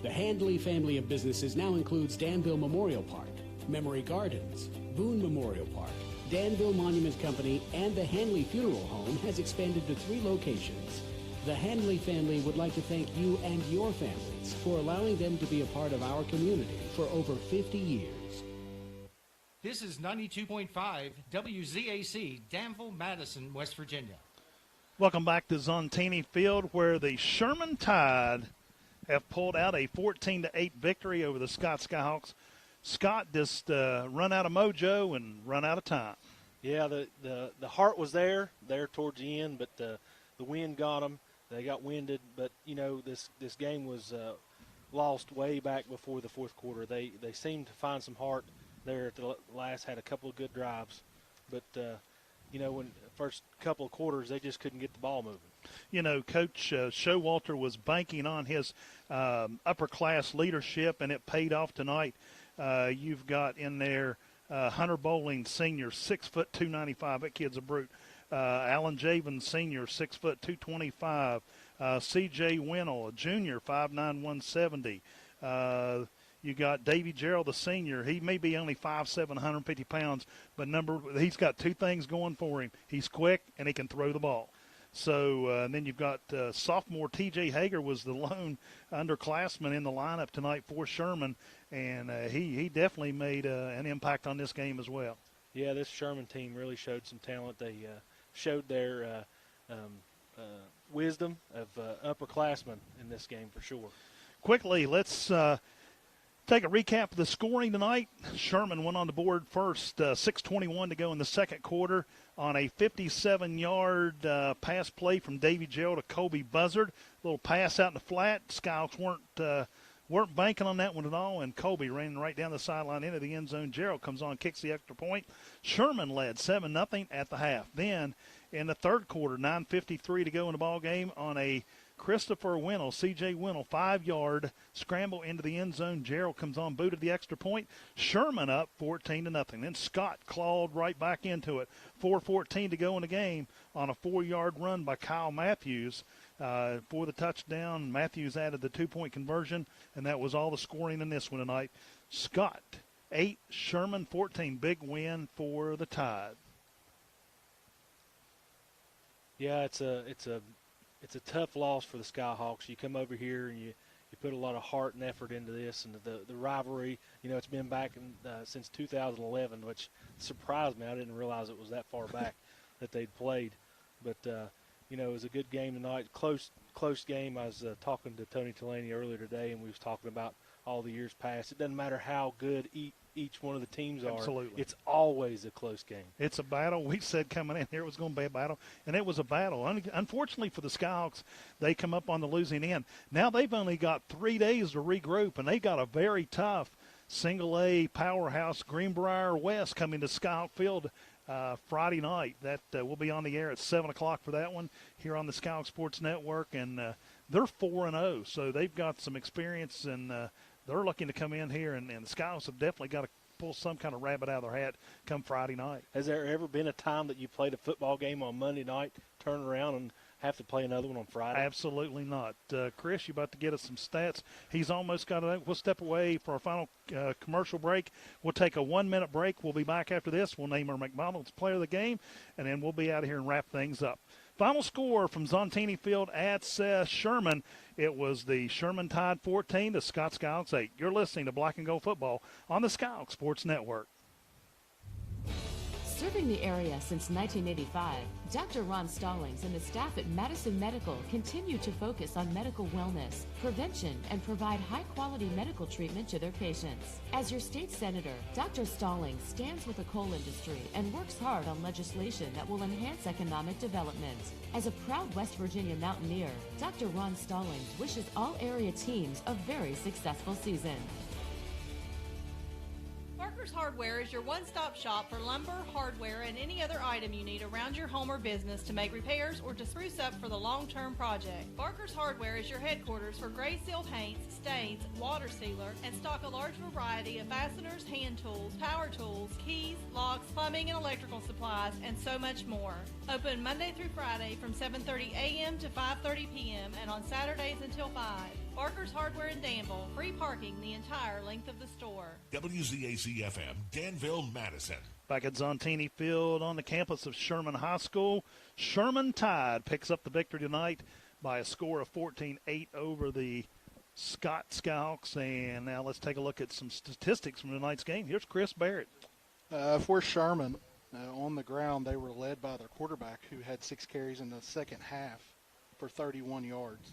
The Handley family of businesses now includes Danville Memorial Park, Memory Gardens, Boone Memorial Park, Danville Monument Company, and the Handley Funeral Home has expanded to 3 locations. The Handley family would like to thank you and your families for allowing them to be a part of our community for over 50 years. This is 92.5 WZAC, Danville, Madison, West Virginia. Welcome back to Zontini Field, where the Sherman Tide have pulled out a 14-8 victory over the Scott Skyhawks. Scott just run out of mojo and run out of time. Yeah, the heart was there towards the end, but the wind got them. They got winded, but this game was lost way back before the fourth quarter. They seemed to find some heart there at the last, had a couple of good drives, but when first couple of quarters they just couldn't get the ball moving. Coach Showalter was banking on his upper class leadership, and it paid off tonight. You've got in there Hunter Bowling, senior, 6', 295. That kid's a brute. Alan Javen, senior, 6', 225. C.J. Winnell, a junior, 5'9", 170. You got Davy Gerald, the senior. He may be only 5'7", 150 pounds, but he's got 2 things going for him. He's quick, and he can throw the ball. So and then you've got sophomore T.J. Hager was the lone underclassman in the lineup tonight for Sherman, and he definitely made an impact on this game as well. Yeah, this Sherman team really showed some talent. They showed their wisdom of upperclassmen in this game for sure. Quickly, let's take a recap of the scoring tonight. Sherman went on the board first, 6:21 to go in the second quarter on a 57-yard pass play from Davy Gerald to Kobe Buzzard. Little pass out in the flat. Skyhawks weren't banking on that one at all, and Kobe ran right down the sideline into the end zone. Gerald comes on, kicks the extra point. Sherman led 7-0 at the half. Then in the third quarter, 9:53 to go in the ball game on a Christopher Winnell, C.J. Winnell, 5-yard scramble into the end zone. Gerald comes on, booted the extra point. Sherman up 14-0. Then Scott clawed right back into it. 4:14 to go in the game on a 4-yard run by Kyle Matthews for the touchdown. Matthews added the 2-point conversion, and that was all the scoring in this one tonight. Scott 8, Sherman 14. Big win for the Tide. Yeah, it's a tough loss for the Skyhawks. You come over here and you put a lot of heart and effort into this, and the rivalry, it's been back since 2011, which surprised me. I didn't realize it was that far back that they'd played. But, it was a good game tonight. Close game. I was talking to Tony Delaney earlier today, and we was talking about all the years past. It doesn't matter how good each one of the teams are. Absolutely. It's always a close game. It's a battle. We said coming in here it was going to be a battle, and it was a battle. Unfortunately for the Skyhawks, they come up on the losing end. Now they've only got 3 days to regroup, and they got a very tough single-A powerhouse Greenbrier West coming to Skyhawk Field Friday night. That will be on the air at 7 o'clock for that one here on the Skyhawk Sports Network, and they're 4-0, so they've got some experience, and they're looking to come in here, and the Skyhawks have definitely got to pull some kind of rabbit out of their hat come Friday night. Has there ever been a time that you played a football game on Monday night, turn around, and have to play another one on Friday? Absolutely not. Chris, you're about to get us some stats. He's almost got it. We'll step away for our final commercial break. We'll take a 1-minute break. We'll be back after this. We'll name our McDonald's player of the game, and then we'll be out of here and wrap things up. Final score from Zontini Field at Sherman. It was the Sherman Tide 14, the Scott Skyhawks 8. You're listening to Black and Gold Football on the Skyhawk Sports Network. Serving the area since 1985, Dr. Ron Stallings and the staff at Madison Medical continue to focus on medical wellness, prevention, and provide high-quality medical treatment to their patients. As your state senator, Dr. Stallings stands with the coal industry and works hard on legislation that will enhance economic development. As a proud West Virginia Mountaineer, Dr. Ron Stallings wishes all area teams a very successful season. Parker's Hardware is your one-stop shop for lumber, hardware, and any other item you need around your home or business to make repairs or to spruce up for the long-term project. Parker's Hardware is your headquarters for gray seal paints, stains, water sealer, and stock a large variety of fasteners, hand tools, power tools, keys, locks, plumbing, and electrical supplies, and so much more. Open Monday through Friday from 7:30 a.m. to 5:30 p.m. and on Saturdays until 5. Parker's Hardware in Danville. Free parking the entire length of the store. WZAC-FM, Danville, Madison. Back at Zontini Field on the campus of Sherman High School, Sherman Tide picks up the victory tonight by a score of 14-8 over the Scott Skyhawks. And now let's take a look at some statistics from tonight's game. Here's Chris Barrett. For Sherman, on the ground, they were led by their quarterback, who had 6 carries in the second half for 31 yards.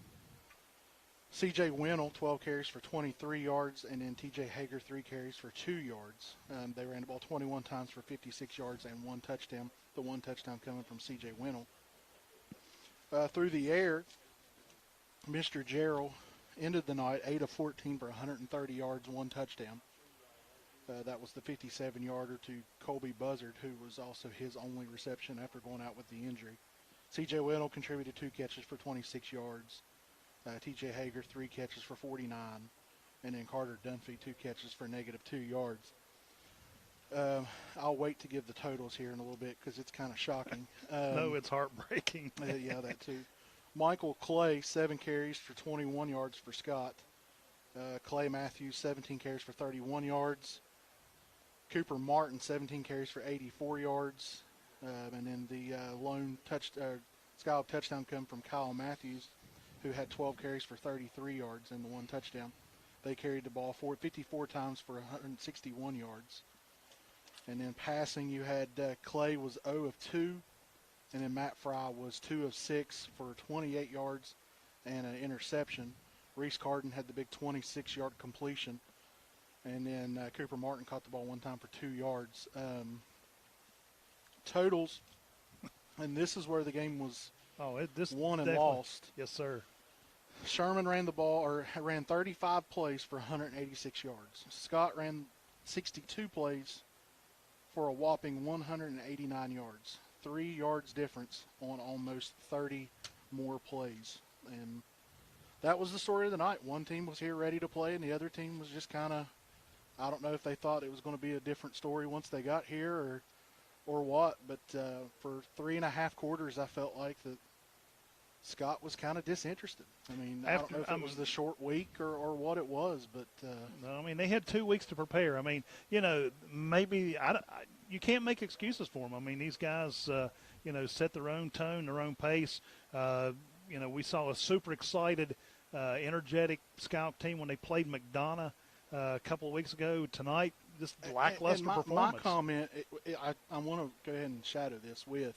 C.J. Winnell, 12 carries for 23 yards, and then T.J. Hager, 3 carries for 2 yards. They ran the ball 21 times for 56 yards and 1 touchdown, the 1 touchdown coming from C.J. Winnell. Through the air, Mr. Gerald ended the night 8 of 14 for 130 yards, 1 touchdown. That was the 57-yarder to Colby Buzzard, who was also his only reception after going out with the injury. C.J. Winnell contributed 2 catches for 26 yards. T.J. Hager, 3 catches for 49. And then Carter Dunphy, 2 catches for -2 yards. I'll wait to give the totals here in a little bit because it's kind of shocking. No, it's heartbreaking. Yeah, that too. Michael Clay, 7 carries for 21 yards for Scott. Clay Matthews, 17 carries for 31 yards. Cooper Martin, 17 carries for 84 yards. And then the lone Skyhawk touchdown come from Kyle Matthews, who had 12 carries for 33 yards and the 1 touchdown. They carried the ball 54 times for 161 yards. And then passing, you had Clay was 0 of 2, and then Matt Fry was 2 of 6 for 28 yards and an interception. Reese Carden had the big 26-yard completion. And then Cooper Martin caught the ball 1 time for 2 yards. Totals, and this is where the game was won and lost. Yes, sir. Sherman ran 35 plays for 186 yards. Scott ran 62 plays for a whopping 189 yards. 3 yards difference on almost 30 more plays. And that was the story of the night. One team was here ready to play, and the other team was just kind of, I don't know if they thought it was going to be a different story once they got here or what, but for 3.5 quarters, I felt like that Scott was kind of disinterested. I mean, I don't know if it was the short week or what it was, but no, I mean, they had 2 weeks to prepare. I mean, maybe you can't make excuses for them. I mean, these guys, set their own tone, their own pace. We saw a super excited, energetic Scout team when they played McDonough a couple of weeks ago. Tonight, just lackluster performance. My comment, I want to go ahead and shadow this with,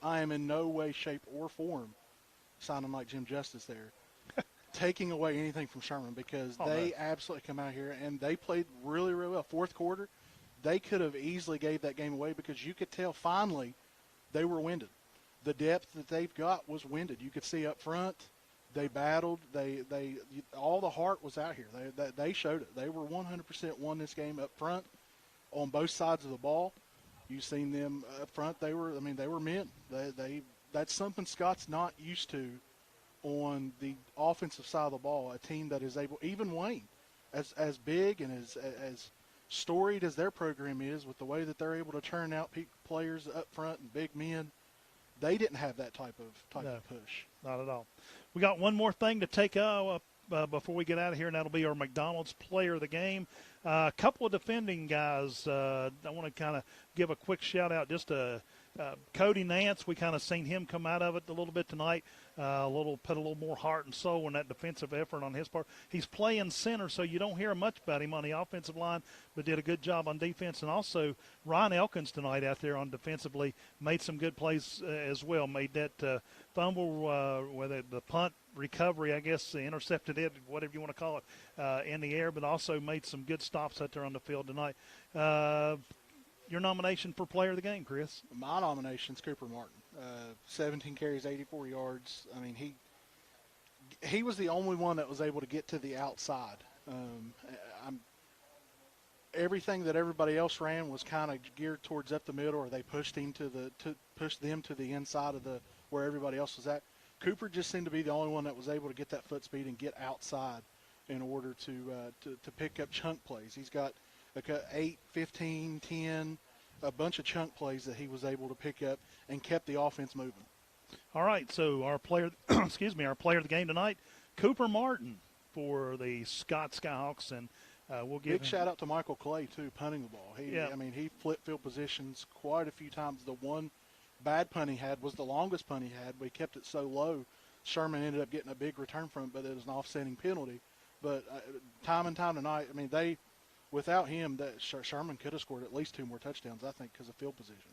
I am in no way, shape, or form sounding like Jim Justice there, taking away anything from Sherman, because they absolutely come out here and they played really, really well. Fourth quarter, they could have easily gave that game away because you could tell finally they were winded. The depth that they've got was winded. You could see up front, they battled. They all the heart was out here. They showed it. They were 100% won this game up front on both sides of the ball. You've seen them up front. They were men. That's something Scott's not used to on the offensive side of the ball, a team that is able, even Wayne, as big and as storied as their program is, with the way that they're able to turn out players up front and big men, they didn't have that type of push. Not at all. We got one more thing to take up before we get out of here, and that'll be our McDonald's Player of the Game. A couple of defending guys. I want to kind of give a quick shout out just to Cody Nance, we kind of seen him come out of it a little bit tonight. Put a little more heart and soul in that defensive effort on his part. He's playing center, so you don't hear much about him on the offensive line, but did a good job on defense. And also Ryan Elkins tonight out there on defensively made some good plays as well. Made that fumble, whether the punt recovery, I guess, intercepted it, whatever you want to call it, in the air, but also made some good stops out there on the field tonight. Your nomination for player of the game, Chris? My nomination is Cooper Martin. 17 carries, 84 yards. I mean, he was the only one that was able to get to the outside. Everything that everybody else ran was kind of geared towards up the middle, or they pushed him to push them to the inside of where everybody else was at. Cooper just seemed to be the only one that was able to get that foot speed and get outside in order to pick up chunk plays. He's got 8, 15, 10, a bunch of chunk plays that he was able to pick up and kept the offense moving. All right, so our player, our player of the game tonight, Cooper Martin for the Scott Skyhawks, and we'll give big shout out to Michael Clay too, punting the ball. He flipped field positions quite a few times. The one bad punt he had was the longest punt he had. We kept it so low, Sherman ended up getting a big return from it, but it was an offsetting penalty. But time and time tonight, I mean, without him, Sherman could have scored at least 2 more touchdowns, I think, because of field position.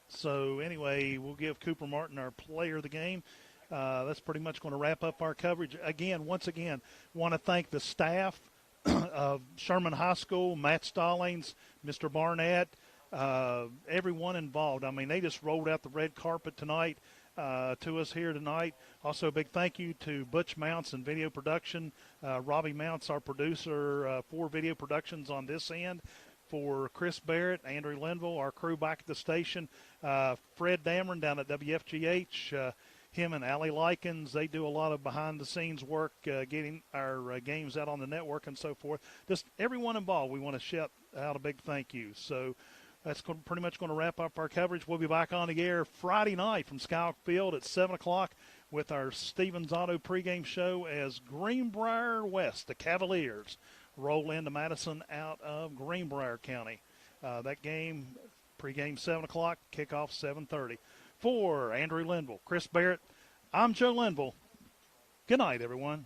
So, anyway, we'll give Cooper Martin our player of the game. That's pretty much going to wrap up our coverage. Once again, want to thank the staff of Sherman High School, Matt Stallings, Mr. Barnett, everyone involved. I mean, they just rolled out the red carpet tonight to us here tonight. Also, a big thank you to Butch Mounts and video production. Robbie Mounts, our producer for video productions on this end. For Chris Barrett, Andrew Linville, our crew back at the station. Fred Dameron down at WFGH. Him and Allie Likens, they do a lot of behind-the-scenes work getting our games out on the network and so forth. Just everyone involved, we want to shout out a big thank you. So that's pretty much going to wrap up our coverage. We'll be back on the air Friday night from Skyhawk Field at 7 o'clock with our Stevens Auto pregame show as Greenbrier West, the Cavaliers, roll into Madison out of Greenbrier County. That game, pregame 7 o'clock, kickoff 7:30. For Andrew Linville, Chris Barrett, I'm Joe Linville. Good night, everyone.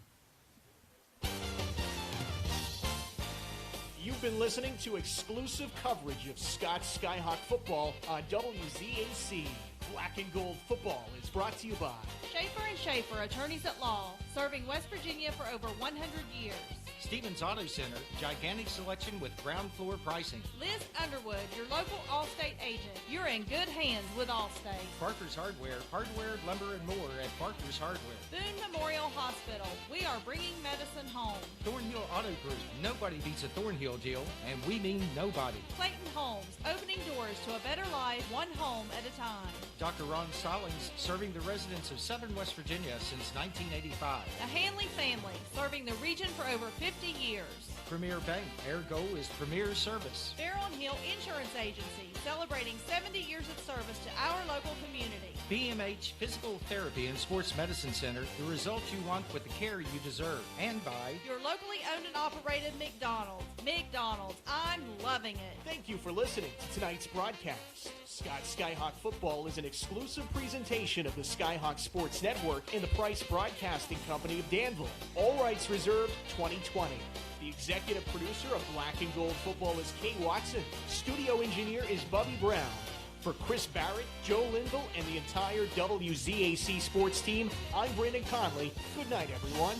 You've been listening to exclusive coverage of Scott's Skyhawk football on WZAC. Black and Gold Football is brought to you by Schaefer & Schaefer, attorneys at law, serving West Virginia for over 100 years. Stevens Auto Center, gigantic selection with ground floor pricing. Liz Underwood, your local Allstate agent. You're in good hands with Allstate. Parker's Hardware, lumber, and more at Parker's Hardware. Boone Memorial Hospital, we are bringing medicine home. Thornhill Auto Group, nobody beats a Thornhill deal, and we mean nobody. Clayton Homes, opening doors to a better life, one home at a time. Dr. Ron Stallings, serving the residents of Southern West Virginia since 1985. The Hanley family, serving the region for over 50 years. Premier Bank, their goal is premier service. Farrell & Hill Insurance Agency, celebrating 70 years of service to our local community. BMH Physical Therapy and Sports Medicine Center, the results you want with the care you deserve. And by your locally owned and operated McDonald's. McDonald's, I'm loving it. Thank you for listening to tonight's broadcast. Scott's Skyhawk Football is an exclusive presentation of the Skyhawk Sports Network and the Price Broadcasting Company of Danville. All rights reserved 2020. The executive producer of Black and Gold Football is Kay Watson. Studio engineer is Bubby Brown. For Chris Barrett, Joe Linville, and the entire WZAC sports team, I'm Brandon Conley. Good night, everyone.